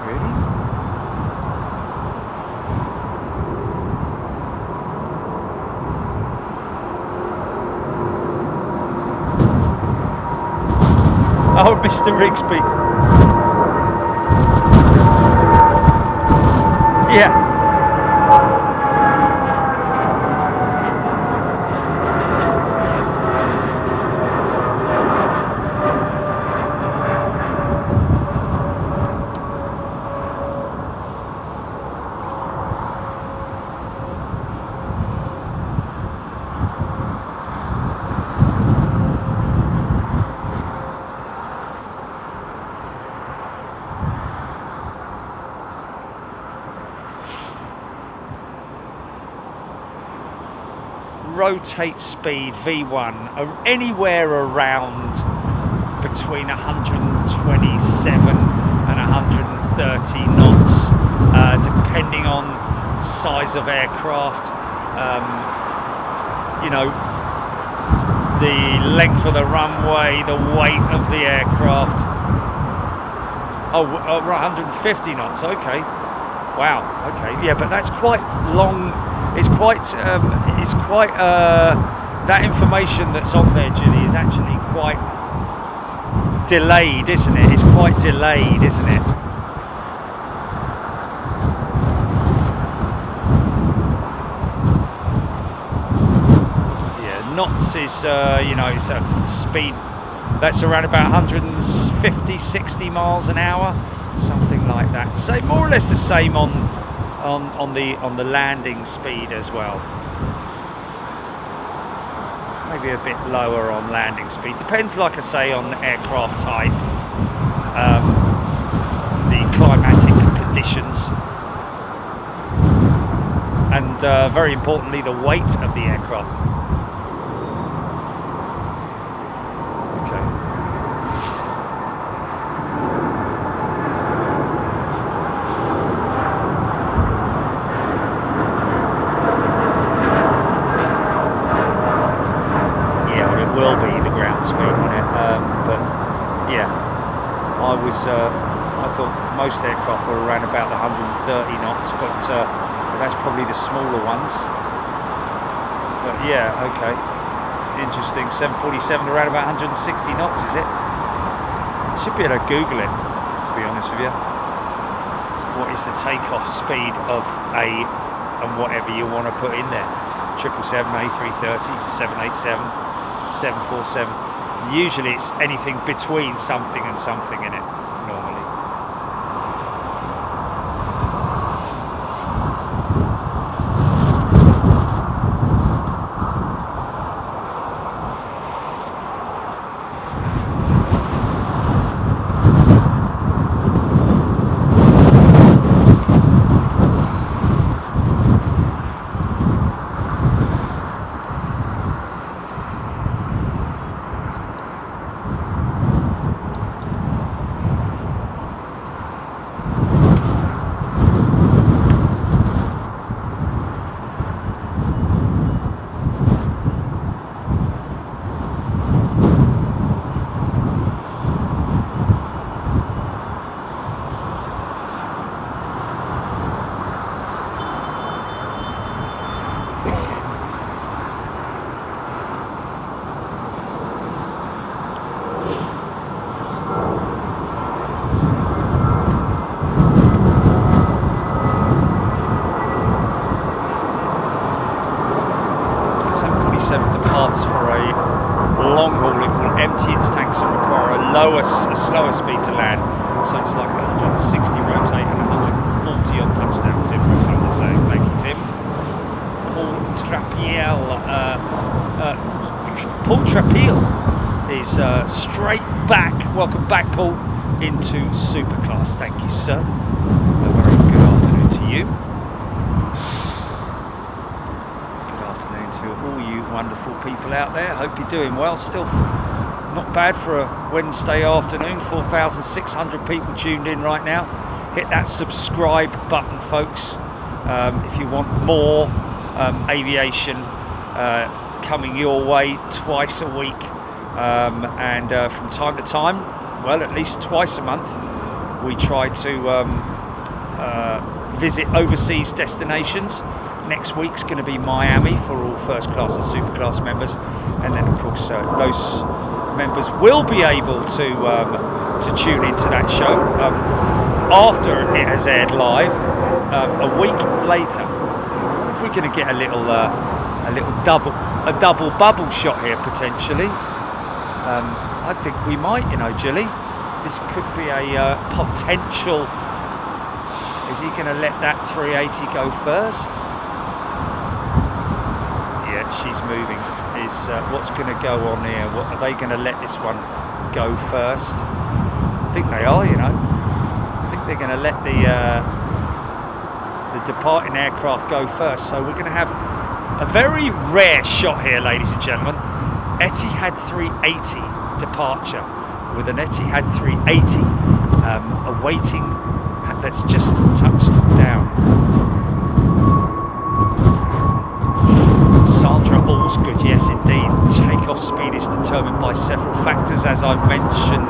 B: Really? Oh, Mr. Rigsby. Yeah. rotate speed V1 anywhere around between 127 and 130 knots, depending on size of aircraft, you know, the length of the runway, the weight of the aircraft. Oh, 150 knots, okay. Wow, okay, yeah, but that's quite long. It's quite, that information that's on there, Ginny, is actually quite delayed, isn't it? It's quite delayed, isn't it? Yeah, knots is, you know, it's a speed that's around about 150, 60 miles an hour, something like that. So more or less the same on the landing speed as well. Maybe a bit lower on landing speed. Depends, like I say, on the aircraft type, the climatic conditions, and very importantly, the weight of the aircraft. Will be the ground speed on it, but yeah, I thought most aircraft were around about the 130 knots, but that's probably the smaller ones. But yeah, okay, interesting. 747 around about 160 knots, is it? Should be able to Google it, to be honest with you. What is the takeoff speed of and whatever you want to put in there? 777, A330, 787. 747. Usually it's anything between something and something in it, normally. Departs for a long haul, it will empty its tanks and require a slower speed to land. So it's like 160 rotate and 140 on touchdown. Tim Rotan is saying, thank you, Tim. Paul Trapiel is straight back. Welcome back, Paul, into Superclass. Thank you, sir. A very good afternoon to you. To all you wonderful people out there, hope you're doing well. Still not bad for a Wednesday afternoon. 4,600 people tuned in right now. Hit that subscribe button, folks, if you want more aviation coming your way twice a week, and from time to time, well, at least twice a month, we try to visit overseas destinations. Next week's going to be Miami for all first class and super class members, and then of course those members will be able to tune into that show after it has aired live a week later. If we're going to get a little double bubble shot here potentially, I think we might. You know, Jilly, this could be a potential. Is he going to let that 380 go first? She's moving. Is what's going to go on here? What are they going to let this one go first? I think they are. You know, I think they're going to let the departing aircraft go first. So we're going to have A very rare shot here, ladies and gentlemen. Etihad 380 departure with an Etihad 380 awaiting. That's just touched down. Sandra, all's good, yes indeed. Takeoff speed is determined by several factors, as I've mentioned.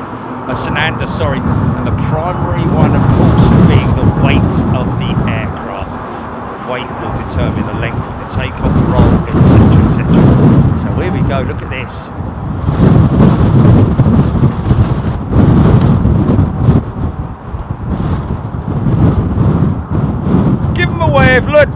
B: Sananda, sorry, and the primary one, of course, being the weight of the aircraft. The weight will determine the length of the takeoff roll, etc., etc. So here we go. Look at this. Give him a wave, look.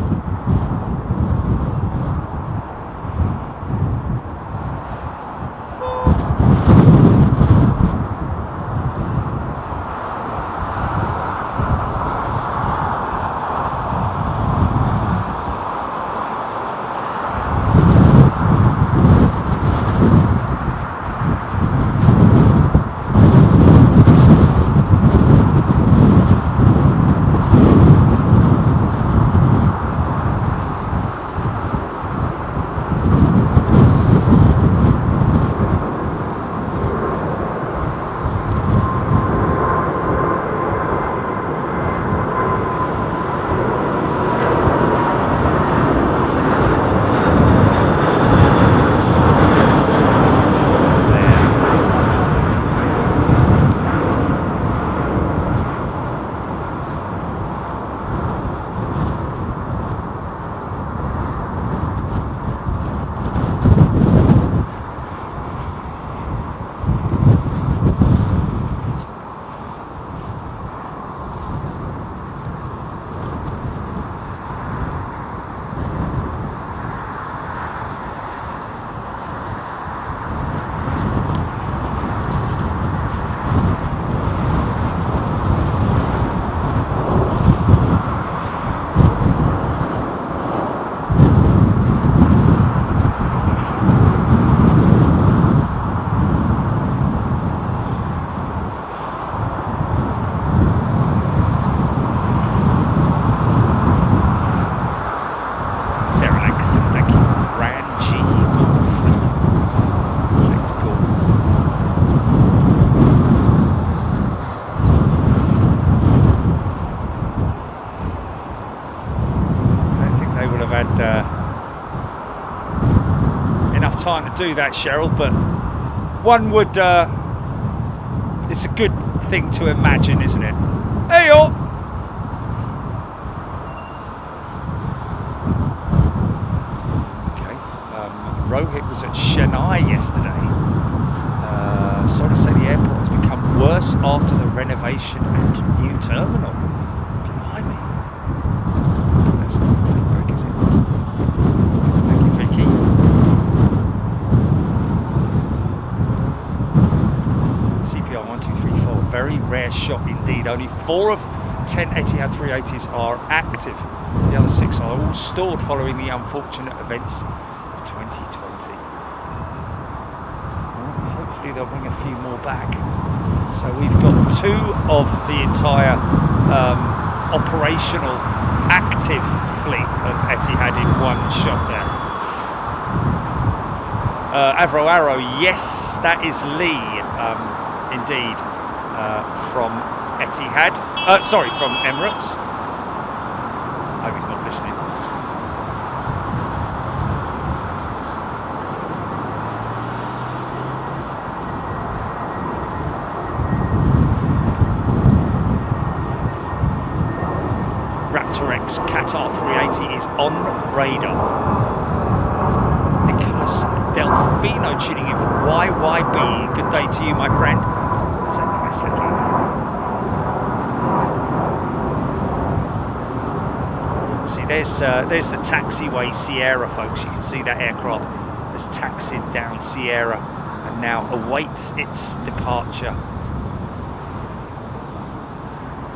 B: Enough time to do that, Cheryl, but one would it's a good thing to imagine, isn't it? Hey all. Okay, Rohit was at Chennai yesterday. Sorry to say the airport has become worse after the renovation and new terminal. Blimey. That's not good feedback, is it? Thank you, Vicky. CPR 1234, very rare shot indeed. Only 4 of 10 Etihad 380s are active. The other 6 are all stored following the unfortunate events of 2020. Hopefully they'll bring a few more back. So we've got 2 of the entire operational active fleet of Etihad in one shot there. Avro Arrow, yes, that is Lee, indeed, from Etihad. Sorry, from Emirates. I hope he's not listening. Qatar 380 is on radar. Nicholas Delfino tuning in from YYB. Good day to you, my friend. That's a nice looking. See, there's the taxiway Sierra, folks. You can see that aircraft has taxied down Sierra and now awaits its departure.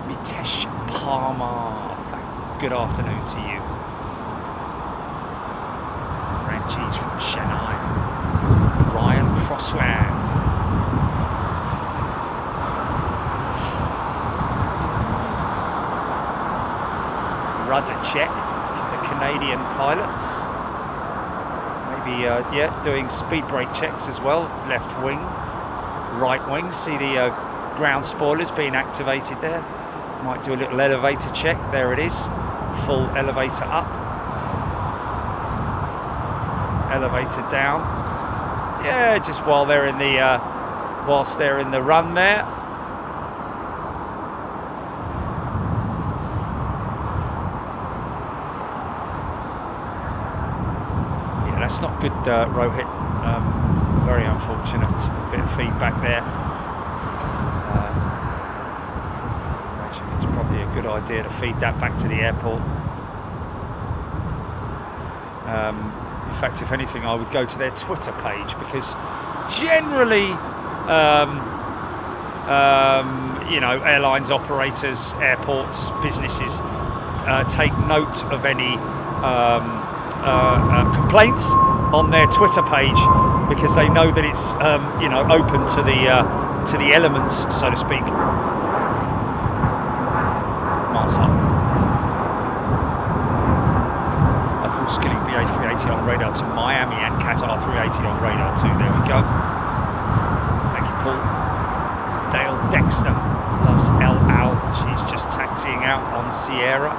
B: Mitesh Parmar. Good afternoon to you. Ranjis from Chennai. Ryan Crossland. Rudder check for the Canadian pilots. maybe, yeah, doing speed brake checks as well. Left wing, right wing. See the ground spoilers being activated there. Might do a little elevator check. There it is. Full elevator up. Elevator down. Yeah, just while they're in the, whilst they're in the run there. That's not good, Rohit. Very unfortunate. A bit of feedback there. I imagine it's probably a good idea to feed that back to the airport. In fact, if anything, I would go to their Twitter page, because generally, you know, airlines, operators, airports, businesses take note of any complaints on their Twitter page, because they know that it's you know, open to the elements, so to speak. Miles up. Paul Skilling, BA 380 on radar to Miami, and Qatar 380 on radar too. There we go. Thank you, Paul. Dale Dexter loves El Al. She's just taxiing out on Sierra.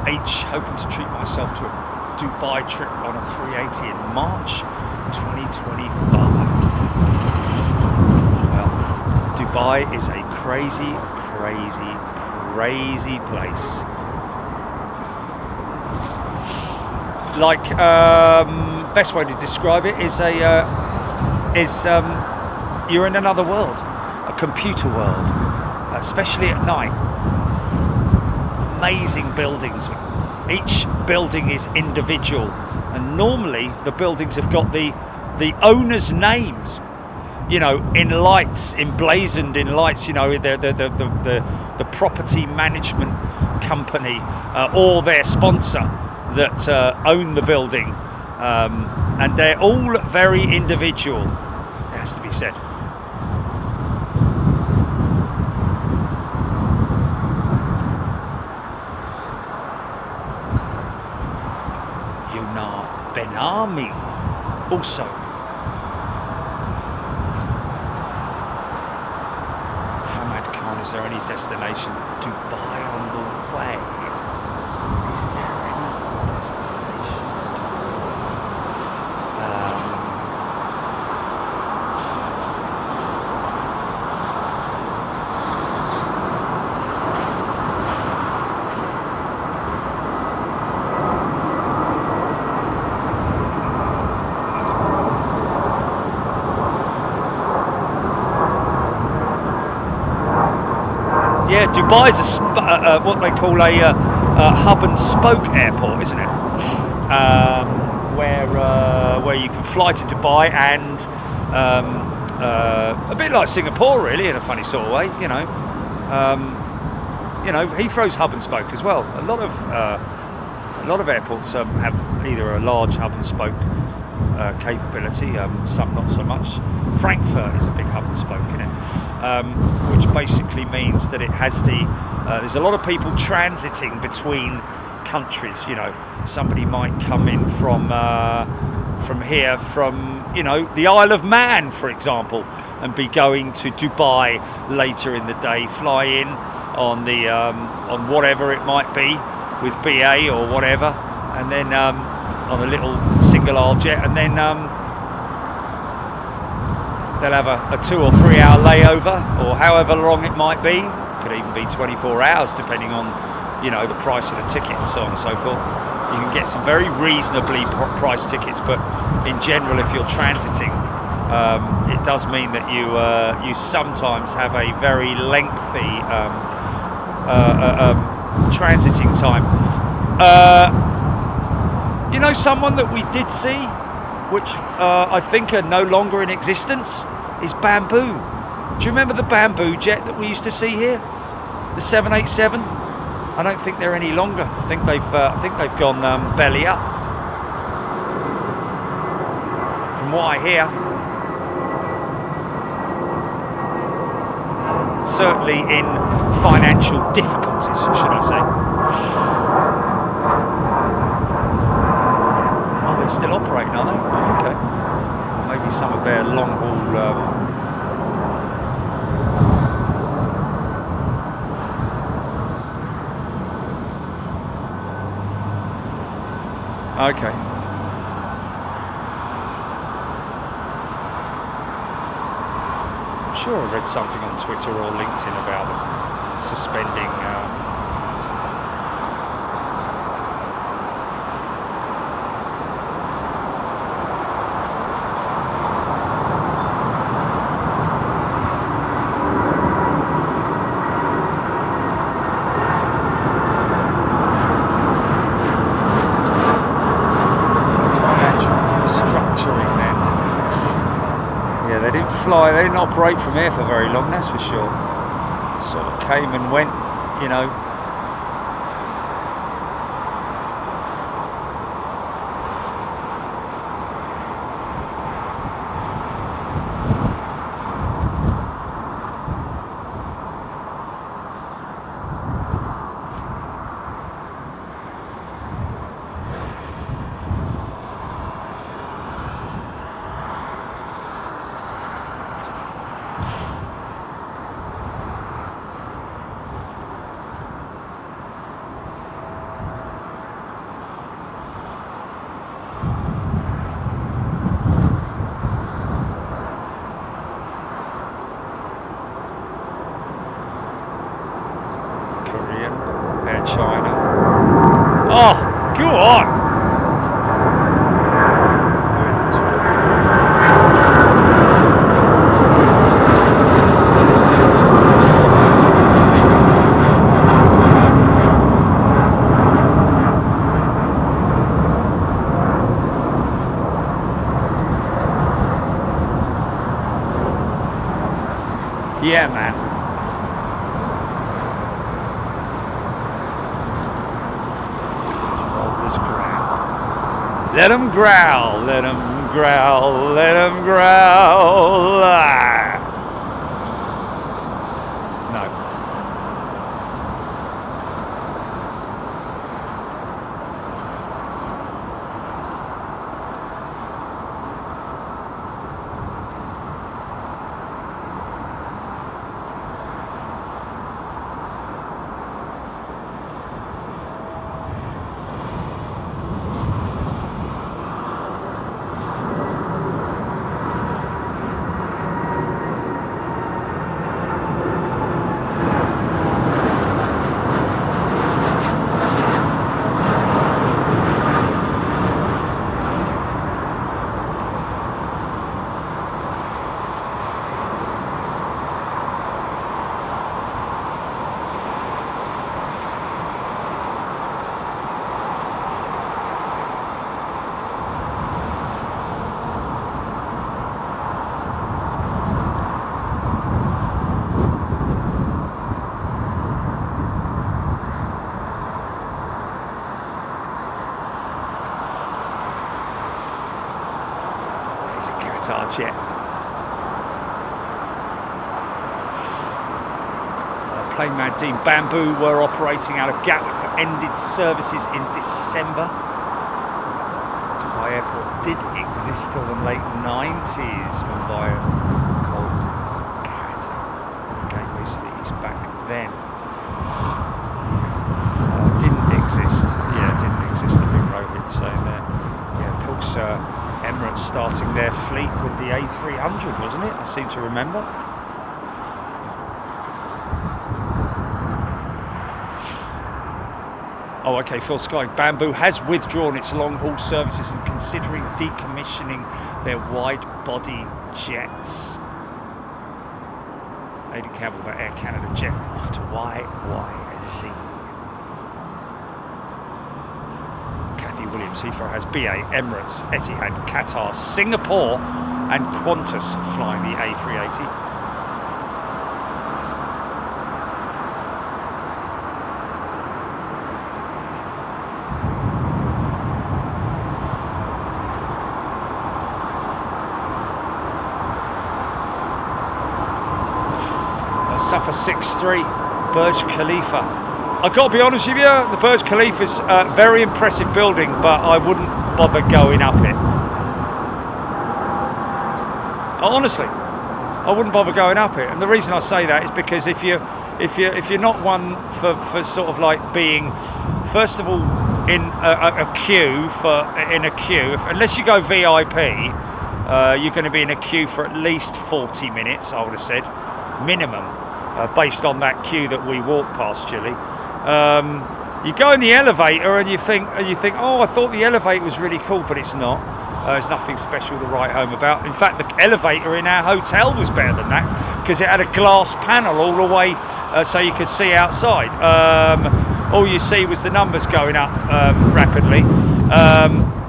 B: H, hoping to treat myself to a Dubai trip on a 380 in March 2025. Well, Dubai is a crazy, crazy, crazy place. Like, best way to describe it is you're in another world, a computer world, especially at night. Amazing buildings. Each building is individual, and normally the buildings have got the owners' names, you know, in lights, emblazoned in lights. You know, the property management company or their sponsor that own the building, and they're all very individual. It has to be said. Benami also. Hamad Khan, is there any destination Dubai on the way? Is there any destination Yeah, Dubai is what they call a hub and spoke airport, isn't it? Where you can fly to Dubai and a bit like Singapore, really, in a funny sort of way. You know, Heathrow's hub and spoke as well. A lot of airports have either a large hub and spoke capability, some not so much. Frankfurt is a big hub and spoke in it, which basically means that it has there's a lot of people transiting between countries. You know, somebody might come in from here, from, you know, the Isle of Man, for example, and be going to Dubai later in the day, fly in on the on whatever it might be with BA or whatever, and then on a little single aisle jet, and then they'll have a 2 or 3 hour layover, or however long it might be. Could even be 24 hours, depending on, you know, the price of the ticket and so on and so forth. You can get some very reasonably priced tickets, but in general, if you're transiting, it does mean that you sometimes have a very lengthy transiting time. You know, someone that we did see, which I think are no longer in existence, is Bamboo. Do you remember the Bamboo jet that we used to see here, the 787? I don't think they're any longer. I think they've gone belly up, from what I hear. Certainly in financial difficulties, should I say. they're still operating, are they? Oh, okay. Or maybe some of their long haul. Okay. I'm sure I read something on Twitter or LinkedIn about them suspending. They didn't operate from here for very long, that's for sure. Sort of came and went, you know. China. Oh, go on! Yeah, man. Let them growl, let them growl, let them growl. No. Jet. Plane-mad team Bamboo were operating out of Gatwick but ended services in December. Dubai Airport did exist till the late 90s. Mumbai and Kolkata gateways to the east back then. Didn't exist. Yeah, didn't exist. I think Rohit saying there. Yeah, of course. Emirates starting their fleet with the A300, wasn't it? I seem to remember. Oh, okay, Phil Sky. Bamboo has withdrawn its long-haul services and considering decommissioning their wide-body jets. Aidan Campbell by Air Canada jet off to YYZ. Williams. Heathrow has BA, Emirates, Etihad, Qatar, Singapore and Qantas flying the A380. Safa 6-3, Burj Khalifa. I've got to be honest with you, the Burj Khalifa is a very impressive building, but I wouldn't bother going up it. Honestly, I wouldn't bother going up it. And the reason I say that is because if you're not one for sort of like being, first of all, in a queue unless you go VIP, you're going to be in a queue for at least 40 minutes, I would have said, minimum, based on that queue that we walked past, Chile. You go in the elevator and you think, oh, I thought the elevator was really cool, but it's not. There's nothing special to write home about. In fact, the elevator in our hotel was better than that because it had a glass panel all the way so you could see outside. All you see was the numbers going up rapidly,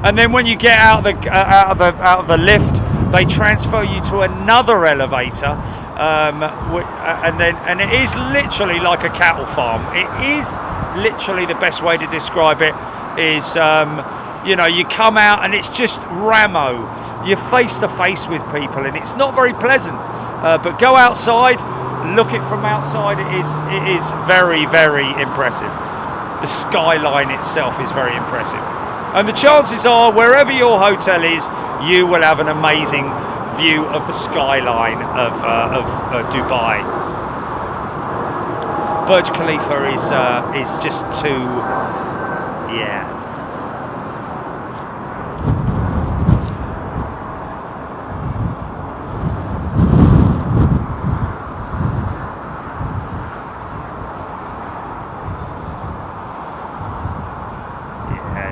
B: and then when you get out of the lift, they transfer you to another elevator, and it is literally like a cattle farm. It is literally, the best way to describe it is, you come out and it's just Ramo. You're face to face with people and it's not very pleasant. But go outside, look it from outside. It is very, very impressive. The skyline itself is very impressive. And the chances are, wherever your hotel is, you will have an amazing view of the skyline of Dubai. Burj Khalifa is just too, yeah.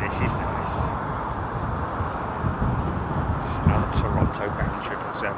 B: This is nice. This is another Toronto bound 777.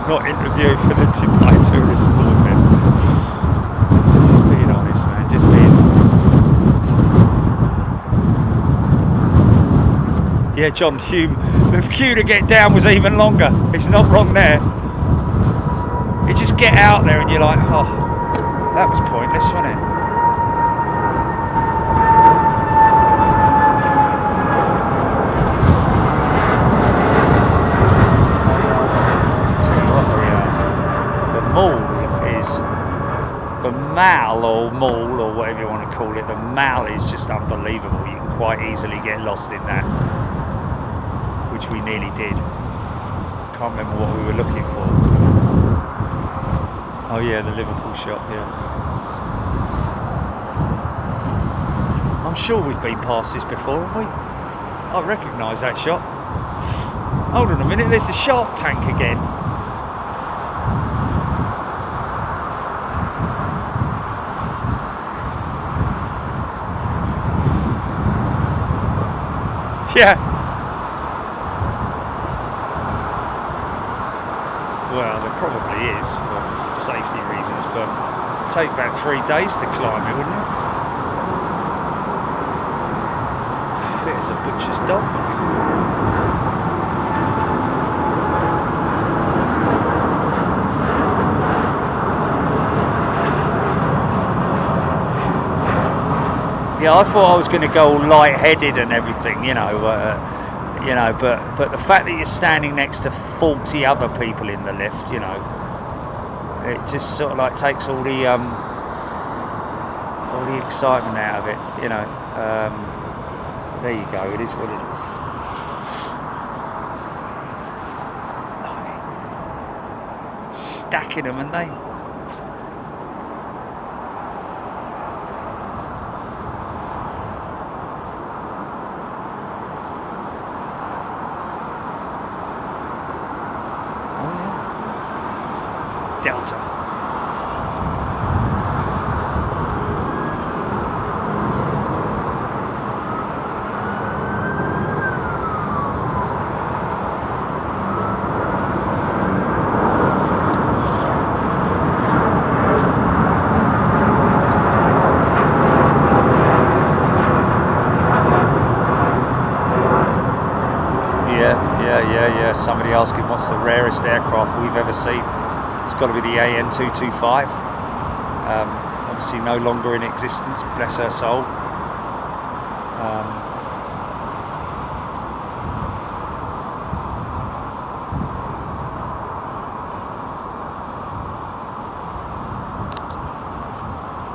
B: Not interviewing for the Dubai tourist board then. Just being honest, man, just being honest. Yeah, John Hume, the queue to get down was even longer. He's not wrong there. You just get out there and you're like, oh, that was pointless, wasn't it? Mall or whatever you want to call it, the mall is just unbelievable. You can quite easily get lost in that, which we nearly did. Can't remember what we were looking for. Oh yeah, the Liverpool shop, yeah. I'm sure we've been past this before, haven't we? I recognise that shop. Hold on a minute, there's the Shark Tank again. Yeah. Well, there probably is for safety reasons, but it'd take about 3 days to climb it, wouldn't it? Fit as a butcher's dog. Yeah, I thought I was going to go all light-headed and everything, but the fact that you're standing next to 40 other people in the lift, it just sort of like takes all the excitement out of it, there you go, it is what it is. Stacking them, aren't they? Delta. Yeah. Somebody asking what's the rarest aircraft we've ever seen. It's got to be the AN225. Obviously no longer in existence, bless her soul.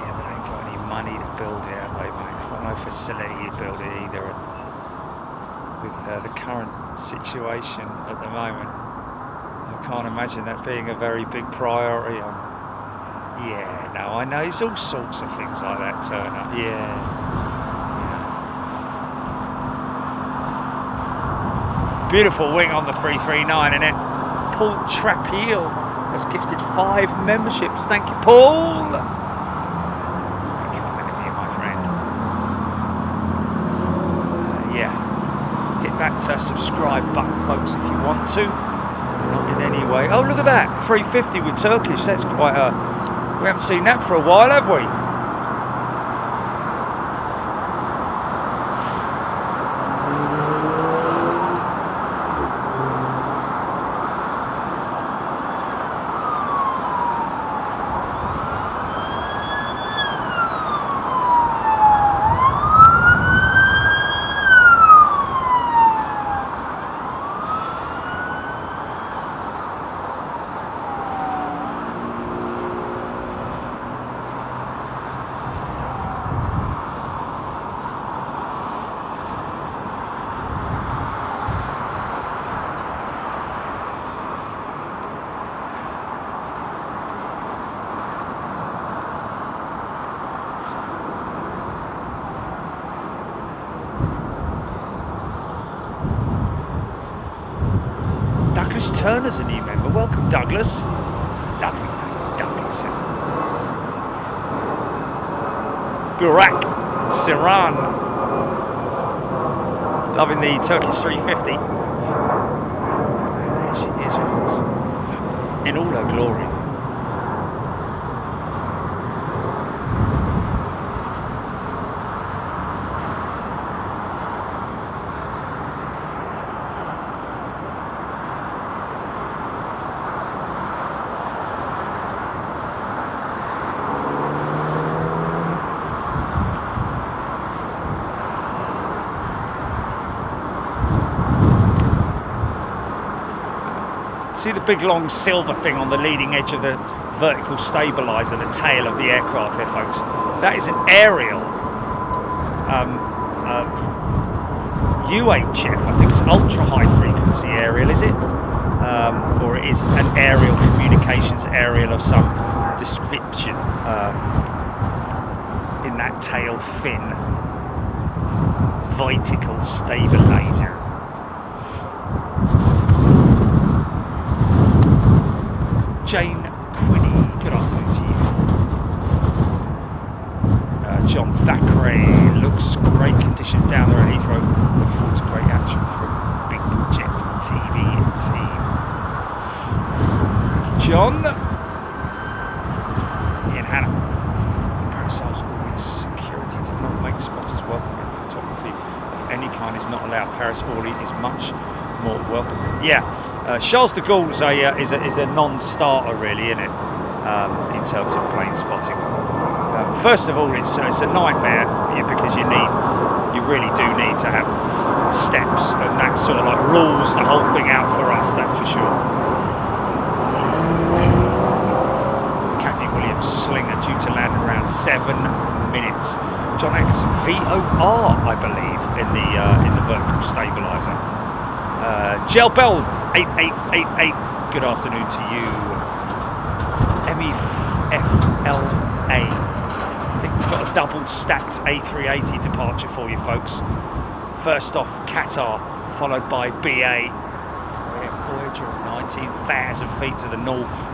B: Yeah, but they ain't got any money to build it, have they, mate? They've got no facility to build it either. With the current situation at the moment, I can't imagine that being a very big priority. Yeah, no, I know, it's all sorts of things like that turn up. Yeah. Beautiful wing on the 339, isn't it? Paul Trapeel has gifted 5 memberships. Thank you, Paul. Comment of you, my friend. Yeah. Hit that subscribe button, folks, if you want to. Not in any way. Oh, look at that, 350 with Turkish. That's quite a. We haven't seen that for a while, have we? Douglas Turner's a new member. Welcome, Douglas. Lovely name, Douglas. Burak Siran. Loving the Turkish 350. And there she is, folks. In all her glory. See the big long silver thing on the leading edge of the vertical stabilizer, the tail of the aircraft there, folks. That is an aerial of UHF. I think it's ultra high frequency aerial, is it? Or it is an aerial communications aerial of some description in that tail fin vertical stabilizer. Jane Quinney, good afternoon to you. John Thackeray, looks great conditions down there at Heathrow. Look forward to great action from the Big Jet TV team. Thank you, John. Ian Hannah. Parasols Orly security did not make spotters welcome in photography of any kind is not allowed. Paris Orly is much more welcome. Yeah, Charles de Gaulle is a non-starter, really, isn't it? In terms of plane spotting. First of all, it's a nightmare because you really do need to have steps, and that sort of like rules the whole thing out for us. That's for sure. Kathy Williams slinger due to land around 7 minutes. John Atkinson VOR, I believe, in the vertical stabilizer. Gel Bell 8888, good afternoon to you. MEFLA, I think we've got a double stacked A380 departure for you, folks. First off, Qatar, followed by BA. We're Voyager 19,000 feet to the north.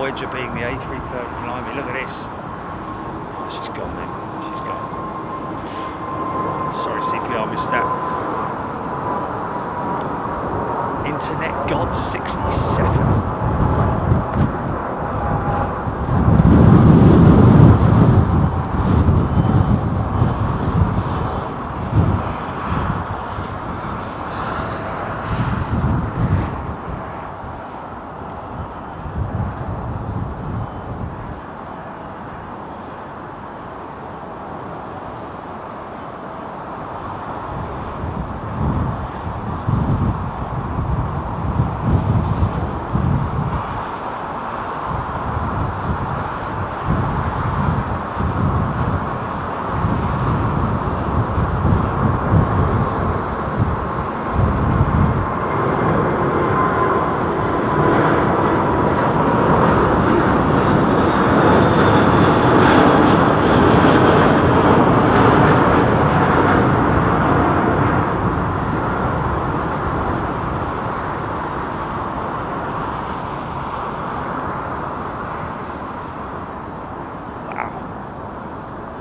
B: Voyager being the A330 blimey, look at this. Oh, she's gone then, she's gone. Sorry CPR, missed that. Internet God 67.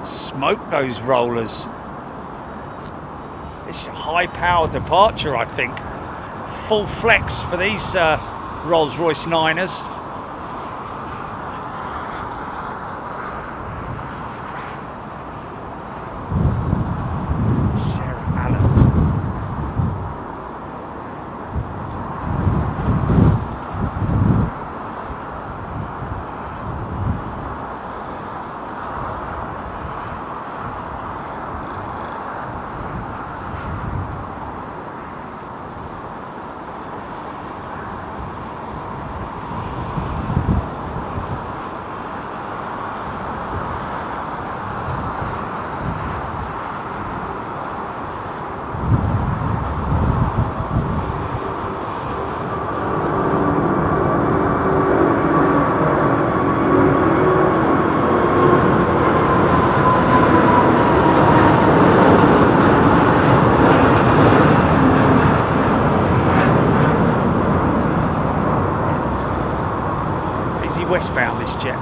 B: Smoke those rollers. It's a high power departure, I think. Full flex for these Rolls-Royce 9ers. Westbound this jet.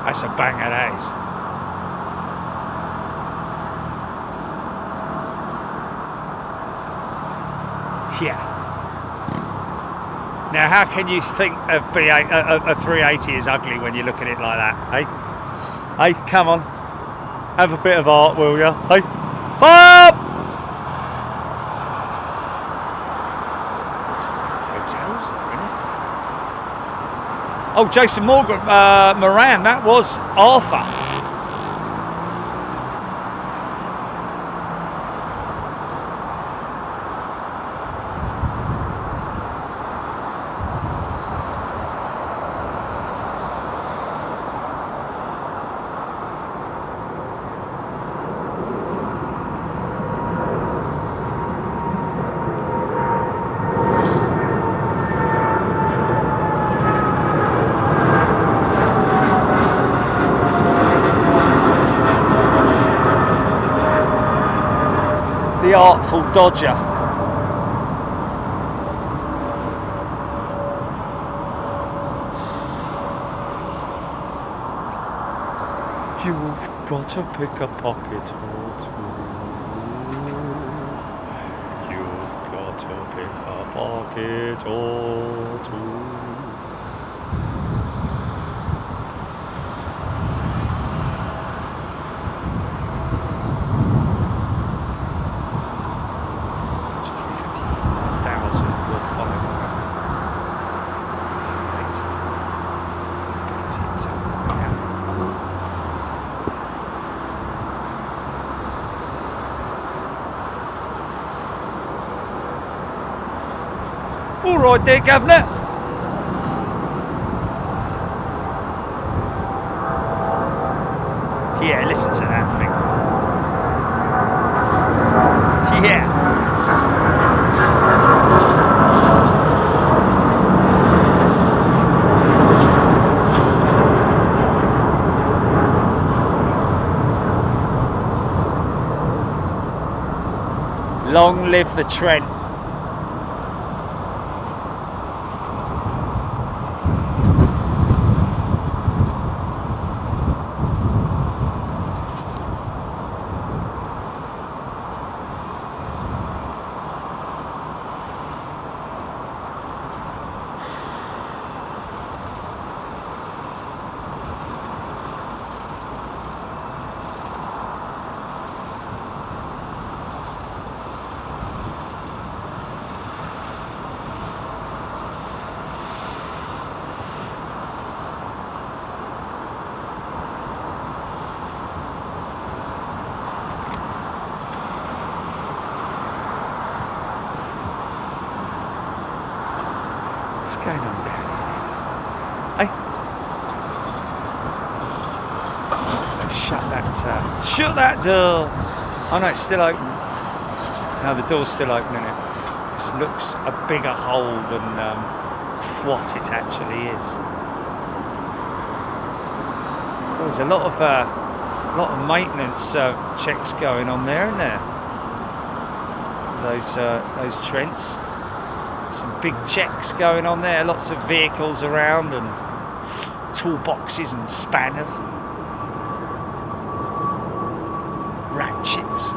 B: That's a banger, that is. Yeah. Now, how can you think of a 380 is ugly when you look at it like that? Hey, hey, come on, have a bit of art, will you? Hey, fire up! Hotels there, isn't it? Oh, Jason Morgan, Moran, that was Arthur. The Artful Dodger. You've got to pick a pocket or two. You've got to pick a pocket or two. All right there, Governor. Yeah, listen to that thing. Yeah. Long live the Trent. What's going on down here? Hey? Shut that door. Oh no, it's still open. No, the door's still open, isn't it? Just looks a bigger hole than what it actually is. Well, there's a lot of maintenance checks going on there, isn't there? Those Trents. Some big checks going on there. Lots of vehicles around and toolboxes and spanners and ratchets.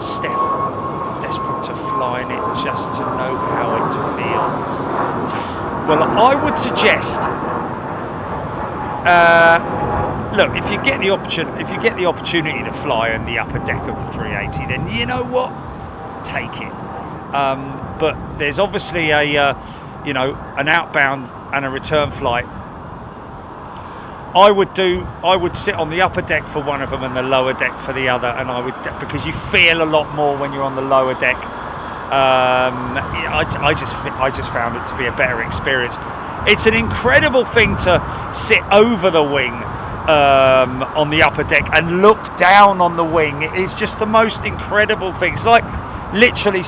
B: Steph, desperate to fly in it just to know how it feels. Well, I would suggest, look, if you get the opportunity to fly in the upper deck of the 380, then you know what, take it. But there's obviously an outbound and a return flight. I would sit on the upper deck for one of them and the lower deck for the other, and because you feel a lot more when you're on the lower deck. I just found it to be a better experience. It's an incredible thing to sit over the wing on the upper deck and look down on the wing. It is just the most incredible thing. It's like literally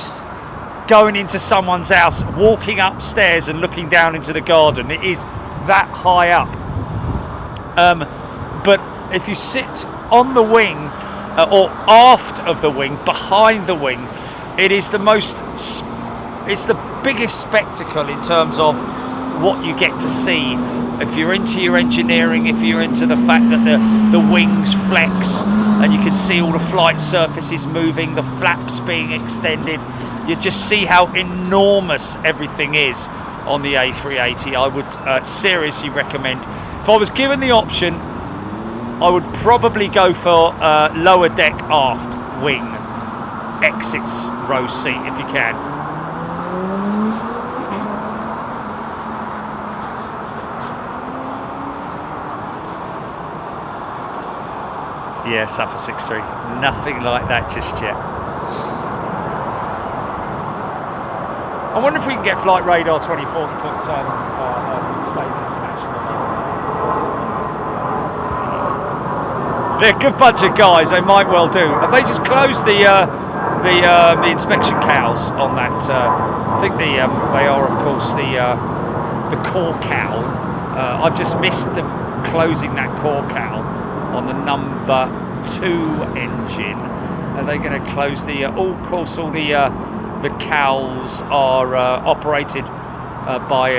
B: going into someone's house, walking upstairs and looking down into the garden. It is that high up. But if you sit on the wing or aft of the wing, behind the wing, it is it's the biggest spectacle in terms of what you get to see. If you're into your engineering, if you're into the fact that the wings flex and you can see all the flight surfaces moving, the flaps being extended, you just see how enormous everything is on the A380. I would seriously recommend. If I was given the option, I would probably go for lower deck aft wing, exits row seat if you can. Yeah, Suffer 6-3. Nothing like that just yet. I wonder if we can get Flight Radar 2040 put States International. They're a good bunch of guys. They might well do. Have they just closed the inspection cows on that? I think they are, of course, the core cow. I've just missed them closing that core cow on the number 2 engine. Are they going to close the? Of course, all the cowls are operated by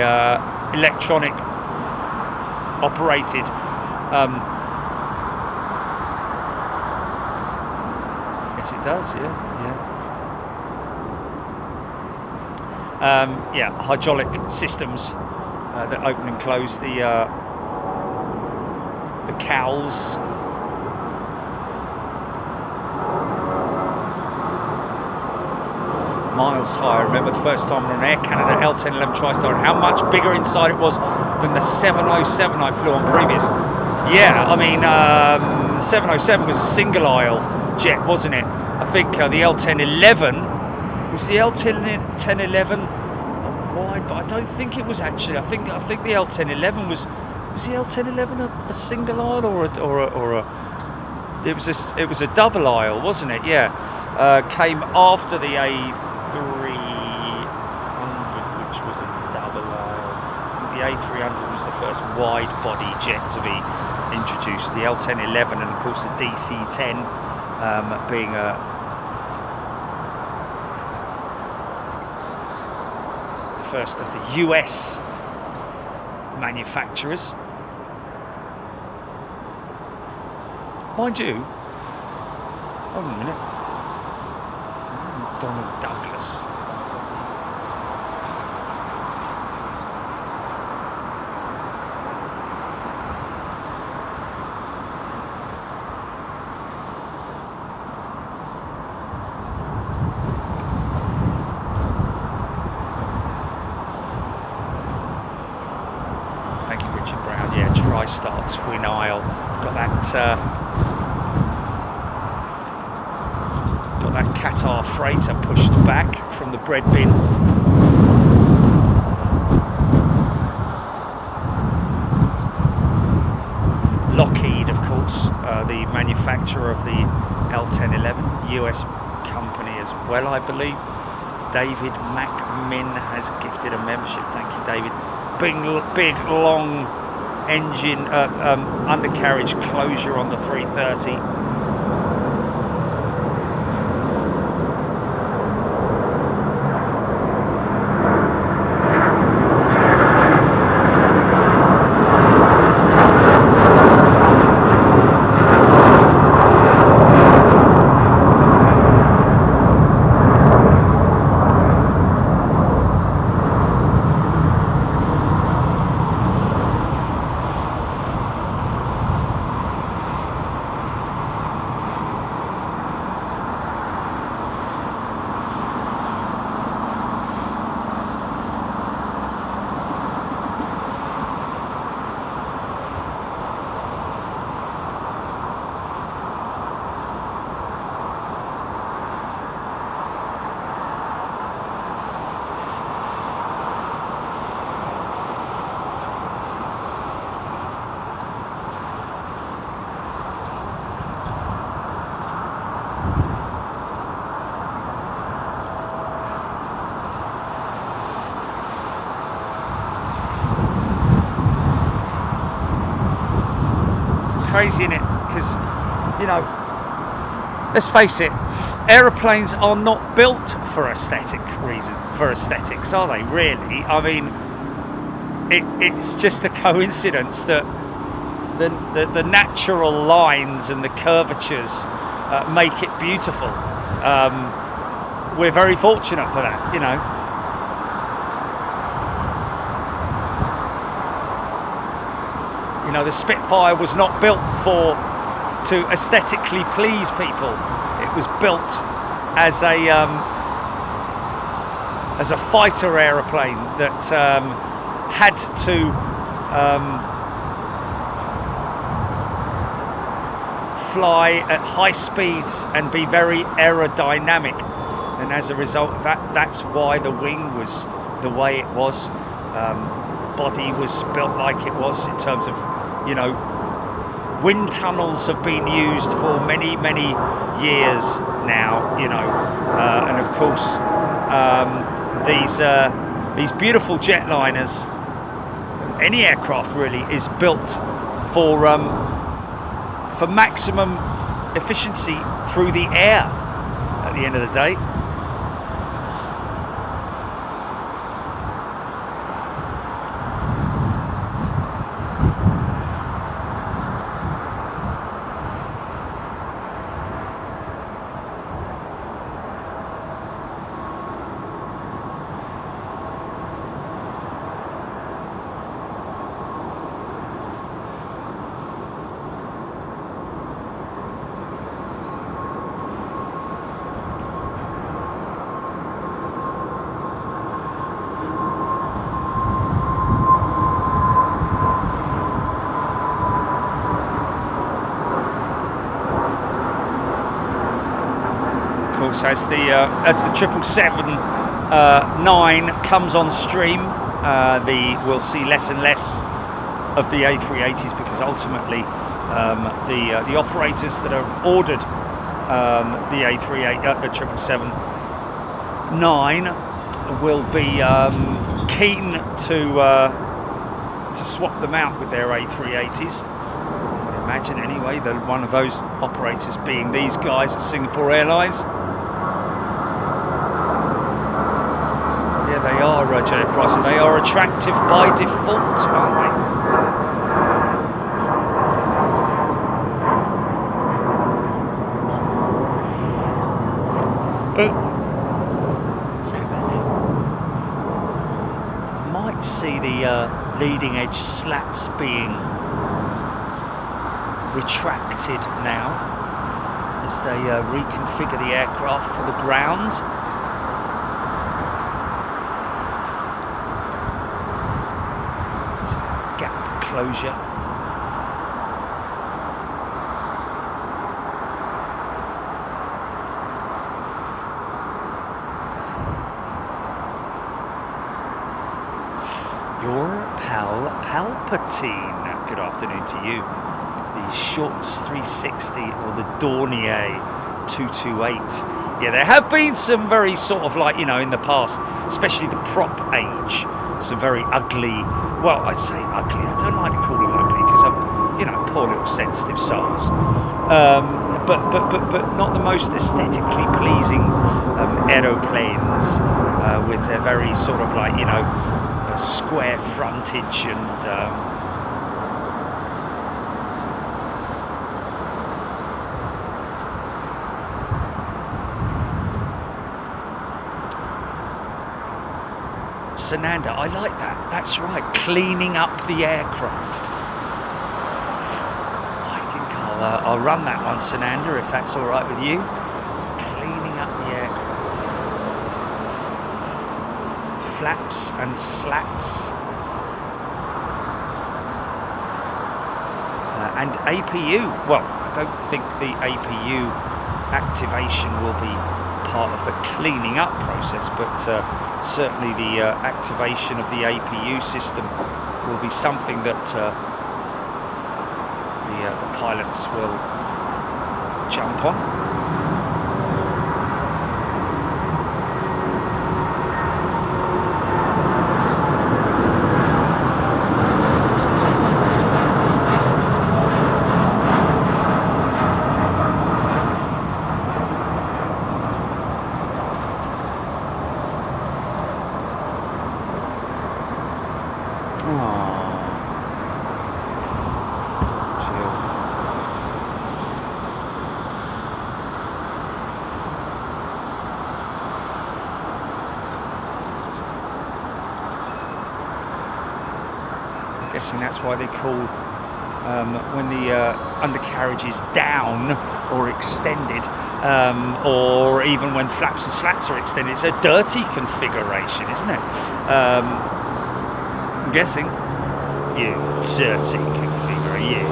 B: electronic operated. Yes, it does. Yeah. Hydraulic systems that open and close the cowls. Miles higher. Remember the first time on Air Canada L1011 TriStar, and how much bigger inside it was than the 707 I flew on previous. Yeah, I mean, the 707 was a single aisle jet, wasn't it? I think the L1011 Was the L1011 wide? But I don't think it was actually. I think the L1011 was the L1011 a single aisle or a it was a double aisle, wasn't it? Yeah, came after the A300, which was a double aisle. I think the A300 was the first wide body jet to be introduced. The L1011 and of course the DC-10 being the first of the US manufacturers. Mind you, hold on a minute. Donald Douglas. Thank you, Richard Brown. Yeah, TriStar twin aisle. Got that Qatar freighter pushed back from the bread bin. Lockheed, of course, the manufacturer of the L1011, US company as well, I believe. David McMinn has gifted a membership. Thank you, David. Big long engine undercarriage closure on the 330. Crazy, isn't it? Because, you know, let's face it, aeroplanes are not built for aesthetics, are they? Really? I mean, it's just a coincidence that the natural lines and the curvatures make it beautiful. We're very fortunate for that, you know. You know, the Spitfire was not built to aesthetically please people. It was built as a fighter aeroplane that had to fly at high speeds and be very aerodynamic. And as a result, that's why the wing was the way it was. Body was built like it was in terms of, you know, wind tunnels have been used for many years now, you know, and of course these beautiful jetliners, any aircraft really, is built for maximum efficiency through the air at the end of the day. course, as the 777-9 comes on stream, we'll see less and less of the A380s, because ultimately the operators that have ordered the A380, the 777-9, will be keen to swap them out with their A380s. I would imagine anyway, that one of those operators being these guys at Singapore Airlines. Yeah, they are, JF Bryson, they are attractive by default, aren't they? Might see the leading edge slats being retracted now as they reconfigure the aircraft for the ground. See that gap closure. Your pal Palpatine, good afternoon to you. The Shorts 360 or the Dornier 228. Yeah, there have been some very sort of like, you know, in the past, especially the prop age, some very ugly, well, I'd say ugly, I don't like to call them ugly because I'm, you know, poor little sensitive souls. But not the most aesthetically pleasing aeroplanes with their very sort of like, you know, square frontage and Sananda, I like that. That's right, cleaning up the aircraft. I think I'll run that one, Sananda, if that's all right with you. Cleaning up the aircraft. Flaps and slats. And APU. Well, I don't think the APU activation will be part of the cleaning up process, but certainly the activation of the APU system will be something that the pilots will jump on. Guessing that's why they call when the undercarriage is down or extended, or even when flaps and slats are extended, it's a dirty configuration, isn't it? I'm guessing. You dirty configuration.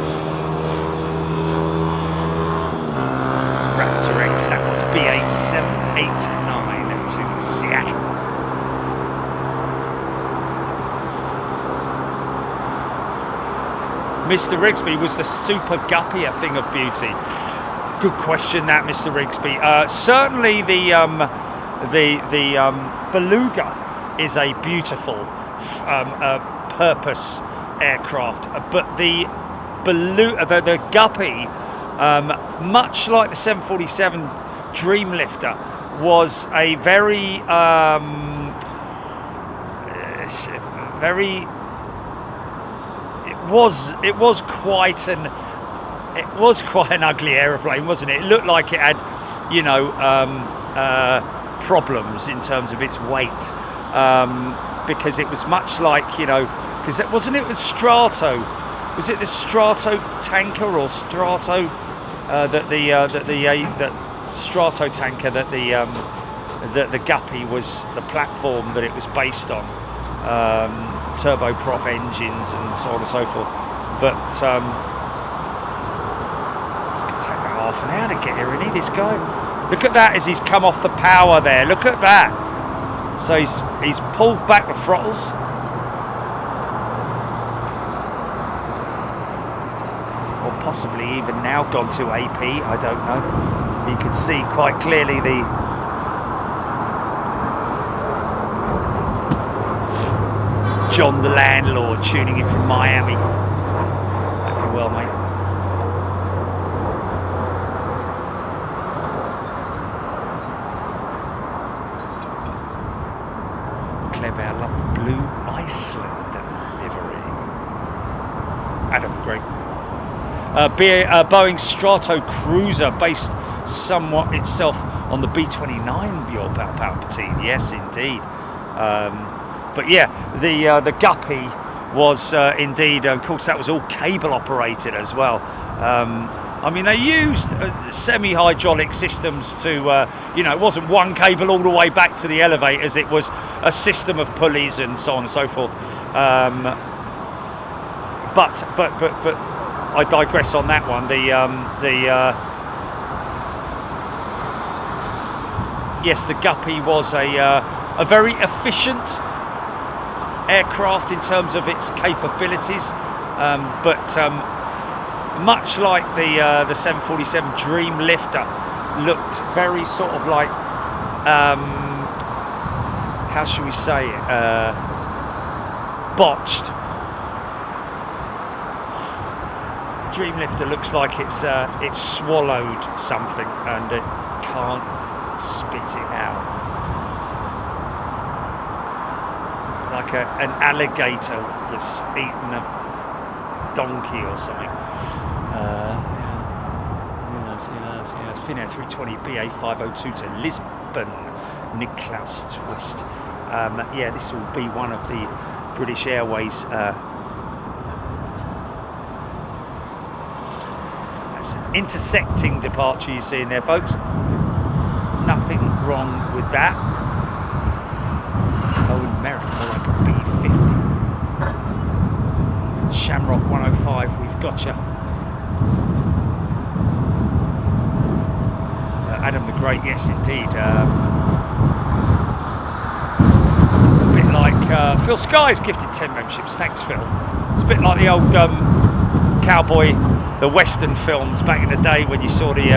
B: Raptor X, that was B8789 to Seattle. Mr. Rigsby, was the Super Guppy a thing of beauty? Good question, that, Mr. Rigsby. Certainly the Beluga is a beautiful purpose aircraft, but the Guppy, much like the 747 Dreamlifter, was a very It was quite an ugly aeroplane, wasn't it? It looked like it had, you know, problems in terms of its weight, because it was much like, you know, because it wasn't it the Strato? Was it the Strato tanker or Strato that Strato tanker that the Guppy was the platform that it was based on? Turboprop engines and so on and so forth, but it's going to take about half an hour to get here, isn't he, this guy? Look at that as he's come off the power there. Look at that. So he's pulled back the throttles. Or possibly even now gone to AP, I don't know. But you can see quite clearly the John the landlord tuning in from Miami. Hope you're well, mate. I love the blue Iceland livery. Adam, great. Boeing Strato Cruiser, based somewhat itself on the B-29 Your Palpatine. Yes, indeed. But yeah, the Guppy was indeed, of course, that was all cable operated as well. I mean, they used semi-hydraulic systems to, you know, it wasn't one cable all the way back to the elevators. It was a system of pulleys and so on and so forth. But I digress on that one. Yes, the Guppy was a very efficient aircraft in terms of its capabilities, but much like the 747 Dream Lifter, looked very sort of like, how should we say it, botched. Dream Lifter looks like it's swallowed something and it can't spit it out. Like an alligator that's eaten a donkey or something. Yes. Finnair 320 BA 502 to Lisbon, Niklaus Twist. Yeah, this will be one of the British Airways. That's an intersecting departure you see in there, folks. Nothing wrong with that. Owen Merritt, more like a B50. Shamrock 105, we've got you. Adam the Great, yes indeed. A bit like Phil Sky's gifted 10 memberships. Thanks, Phil. It's a bit like the old cowboy, the Western films back in the day when you saw the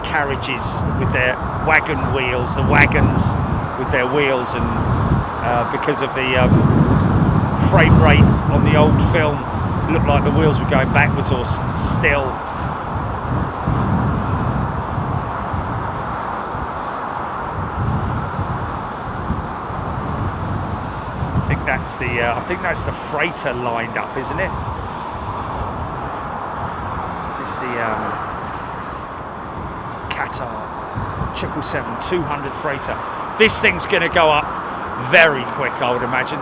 B: carriages with their wagon wheels, the wagons with their wheels, and because of the frame rate on the old film, looked like the wheels were going backwards or still. I think that's the freighter lined up, isn't it? Is this the Qatar 777-200 freighter? This thing's going to go up very quick, I would imagine.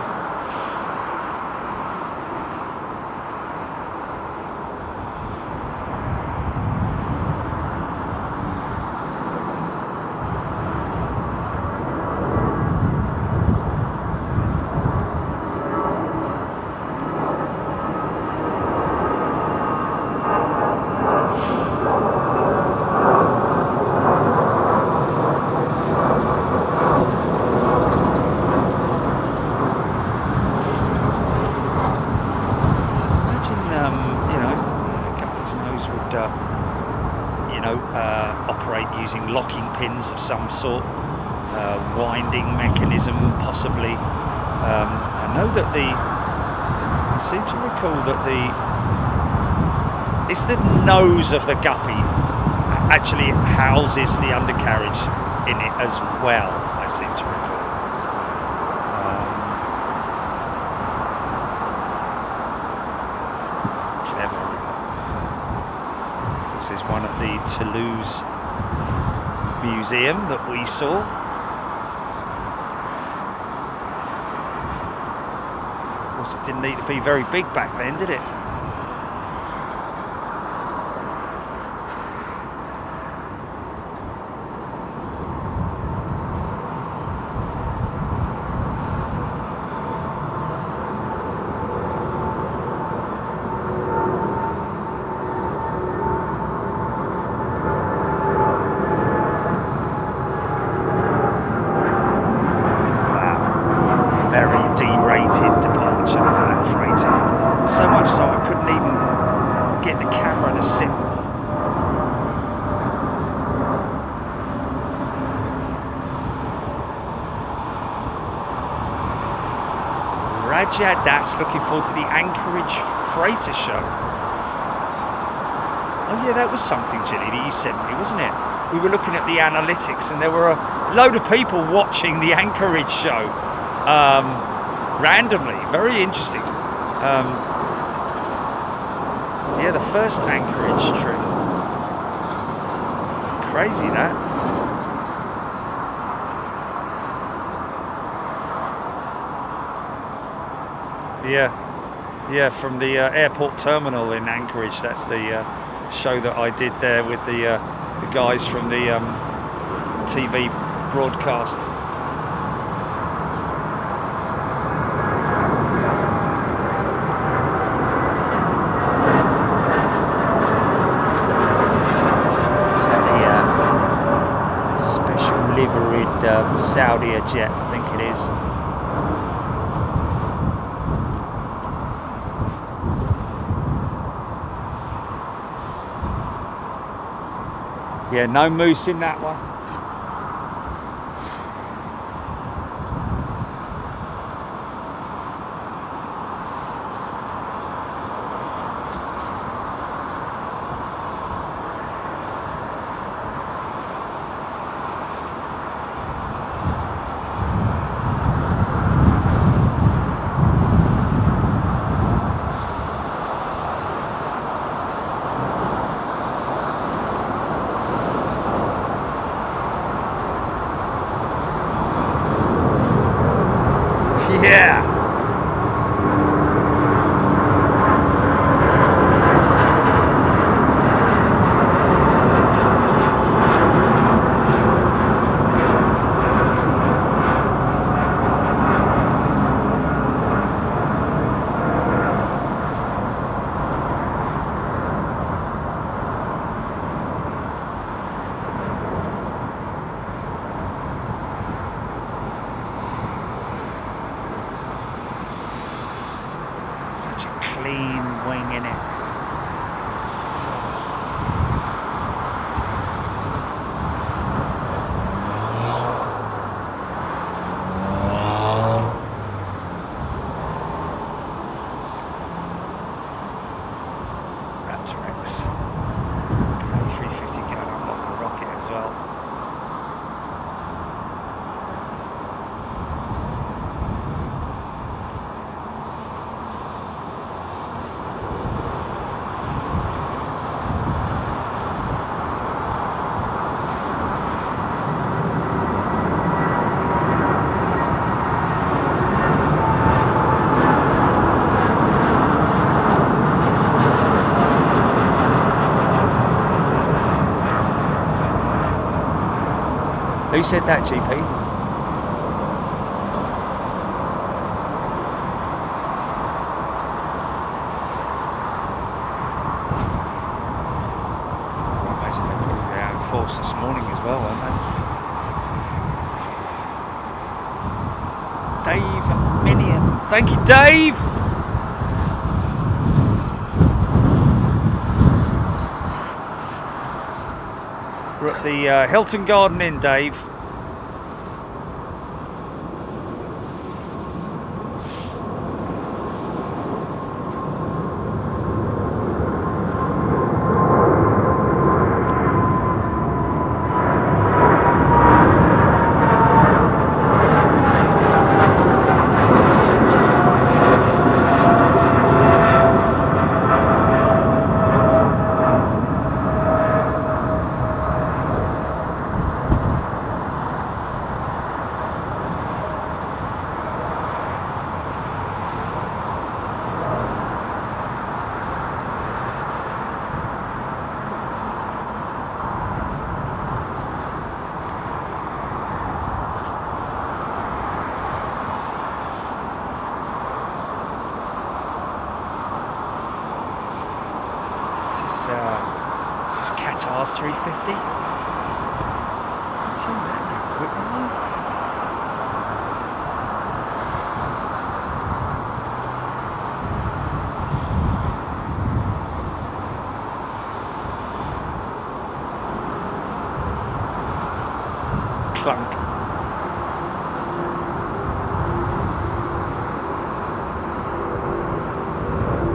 B: Operate using locking pins of some sort, winding mechanism possibly. I know that I seem to recall that it's the nose of the Guppy actually houses the undercarriage in it as well, I seem to recall. There's one at the Toulouse Museum that we saw. Of course, it didn't need to be very big back then, did it? to sit. Raja Das, looking forward to the Anchorage Freighter Show. Oh yeah, that was something, Ginny, that you sent me, wasn't it? We were looking at the analytics and there were a load of people watching the Anchorage show randomly. Very interesting. Yeah, the first Anchorage trip. Crazy that. Yeah, from the airport terminal in Anchorage. That's the show that I did there with the guys from the TV broadcast. Is that the special liveried Saudi jet? I think it is. Yeah, no moose in that one. Yeah. Such a clean wing in it. Raptor X. A350 can unlock a rocket as well. Who said that, GP? I imagine they're probably out in force this morning as well, aren't they? Dave Minion. Thank you, Dave! We're at the Hilton Garden Inn, Dave. This is Qatar's 350. Turn that now quick, aren't clunk.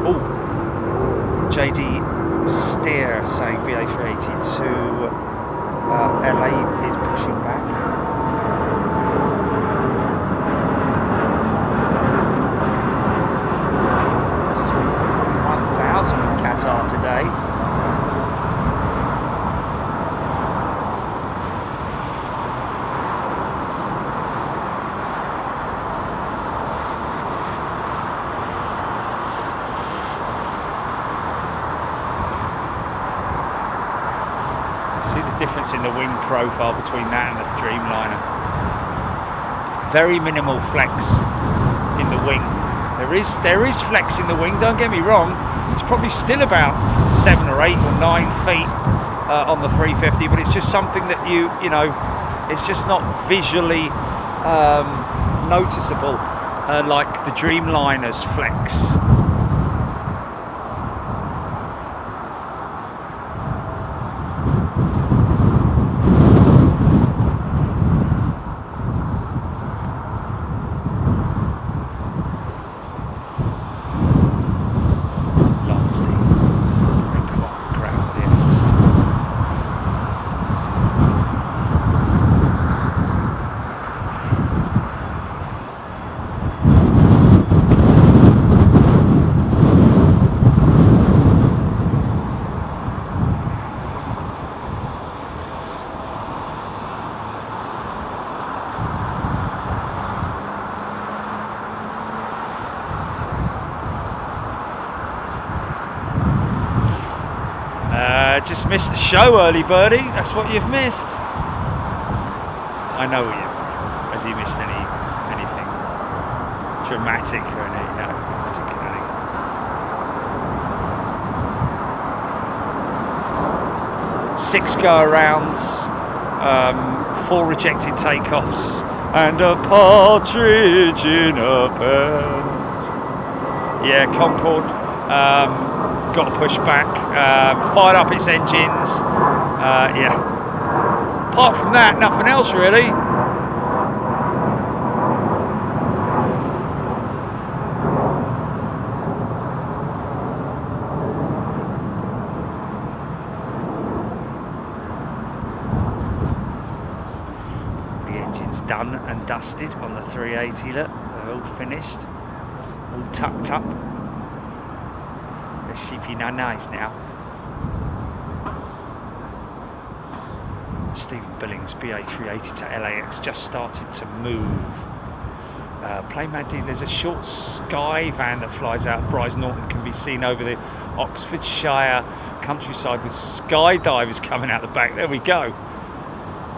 B: Oh, JD Steer saying BA380 to LA is pushing back. That's 351,000 with Qatar today. See the difference in the wing profile between that and the Dreamliner. Very minimal flex in the wing. There is flex in the wing, don't get me wrong. It's probably still about 7 or 8 or 9 feet on the 350, but it's just something that you know, it's just not visually noticeable like the Dreamliner's flex. Just missed the show, early birdie. That's what you've missed. I know you. Has he missed anything dramatic or anything? No, particularly. Six go-arounds, 4 rejected takeoffs, and a partridge in a pear. Yeah, Concorde. Got to push back, fired up its engines, yeah. Apart from that, nothing else really. The engine's done and dusted on the 380, look, they're all finished, all tucked up. CP99s now. Stephen Billings, BA380 to LAX, just started to move. Playman D, there's a short sky van that flies out. Bryce Norton can be seen over the Oxfordshire countryside with skydivers coming out the back. There we go.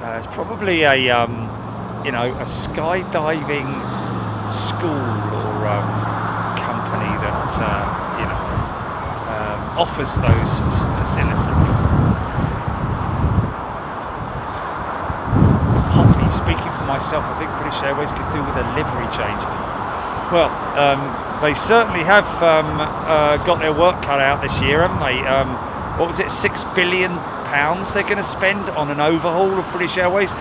B: It's probably a you know, a skydiving school or company that you know, offers those facilities. Hoppy, speaking for myself, I think British Airways could do with a livery change. Well, they certainly have got their work cut out this year, haven't they? What was it, £6 billion they're going to spend on an overhaul of British Airways?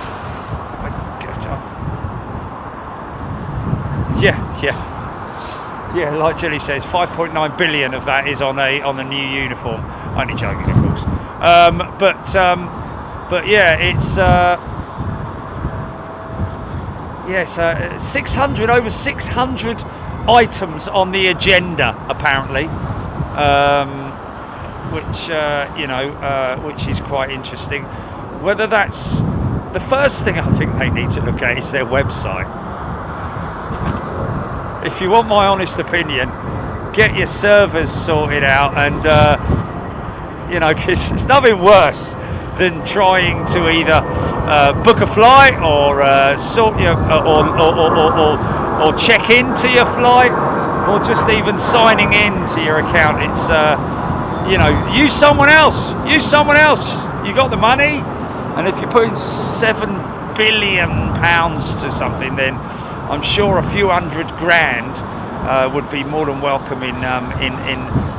B: Yeah, like Jelly says, 5.9 billion of that is on the new uniform. Only joking, of course. But yeah, it's yes, 600 over 600 items on the agenda apparently, which you know, which is quite interesting. Whether that's the first thing I think they need to look at is their website. If you want my honest opinion, get your servers sorted out, and you know, because it's nothing worse than trying to either book a flight or sort your or check into your flight, or just even signing in to your account. It's you know, use someone else. You got the money, and if you're putting £7 billion to something, then I'm sure a few £100,000 would be more than welcome in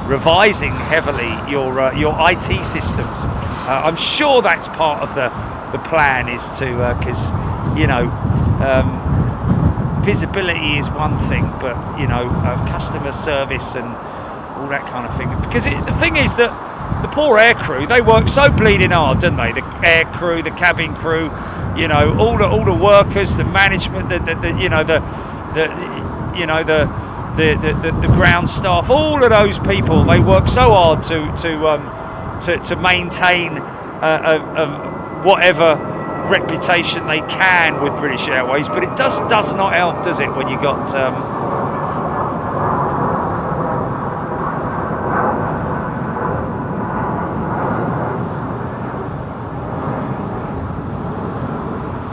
B: revising heavily your IT systems. I'm sure that's part of the plan, is to because you know, visibility is one thing, but you know, customer service and all that kind of thing. Because the thing is that the poor air crew, they work so bleeding hard, don't they? The air crew, the cabin crew, you know, all the workers, the management, the ground staff, all of those people, they work so hard to maintain whatever reputation they can with British Airways, but it does not help, does it, when you got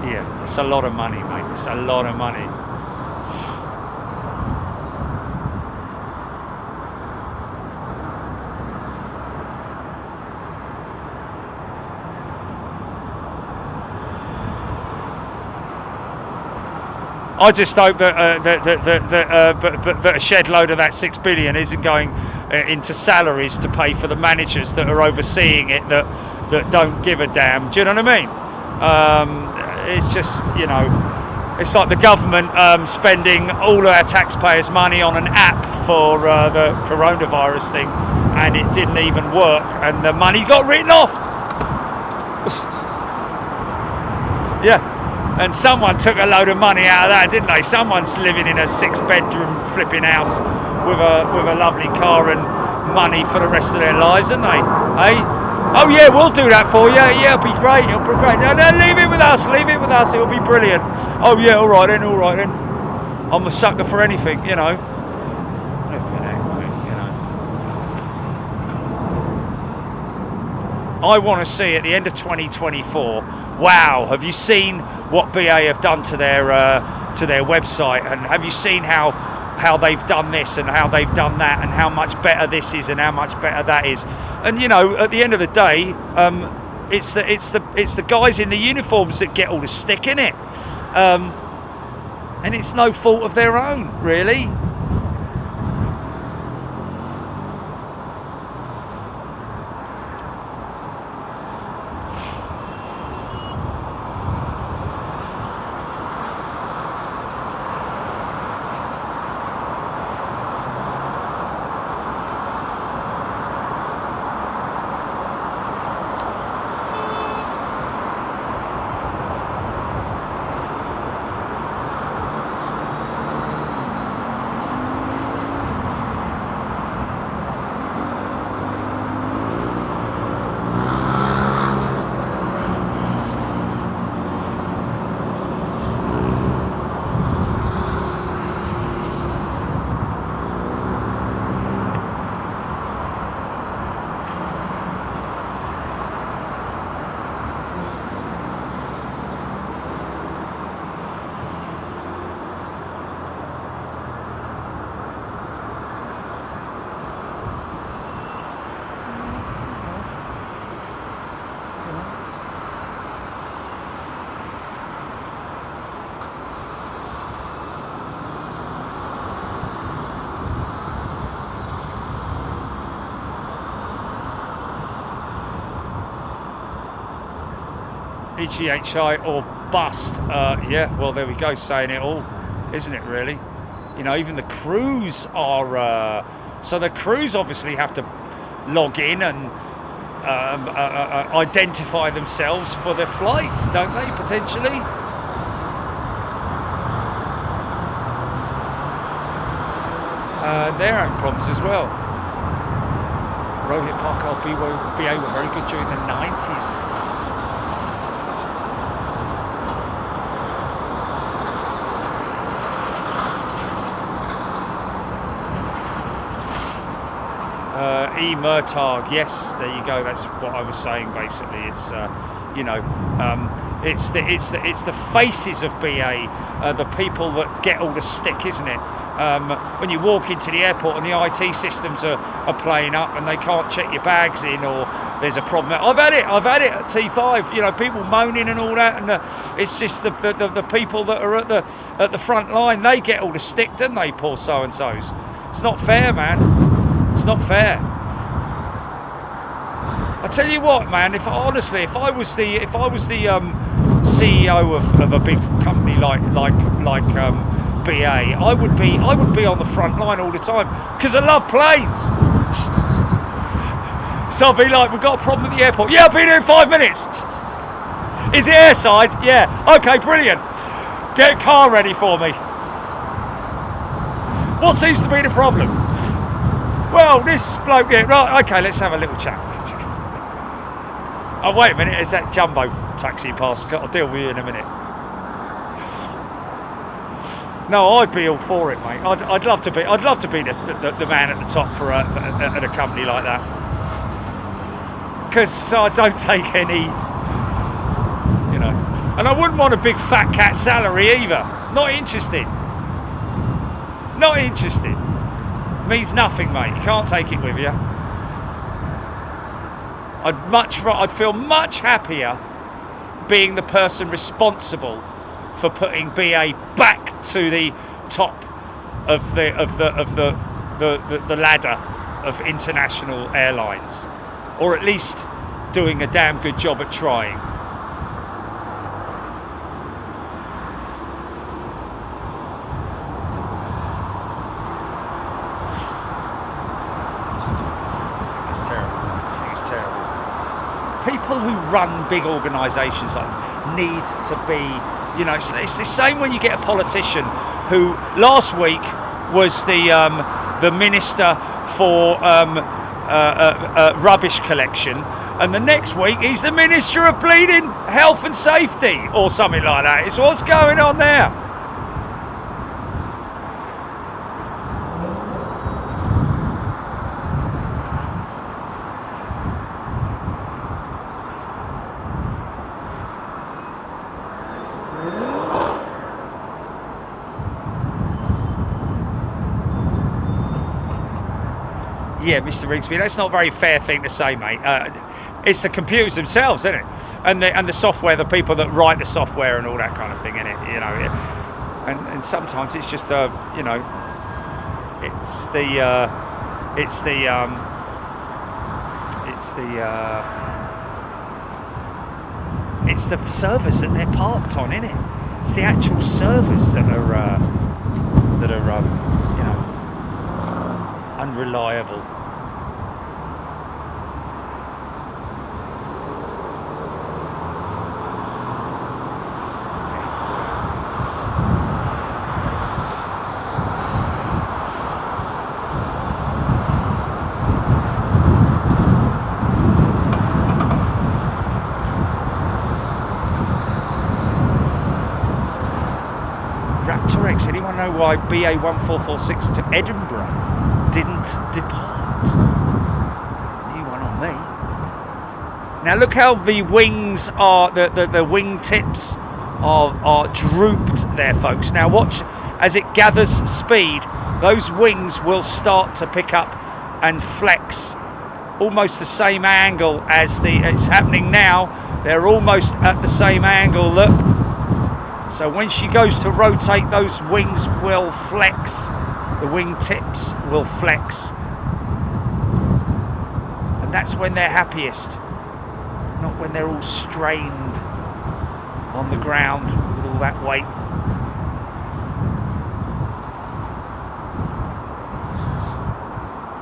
B: yeah, it's a lot of money, mate. It's a lot of money. I just hope that a shed load of that $6 billion isn't going into salaries to pay for the managers that are overseeing it that don't give a damn. Do you know what I mean? It's just, you know, it's like the government spending all our taxpayers' money on an app for the coronavirus thing, and it didn't even work, and the money got written off. Yeah. And someone took a load of money out of that, didn't they? Someone's living in a 6-bedroom flipping house with a lovely car and money for the rest of their lives, aren't they? Hey? Oh yeah, we'll do that for you. Yeah, it'll be great. It'll be great. No, leave it with us. Leave it with us. It'll be brilliant. Oh yeah, all right then. I'm a sucker for anything, you know. I want to see at the end of 2024. Wow, have you seen what BA have done to their website, and have you seen how they've done this and how they've done that, and how much better this is and how much better that is? And you know, at the end of the day, it's the guys in the uniforms that get all the stick in it, and it's no fault of their own, really. EGHI or bust. Yeah, well, there we go, saying it all, isn't it, really? You know, even the crews are... so the crews obviously have to log in and identify themselves for their flight, don't they, potentially? Their own problems as well. Rohit Parker, BA were very good during the 90s. Murtagh, yes, there you go. That's what I was saying. Basically, it's you know, it's the faces of BA, the people that get all the stick, isn't it? When you walk into the airport and the IT systems are playing up and they can't check your bags in, or there's a problem. I've had it at T5. You know, people moaning and all that, and it's just the people that are at the front line. They get all the stick, don't they? Poor so and so's. It's not fair, man. It's not fair. I tell you what, man. If I was the CEO of a big company like BA, I would be on the front line all the time because I love planes. So I'll be like, we've got a problem at the airport. Yeah, I'll be there in 5 minutes. Is it airside? Yeah. Okay, brilliant. Get a car ready for me. What seems to be the problem? Well, this bloke here. Right, okay, let's have a little chat. Oh, wait a minute, there's that jumbo taxi past. I'll deal with you in a minute. No, I'd be all for it, mate. I'd love to be the man at the top for at a company like that. Because I don't take any, you know. And I wouldn't want a big fat cat salary either. Not interested. Not interested. Means nothing, mate. You can't take it with you. I'd feel much happier being the person responsible for putting BA back to the top of the ladder of international airlines, or at least doing a damn good job at trying. People who run big organisations need to be, you know, it's the same when you get a politician who last week was the minister for rubbish collection, and the next week he's the minister of bleeding health and safety or something like that. It's what's going on there. Yeah, Mr. Rigsby, that's not a very fair thing to say, mate. It's the computers themselves, isn't it? And the software, the people that write the software and all that kind of thing, in it, you know. And sometimes it's just you know, it's the servers that they're parked on, isn't it? It's the actual servers that are you know, unreliable. Anyone know why BA 1446 to Edinburgh didn't depart? New one on me. Now look how the wings are, the wing tips are drooped there, folks. Now watch as it gathers speed, those wings will start to pick up and flex almost the same angle as it's happening now. They're almost at the same angle, look. So when she goes to rotate, those wings will flex. The wing tips will flex. And that's when they're happiest. Not when they're all strained on the ground with all that weight.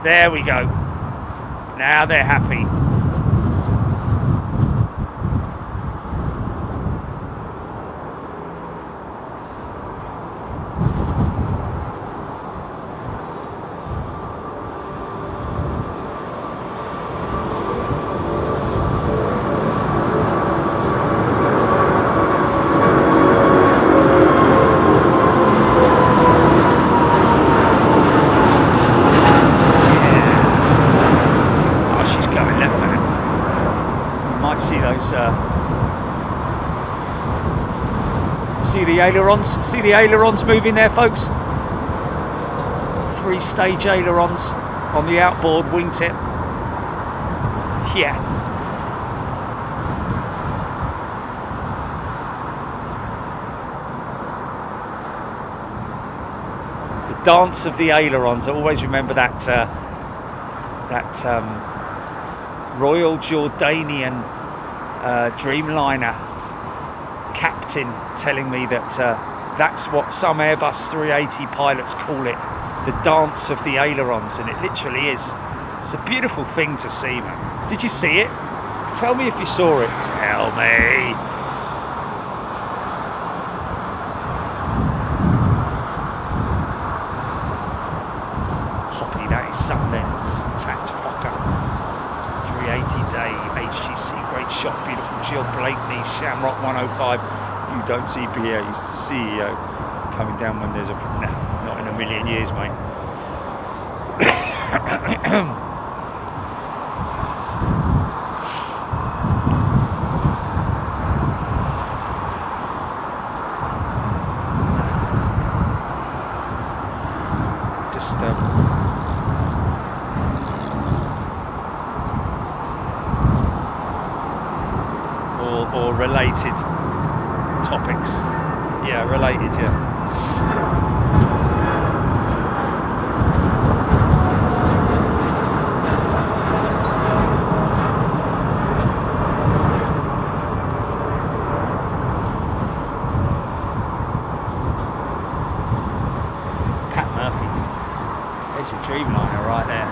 B: There we go. Now they're happy. See the ailerons? See the ailerons moving there, folks? 3-stage ailerons on the outboard wingtip. Yeah. The dance of the ailerons. I always remember that Royal Jordanian Dreamliner captain telling me that that's what some Airbus 380 pilots call it, the dance of the ailerons, and it literally is. It's a beautiful thing to see, man. Did you see it? Tell me if you saw it. Tell me. Hoppy, that is some lens. Tact fucker. 380 day HGC, great shot, beautiful Jill Blakeney, Shamrock 105. You don't see BA's CEO coming down when there's a no, not in a million years, mate. Just or related topics. Yeah, related, yeah. Pat Murphy. There's a Dreamliner right there.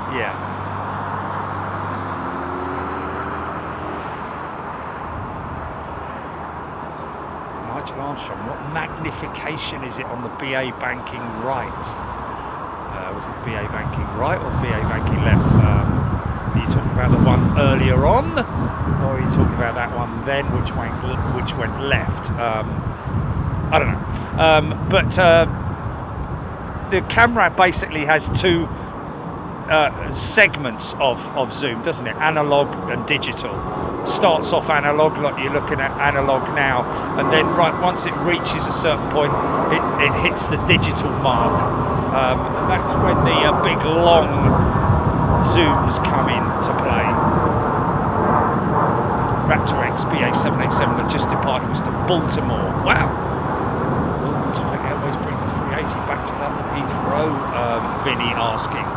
B: Yeah. Nigel Armstrong, what magnification is it on the BA banking right? Was it the BA banking right or the BA banking left? Are you talking about the one earlier on, or are you talking about that one then, which went left? I don't know. But the camera basically has two segments of zoom, doesn't it? Analog and digital. Starts off analog, like you're looking at analog now, and then once it reaches a certain point, it hits the digital mark, and that's when the big long zooms come into play. Raptor X BA 787 that just departed was to Baltimore. Wow. Will Thai Airways bring the 380 back to London Heathrow? Vinny asking. I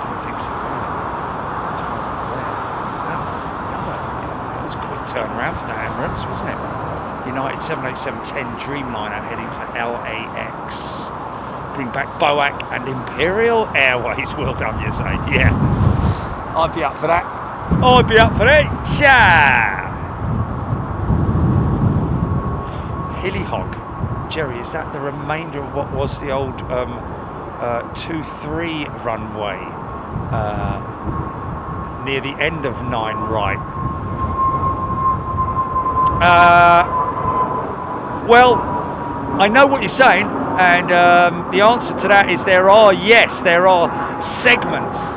B: don't think so. As far as I'm aware. No, that was a quick turnaround for that Emirates, wasn't it? United 787-10 Dreamliner heading to LAX. Bring back BOAC and Imperial Airways. Well done, you say. Yeah. I'd be up for that. I'd be up for it. Yeah. Hilly Hog. Jerry, is that the remainder of what was the old 2-3 runway near the end of 9 right? Well, I know what you're saying, and the answer to that is there are segments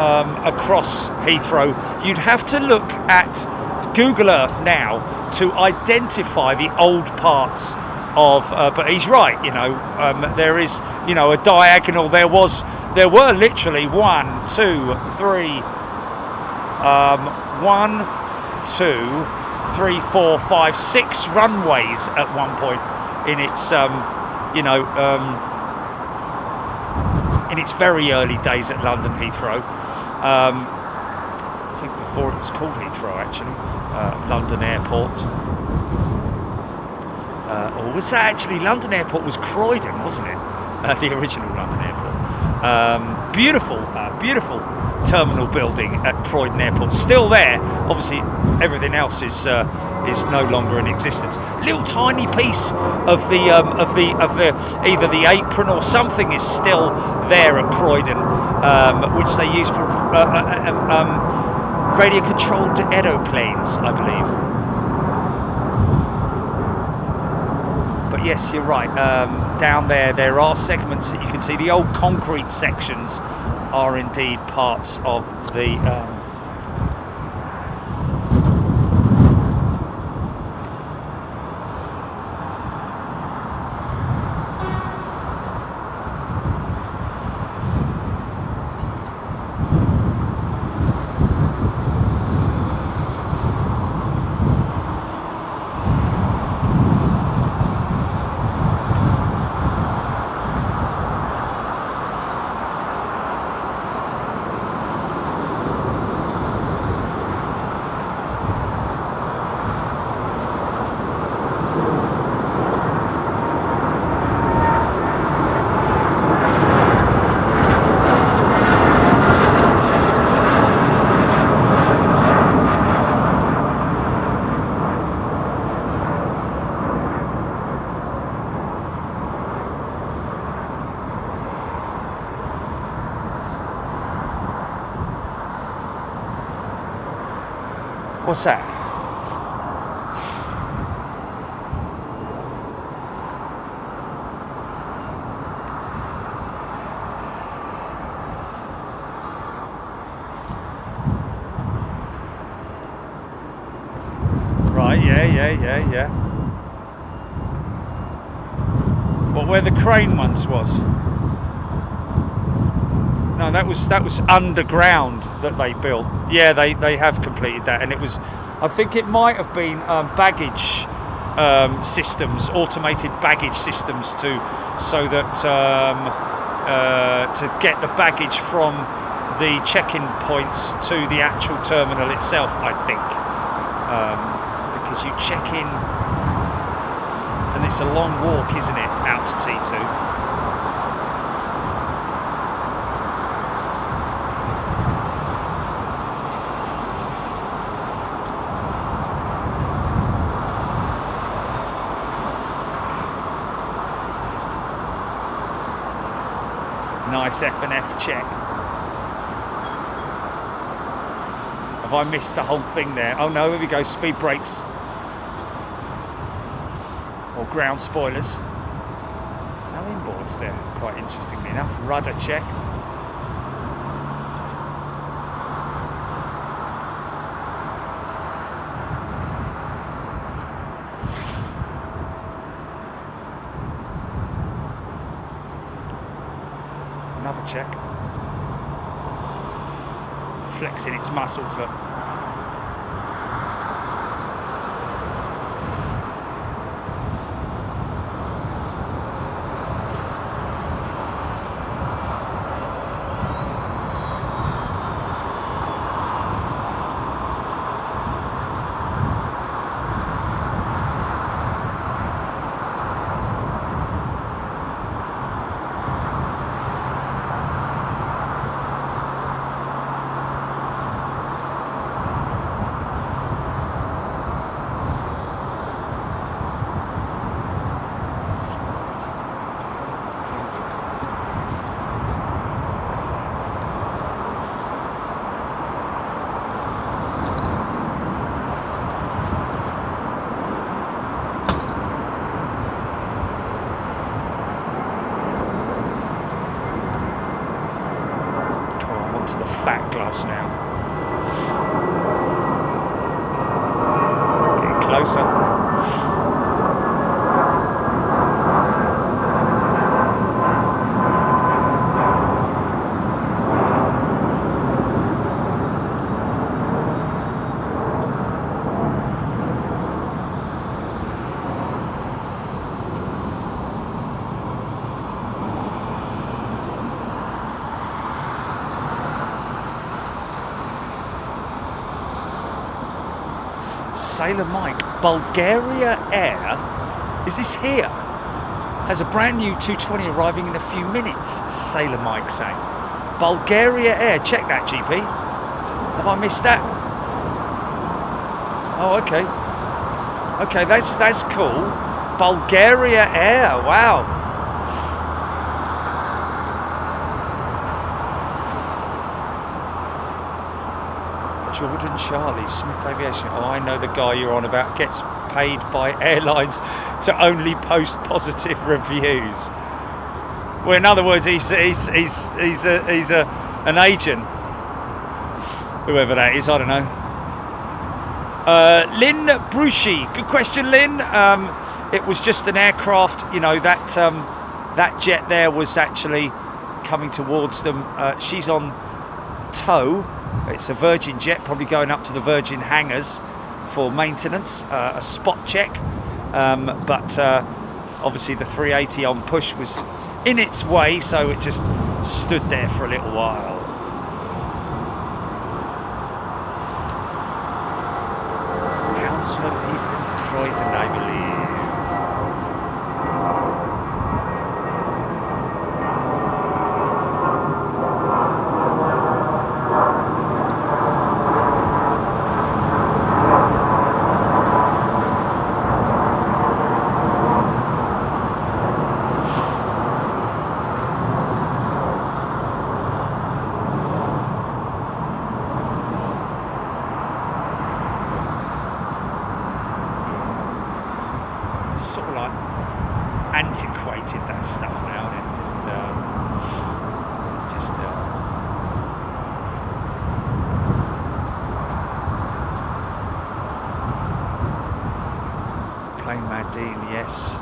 B: across Heathrow. You'd have to look at Google Earth now to identify the old parts of, but he's right, there is, a diagonal. There were literally 1, 2, 3, 4, 5, 6 runways at one point in its, in its very early days at London Heathrow. I think before it was called Heathrow, actually, London Airport. or was that actually London Airport? Was Croydon, wasn't it? The original London Airport. Beautiful terminal building at Croydon Airport, still there. Obviously, everything else is no longer in existence. Little tiny piece of the either the apron or something is still there at Croydon, which they use for radio-controlled aeroplanes, I believe. But yes, you're right. Down there are segments that you can see. The old concrete sections are indeed parts of the what's that? Right, yeah. Well, where the crane once was. No, that was underground that they built. Yeah, they have completed that, and it was, I think it might have been baggage systems, automated baggage systems so that to get the baggage from the check-in points to the actual terminal itself, I think, because you check in, and it's a long walk, isn't it, out to T2. Nice F&F check. Have I missed the whole thing there? Oh no, here we go, speed brakes. Or ground spoilers. No inboards there, quite interestingly enough. Rudder check. Another check. Flexing its muscles, look. The fat gloves now. Getting closer. Sailor Mike, Bulgaria Air Is this here? Has a brand new 220 arriving in a few minutes, Sailor Mike saying. Bulgaria Air, check that, GP. Have I missed that? Oh, okay. Okay, that's cool. Bulgaria Air, wow. Jordan Charlie, Smith Aviation. Oh, I know the guy you're on about. Gets paid by airlines to only post positive reviews. Well, in other words, he's an agent. Whoever that is, I don't know. Lynn Bruschi, good question, Lynn. It was just an aircraft. You know that jet there was actually coming towards them. She's on tow. It's a Virgin jet, probably going up to the Virgin hangars for maintenance, a spot check. But obviously the 380 on push was in its way, so it just stood there for a little while. Councillor Ethan Croydon, I believe. Sort of like antiquated, that stuff now, and it just Plain Mad Dean, yes.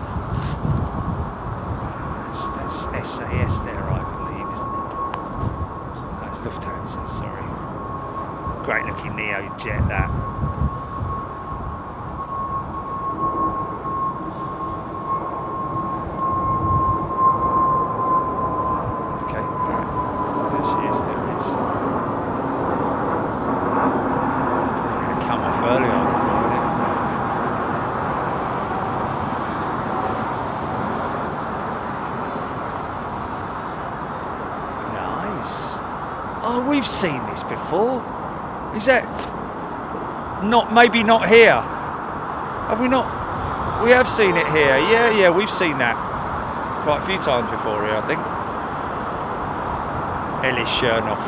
B: That's SAS there, I believe, isn't it? No, it's Lufthansa, sorry. Great looking Neo jet, that. Oh, we've seen this before. Is that not, maybe not here? Have we not? We have seen it here. Yeah, we've seen that quite a few times before here, I think. Ellis Chernoff.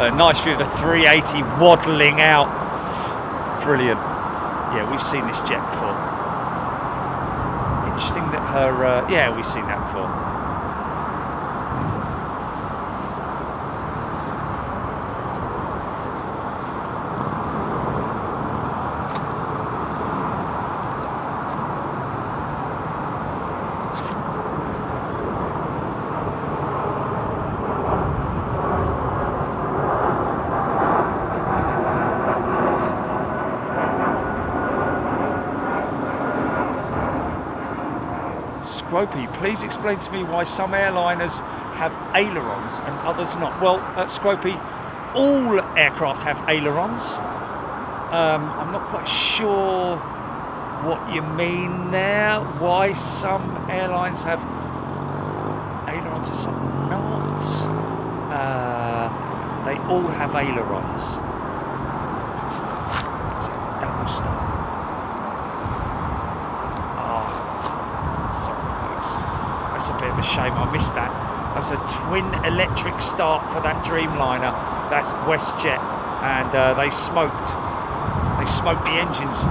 B: A nice view of the 380 waddling out. Brilliant. Yeah, we've seen this jet before. Interesting that her, yeah, we've seen that before. Scropey, please explain to me why some airliners have ailerons and others not. Well, Scropey, all aircraft have ailerons. I'm not quite sure what you mean there. Why some airlines have ailerons and some not. They all have ailerons. Is it a double start? That's a bit of a shame, I missed that. That was a twin electric start for that Dreamliner. That's WestJet, and they smoked the engines.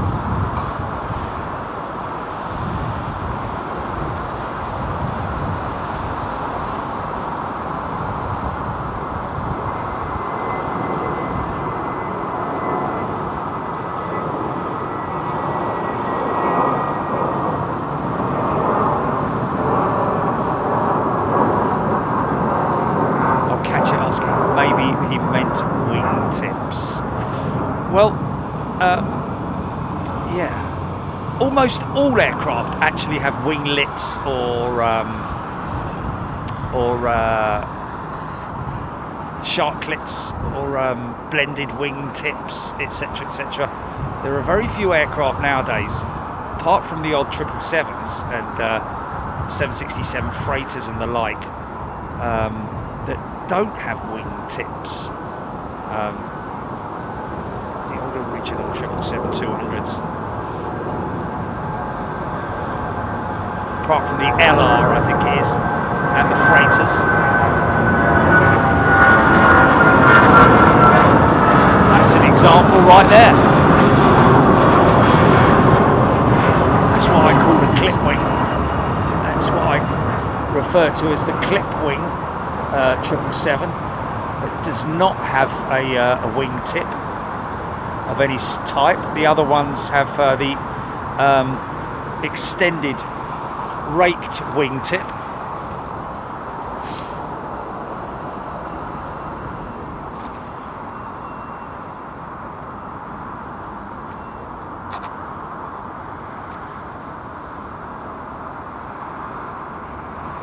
B: Maybe he meant wingtips. Well, yeah. Almost all aircraft actually have winglets or sharklets or blended wingtips, etc., etc. There are very few aircraft nowadays apart from the odd 777s and 767 freighters and the like, that don't have wing tips. The old original 777-200s. Apart from the LR, I think it is, and the freighters. That's an example right there. That's what I call the clip wing. That's what I refer to as the clip wing 777. It does not have a wing tip of any type. The other ones have the extended raked wing tip.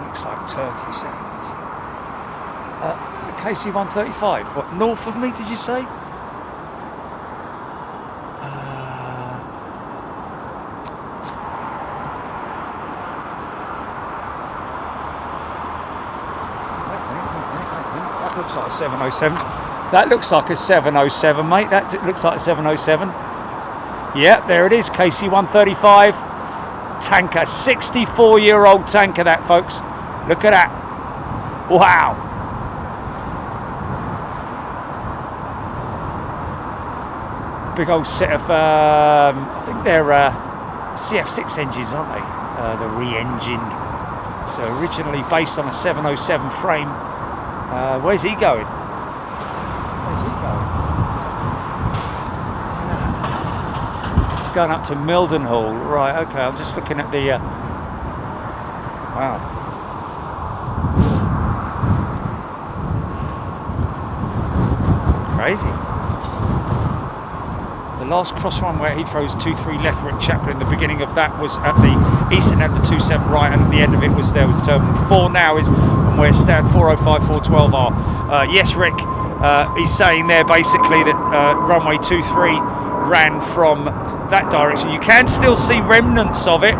B: Looks like Turkish. KC-135. What, north of me, did you say? That looks like a 707. That looks like a 707, mate. That looks like a 707. Yep, there it is. KC-135 tanker. 64-year-old tanker, that, folks. Look at that. Wow. Big old set of, I think they're CF6 engines, aren't they? The re-engined. So originally based on a 707 frame. Where's he going? Where's he going? Going up to Mildenhall. Right, okay, I'm just looking at the... wow. Crazy. The last cross runway at Heathrow's 23 left for Chaplin. The beginning of that was at the eastern end of the 27 right, and at the end of it was there was Terminal 4 now is, and where stand 405, 412 are. Yes, Rick, he's saying there basically that runway 23 ran from that direction. You can still see remnants of it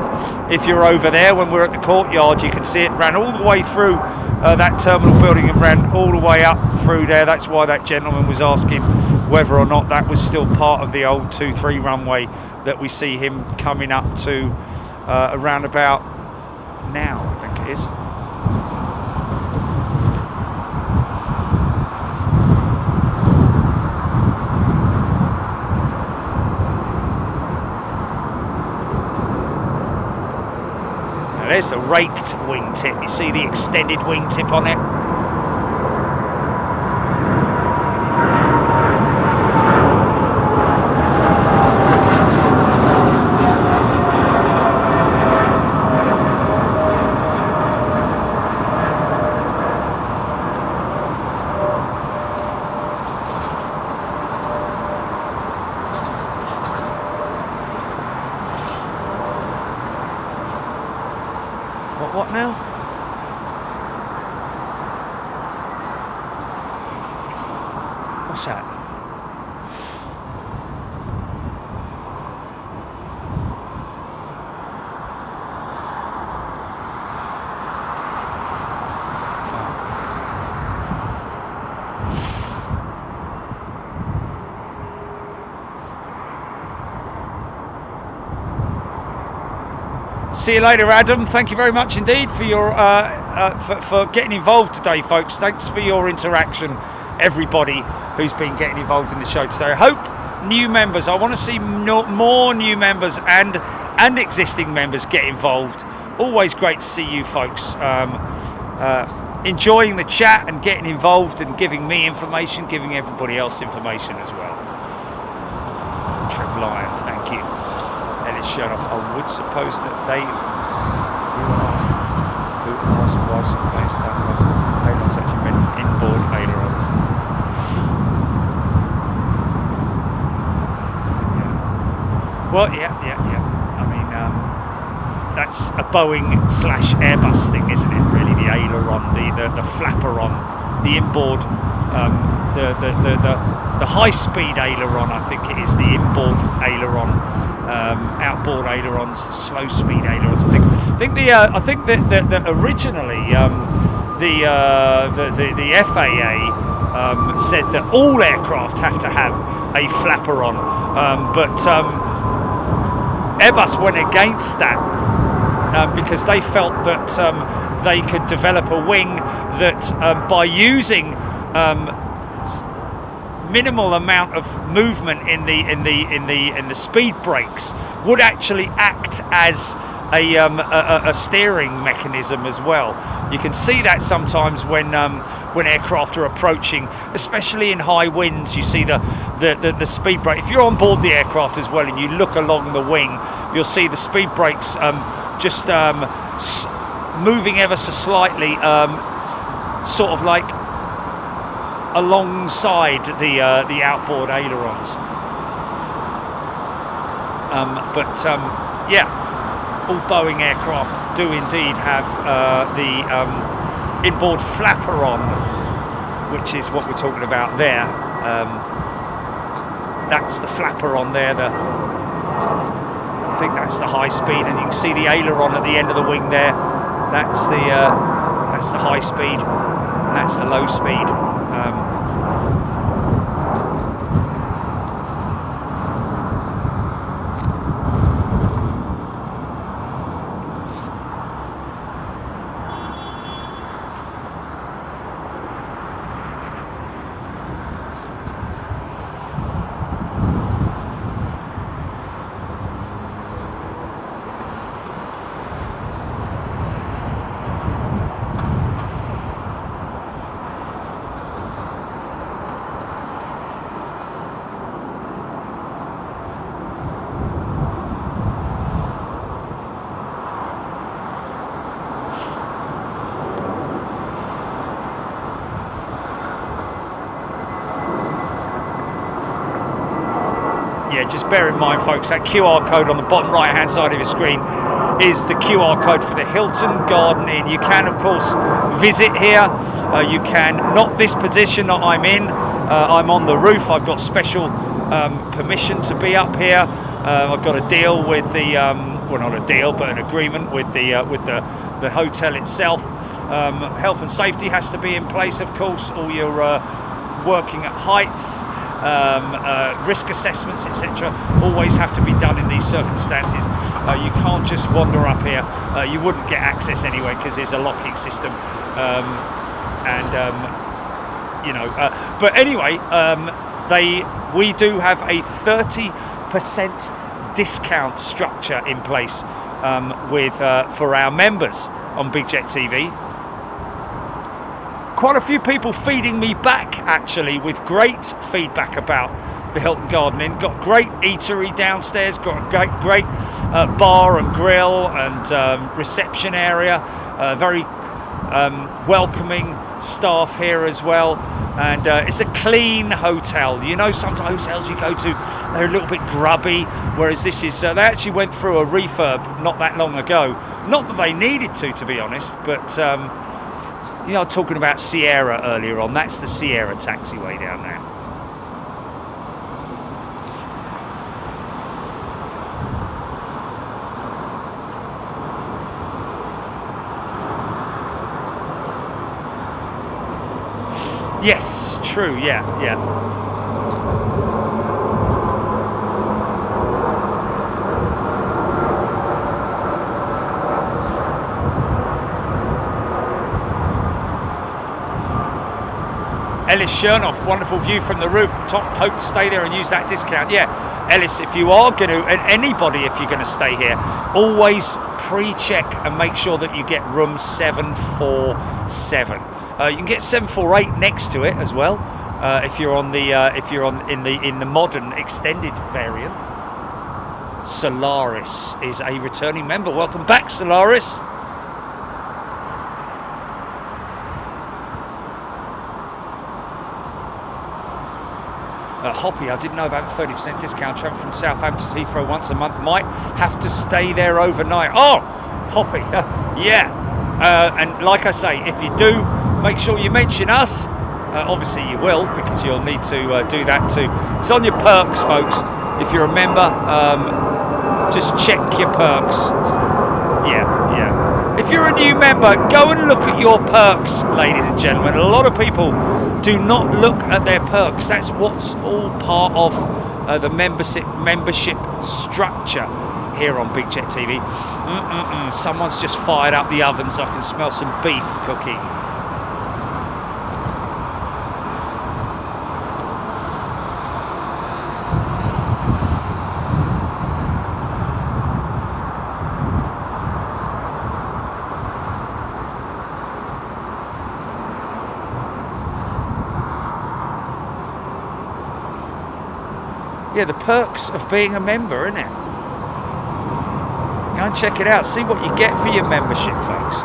B: if you're over there. When we're at the courtyard, you can see it ran all the way through that terminal building and ran all the way up through there. That's why that gentleman was asking whether or not that was still part of the old 23 runway that we see him coming up to around about now, I think it is. Now there's the raked wingtip. You see the extended wingtip on it? What now? What's that? See you later, Adam. Thank you very much indeed for your for getting involved today, folks. Thanks for your interaction, everybody who's been getting involved in the show today. I hope new members. I want to see more new members and existing members get involved. Always great to see you folks enjoying the chat and getting involved and giving me information, giving everybody else information as well. Trev Lyon, thank you. Shown off. I would suppose that they who asked why some planes don't have ailerons actually meant inboard ailerons. Yeah. Well, yeah. I mean, that's a Boeing/Airbus thing, isn't it? Really, the aileron, the flapper on the inboard the high-speed aileron, I think it is the inboard aileron, outboard ailerons, the slow-speed ailerons. I think that originally the FAA said that all aircraft have to have a flaperon, but Airbus went against that because they felt that they could develop a wing that, by using minimal amount of movement in the speed brakes, would actually act as a steering mechanism as well. You can see that sometimes when aircraft are approaching, especially in high winds. You see the speed brake. If you're on board the aircraft as well and you look along the wing, you'll see the speed brakes just moving ever so slightly, sort of like alongside the outboard ailerons. Yeah, all Boeing aircraft do indeed have the inboard flaperon, which is what we're talking about there. That's the flaperon there. I think that's the high speed, and you can see the aileron at the end of the wing there. That's the high speed, and that's the low speed. Yeah, just bear in mind, folks, that QR code on the bottom right hand side of your screen is the QR code for the Hilton Garden Inn. You can, of course, visit here. You can, not this position that I'm in. I'm on the roof. I've got special permission to be up here. I've got a deal with the, well, not a deal, but an agreement with the hotel itself. Health and safety has to be in place, of course. All your working at heights, risk assessments, etc., always have to be done in these circumstances. You can't just wander up here. You wouldn't get access anyway because there's a locking system, you know. But anyway, we do have a 30% discount structure in place for our members on Big Jet TV. Quite a few people feeding me back, actually, with great feedback about the Hilton Garden Inn. Got great eatery downstairs, got a great bar and grill and reception area. Very welcoming staff here as well. And it's a clean hotel. You know, some hotels you go to, they're a little bit grubby, whereas this is, they actually went through a refurb not that long ago. Not that they needed to be honest, but you know, talking about Sierra earlier on, that's the Sierra taxiway down there. Yes, true, yeah. Ellis Chernoff, wonderful view from the roof. Hope to stay there and use that discount. Yeah, Ellis, if you are going to, and anybody, if you're going to stay here, always pre-check and make sure that you get room 747. You can get 748 next to it as well, if you're on the in the modern extended variant. Solaris is a returning member. Welcome back, Solaris. Hoppy, I didn't know about the 30% discount. Travel from Southampton to Heathrow once a month. Might have to stay there overnight. Oh, Hoppy, yeah. And like I say, if you do, make sure you mention us. Obviously you will, because you'll need to do that too. It's on your perks, folks. If you're a member, just check your perks. Yeah. If you're a new member, go and look at your perks, ladies and gentlemen. A lot of people do not look at their perks. That's what's all part of the membership structure here on Big Jet TV. Someone's just fired up the ovens. I can smell some beef cooking. Yeah, the perks of being a member, isn't it? Go and check it out. See what you get for your membership, folks.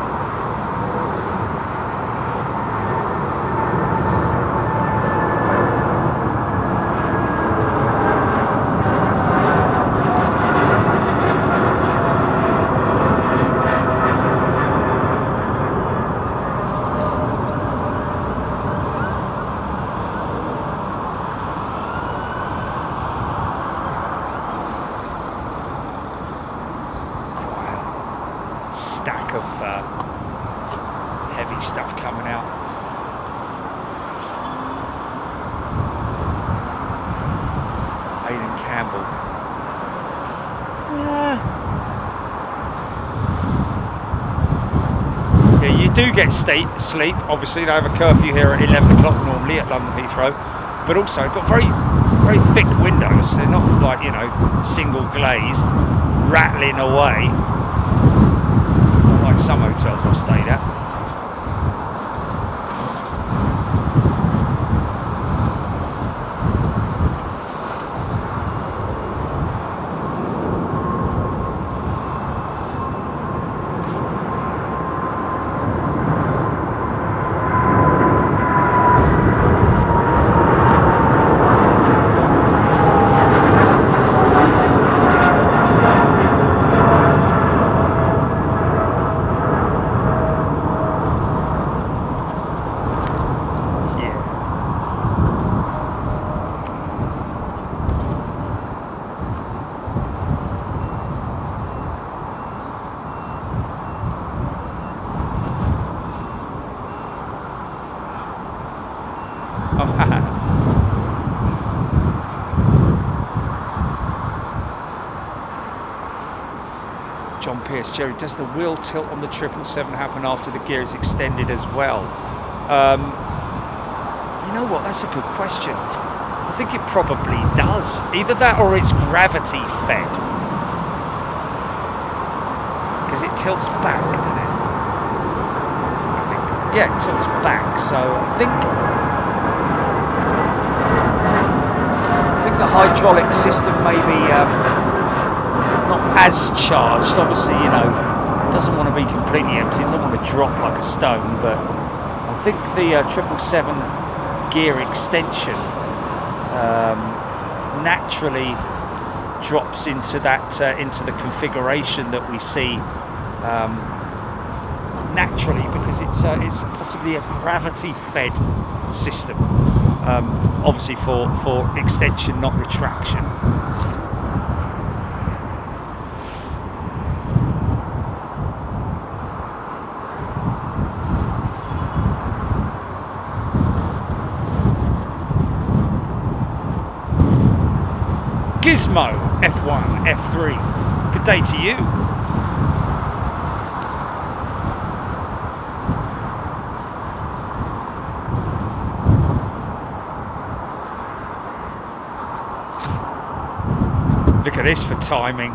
B: Stack of heavy stuff coming out. Aidan Campbell. Yeah, you do get sleep. Obviously, they have a curfew here at 11 o'clock normally at London Heathrow, but also got very, very thick windows. They're not like, you know, single glazed, rattling away. Like some hotels I've stayed at. John Pierce, Jerry, does the wheel tilt on the 777 happen after the gear is extended as well? You know what, that's a good question. I think it probably does. Either that or it's gravity fed. Because it tilts back, doesn't it? I think. Yeah, it tilts back. So I think the hydraulic system may be not as charged. Obviously, you know, doesn't want to be completely empty. Doesn't want to drop like a stone. But I think the 777 gear extension naturally drops into that into the configuration that we see naturally, because it's possibly a gravity-fed system. Obviously for extension, not retraction. Gizmo, F1, F3. Good day to you. Look at this for timing.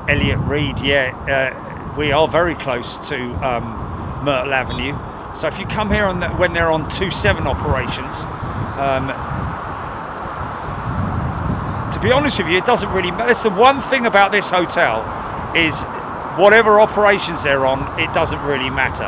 B: Elliot Reed, yeah, we are very close to Myrtle Avenue. So if you come here on when they're on 2-7 operations, to be honest with you, it doesn't really matter. That's the one thing about this hotel, is whatever operations they're on, it doesn't really matter.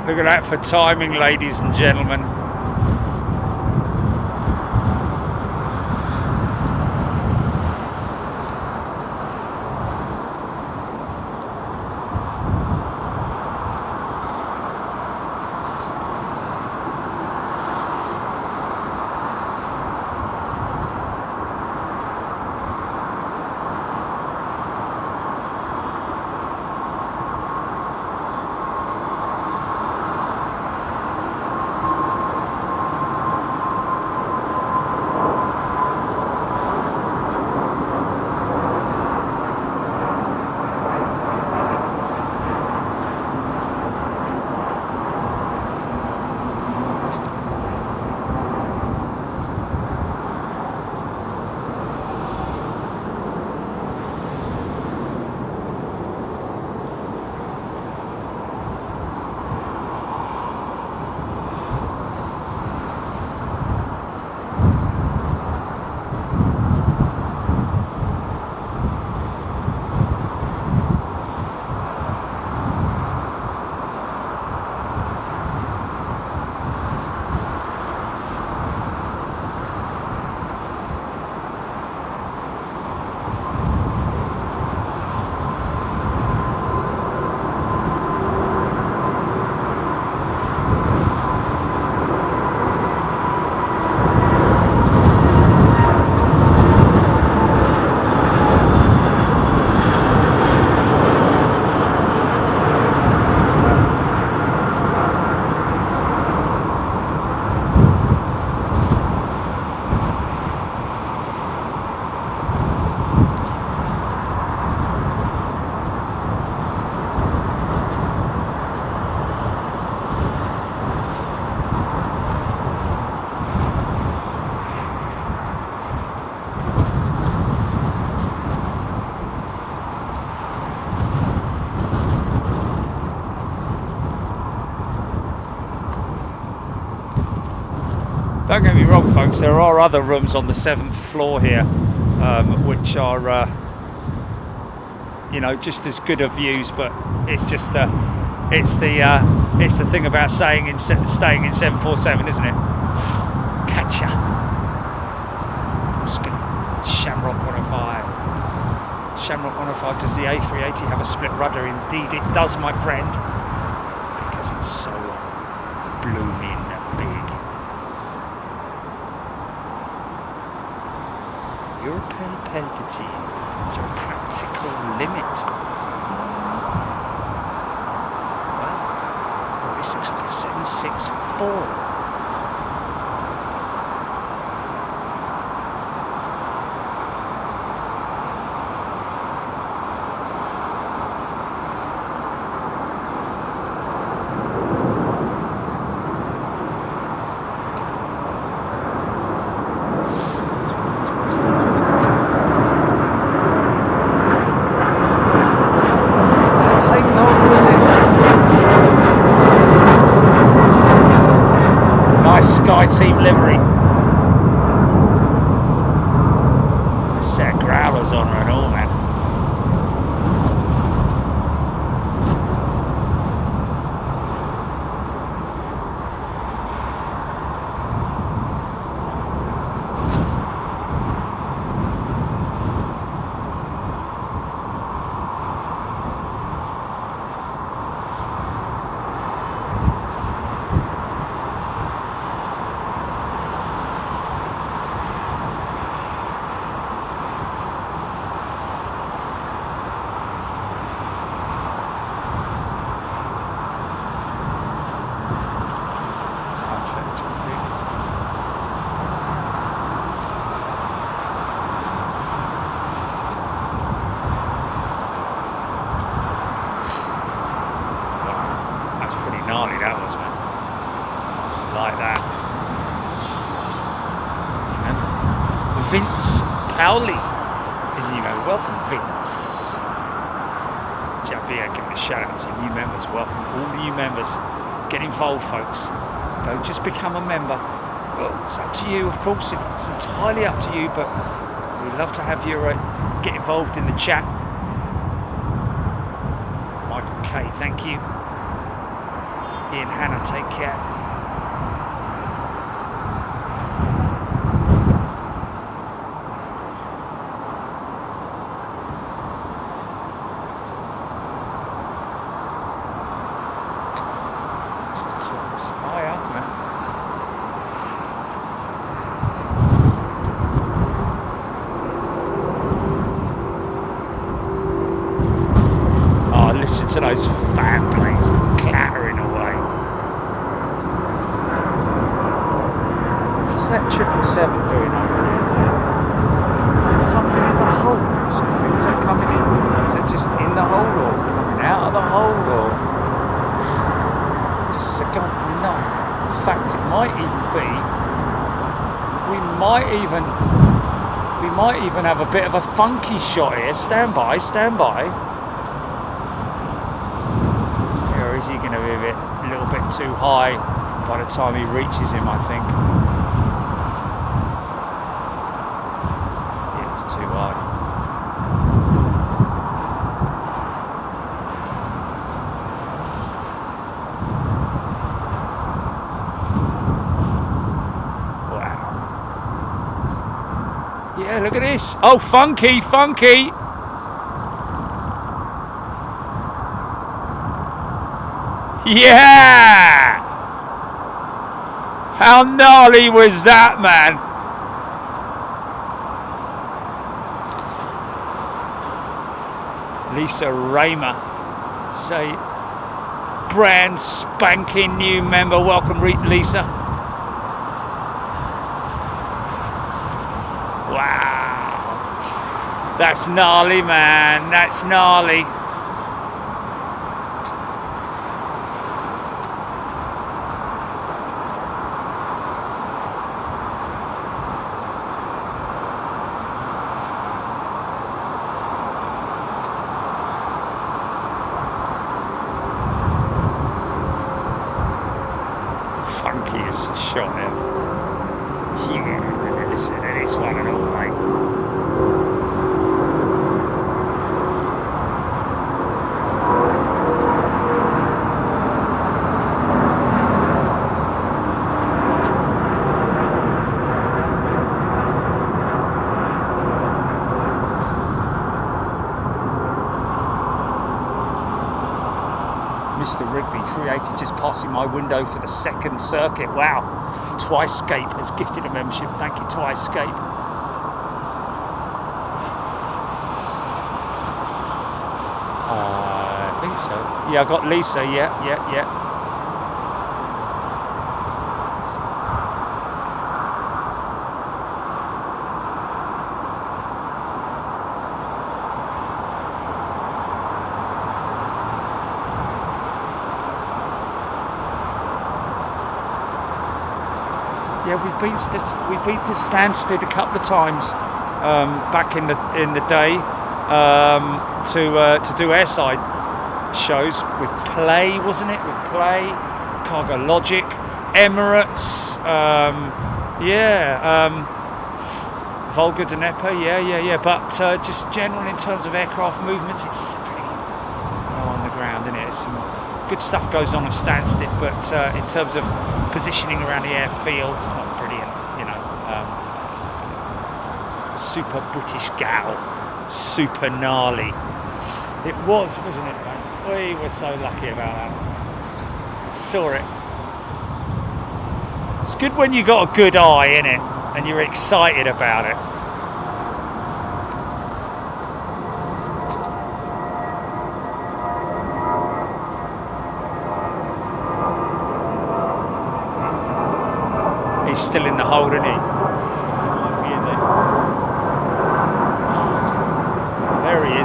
B: Look at that for timing, ladies and gentlemen. Don't get me wrong, folks, there are other rooms on the 7th floor here, which are, you know, just as good of views, but it's just, it's the thing about staying in 747, isn't it? Catch ya. Shamrock 105. Shamrock 105, does the A380 have a split rudder? Indeed it does, my friend, because it's so blooming big. European Palpatine, so a practical limit. Wow. Oh, this looks like a 764. Sky Team livery. A set of growlers on her and all, man. Gnarly that was, man. Like that. And Vince Powley is a new member. Welcome, Vince. Jabir giving a shout out to new members. Welcome all the new members. Get involved, folks. Don't just become a member. Well, it's up to you, of course. It's entirely up to you, but we'd love to have you get involved in the chat. Michael K, thank you. Ian Hannah, take care. Listen to those fan blades clattering away. What's that 777 doing over there? Is it something in the hold or something? Is that coming in? Is that just in the hold or coming out of the hold or? What's it going on? In fact, it might even be. We might even have a bit of a funky shot here. Stand by, stand by. Is he going to be a little bit too high by the time he reaches him, I think. Yeah, it's too high. Wow. Yeah, look at this. Oh, funky, funky. Yeah! How gnarly was that, man? Lisa Raymer, say brand spanking new member. Welcome, Lisa. Wow, that's gnarly, man. That's gnarly. Funkiest shot ever. Yeah, listen to this one and all, mate. Mr. Rigby, 380 just passing my window for the second circuit. Wow. Twicescape has gifted a membership. Thank you, Twicescape. I think so. Yeah, I got Lisa. Yeah. Yeah, we've been to Stansted a couple of times back in the day to do airside shows with Play, wasn't it? With Play, Cargo Logic, Emirates, Volga Dnepa, yeah. But just general in terms of aircraft movements, it's pretty low on the ground, isn't it? There's some good stuff goes on at Stansted, but in terms of positioning around the airfield, it's not brilliant, you know. Super British gal, super gnarly. It was, wasn't it, mate? We were so lucky about that. Saw it. It's good when you got a good eye, innit, and you're excited about it. He's still in the hold, isn't he?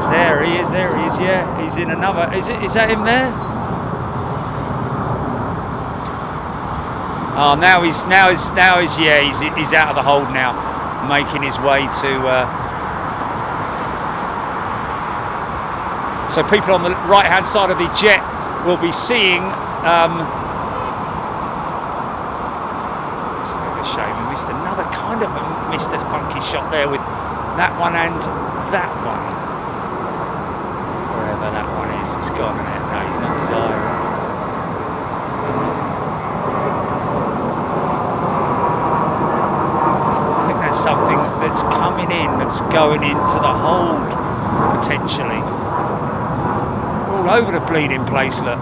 B: There he is, yeah. He's in another. Is that him there? Oh, now he's out of the hold now, making his way to. So people on the right-hand side of the jet will be seeing. It's a bit of a shame we missed another kind of missed a funky shot there with that one and that one. Wherever that one is, it's gone, isn't it? No, he's not his eye. And that's coming in, that's going into the hold, potentially. All over the bleeding place, look.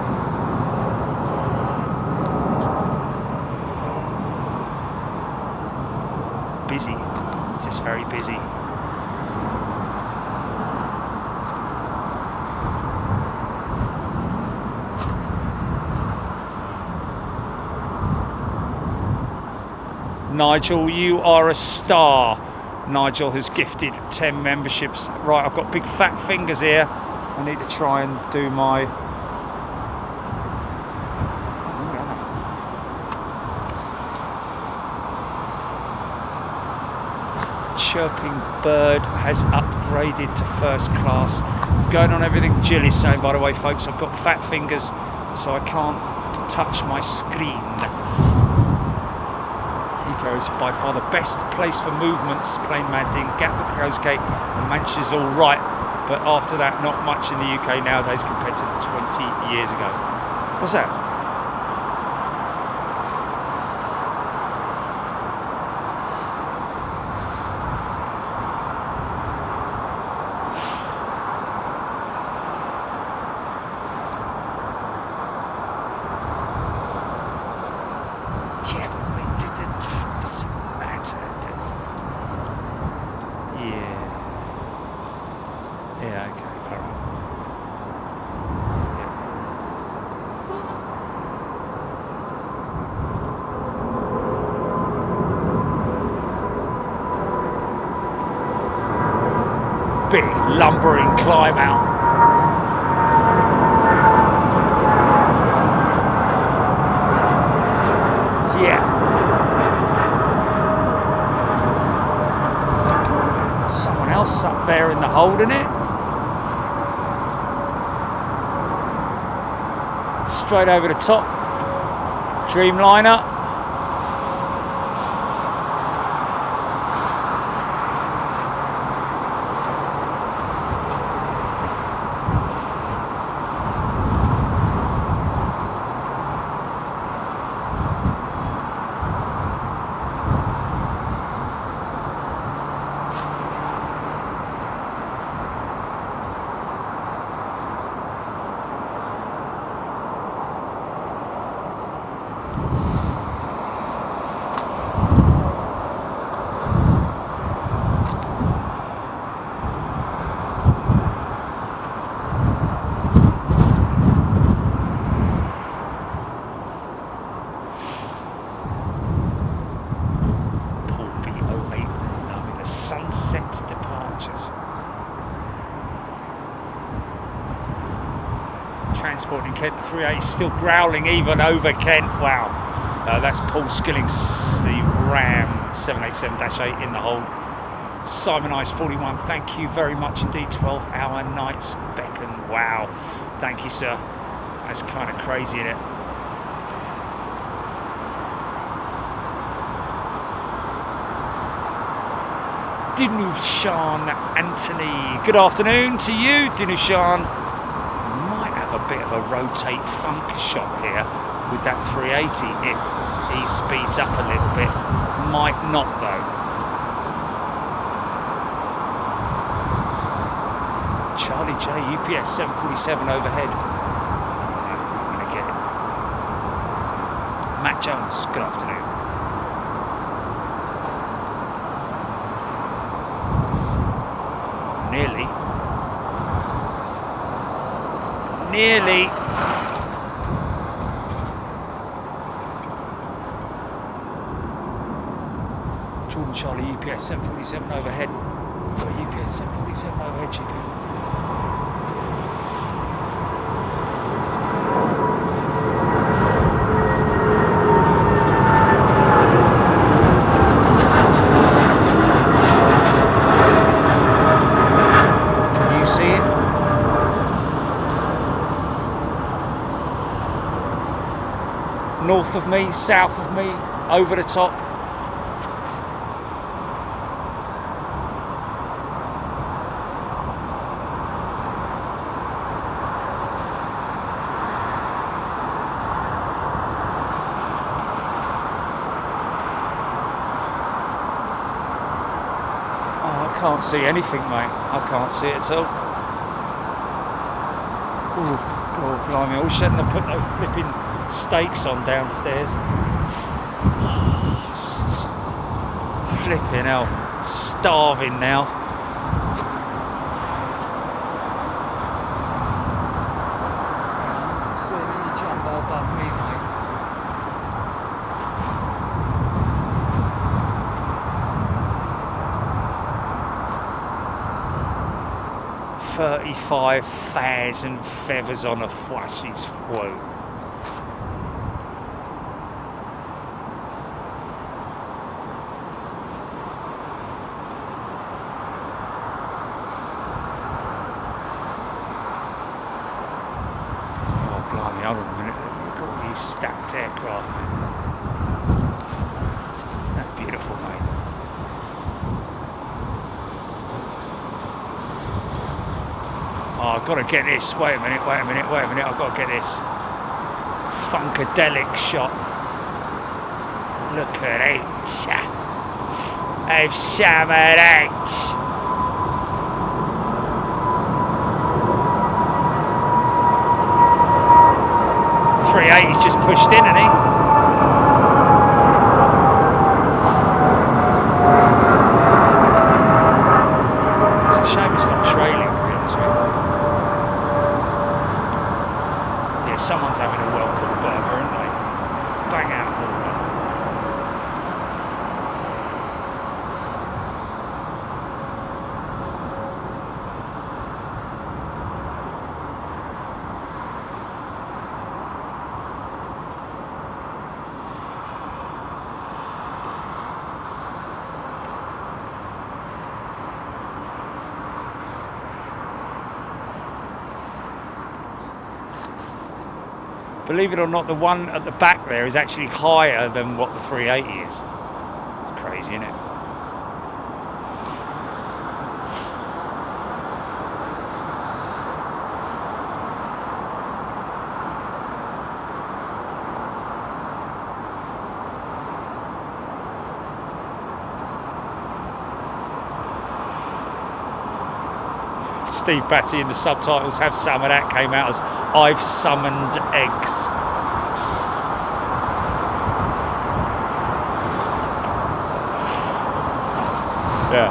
B: Busy, just very busy. Nigel, you are a star. Nigel has gifted 10 memberships. Right, I've got big fat fingers here. I need to try and do my... Chirping Bird has upgraded to first class. Going on everything Jill is saying, by the way, folks. I've got fat fingers, so I can't touch my screen. Heathrow is by far the best place for movements. Plane landing, Gatwick, Crowsgate and Manchester's all right, but after that, not much in the UK nowadays compared to the 20 years ago. What's that? Big lumbering climb out. Yeah. Someone else up there in the hold, isn't it? Straight over the top. Dreamliner. Transporting Kent 38 still growling even over Kent. Wow, that's Paul Skilling's the Ram 787-8 in the hold. Simon Ice 41, thank you very much indeed. 12-hour nights beckon. Wow, thank you, sir. That's kind of crazy, isn't it? Dinushan Anthony, good afternoon to you, Dinushan. Might have a bit of a rotate funk shot here with that 380 if he speeds up a little bit. Might not though. Charlie J, UPS 747 overhead. No, I'm going to get it. Matt Jones, good afternoon. Nearly. Jordan Charlie, UPS 747 overhead. UPS 747 overhead, GP. North of me, south of me, over the top. Can't see anything, mate. I can't see it at all. Oh, God, blimey. I wish I hadn't put those flipping stakes on downstairs. Flipping hell. Starving now. Not seeing any jumbo above me, mate. 35,000 feathers on a flashy's float. Oh, blimey, hold on a minute. Look at all these stacked aircraft, man. That's beautiful, mate. Oh, I've got to get this. Wait a minute. I've got to get this funkadelic shot. Look at it. Have some of that. 380's just pushed in, hasn't he? It's a shame it's not trailing. Yeah, someone's having a well-cooked burger, aren't they? Bang out of order. Believe it or not, the one at the back there is actually higher than what the 380 is. It's crazy, isn't it? Steve Batty in the subtitles, have some of that, came out as I've summoned eggs. Yeah.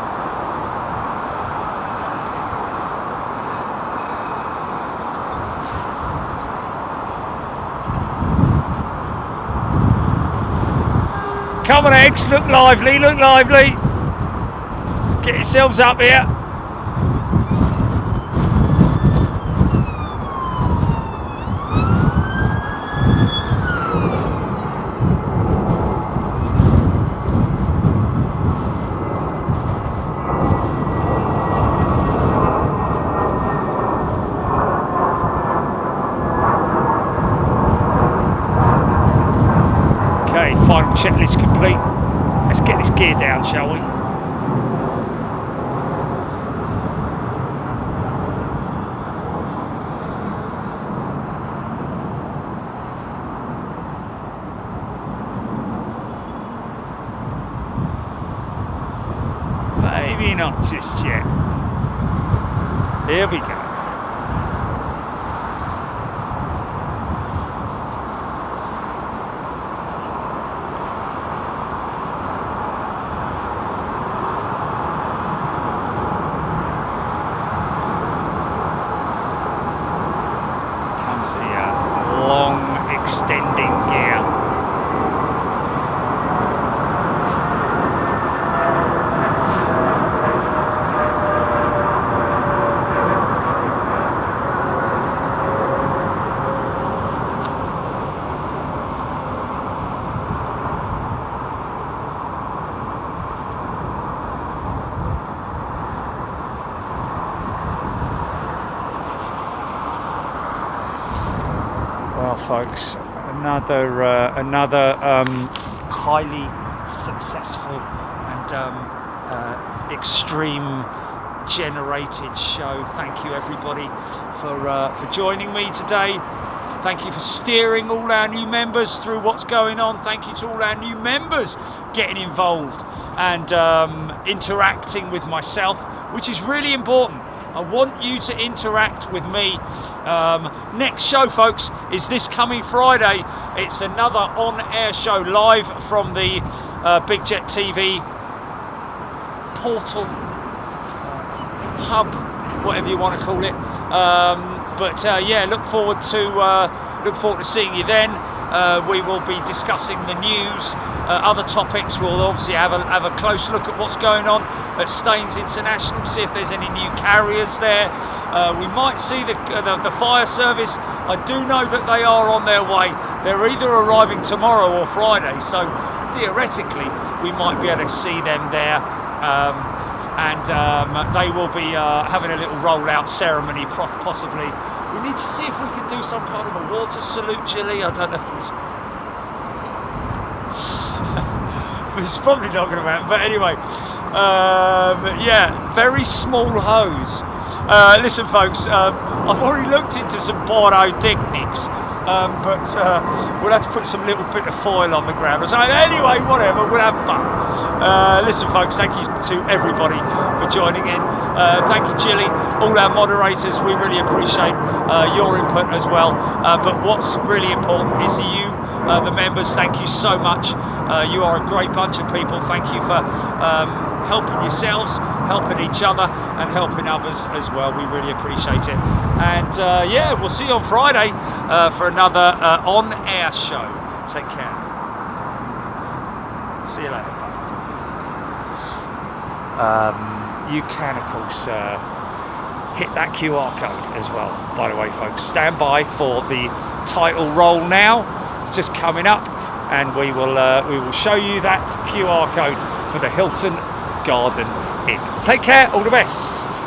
B: Come on, eggs, look lively, look lively. Get yourselves up here. Final checklist complete. Let's get this gear down, shall we? Maybe not just yet. Here we go. Extending gear. Well, folks, another highly successful and extreme generated show. Thank you everybody for joining me today.
A: Thank you for steering all our new members through what's going on. Thank you to all our new members getting involved and interacting with myself, which is really important. I want you to interact with me. Next show, folks, is this coming Friday. It's another on-air show live from the Big Jet TV portal, hub, whatever you want to call it. Yeah, look forward to seeing you then. We will be discussing the news, other topics. We'll obviously have a close look at what's going on at Staines International, see if there's any new carriers there. We might see the fire service. I do know that they are on their way. They're either arriving tomorrow or Friday, so theoretically we might be able to see them there. They will be having a little rollout ceremony, possibly. We need to see if we can do some kind of a water salute, Jilly. I don't know if it's... it's probably not going to happen, but anyway. Yeah, very small hose. Listen, folks, I've already looked into some Bordeaux techniques. We'll have to put some little bit of foil on the ground. So anyway, whatever, we'll have fun. Listen, folks, thank you to everybody for joining in. Thank you, Jilly, all our moderators. We really appreciate your input as well. But what's really important is you, the members. Thank you so much. You are a great bunch of people. Thank you for helping yourselves, helping each other, and helping others as well. We really appreciate it. And yeah, we'll see you on Friday for another on-air show. Take care. See you later. You can, of course, hit that QR code as well. By the way, folks, stand by for the title roll now. It's just coming up, and we will show you that QR code for the Hilton Garden Inn. Take care. All the best.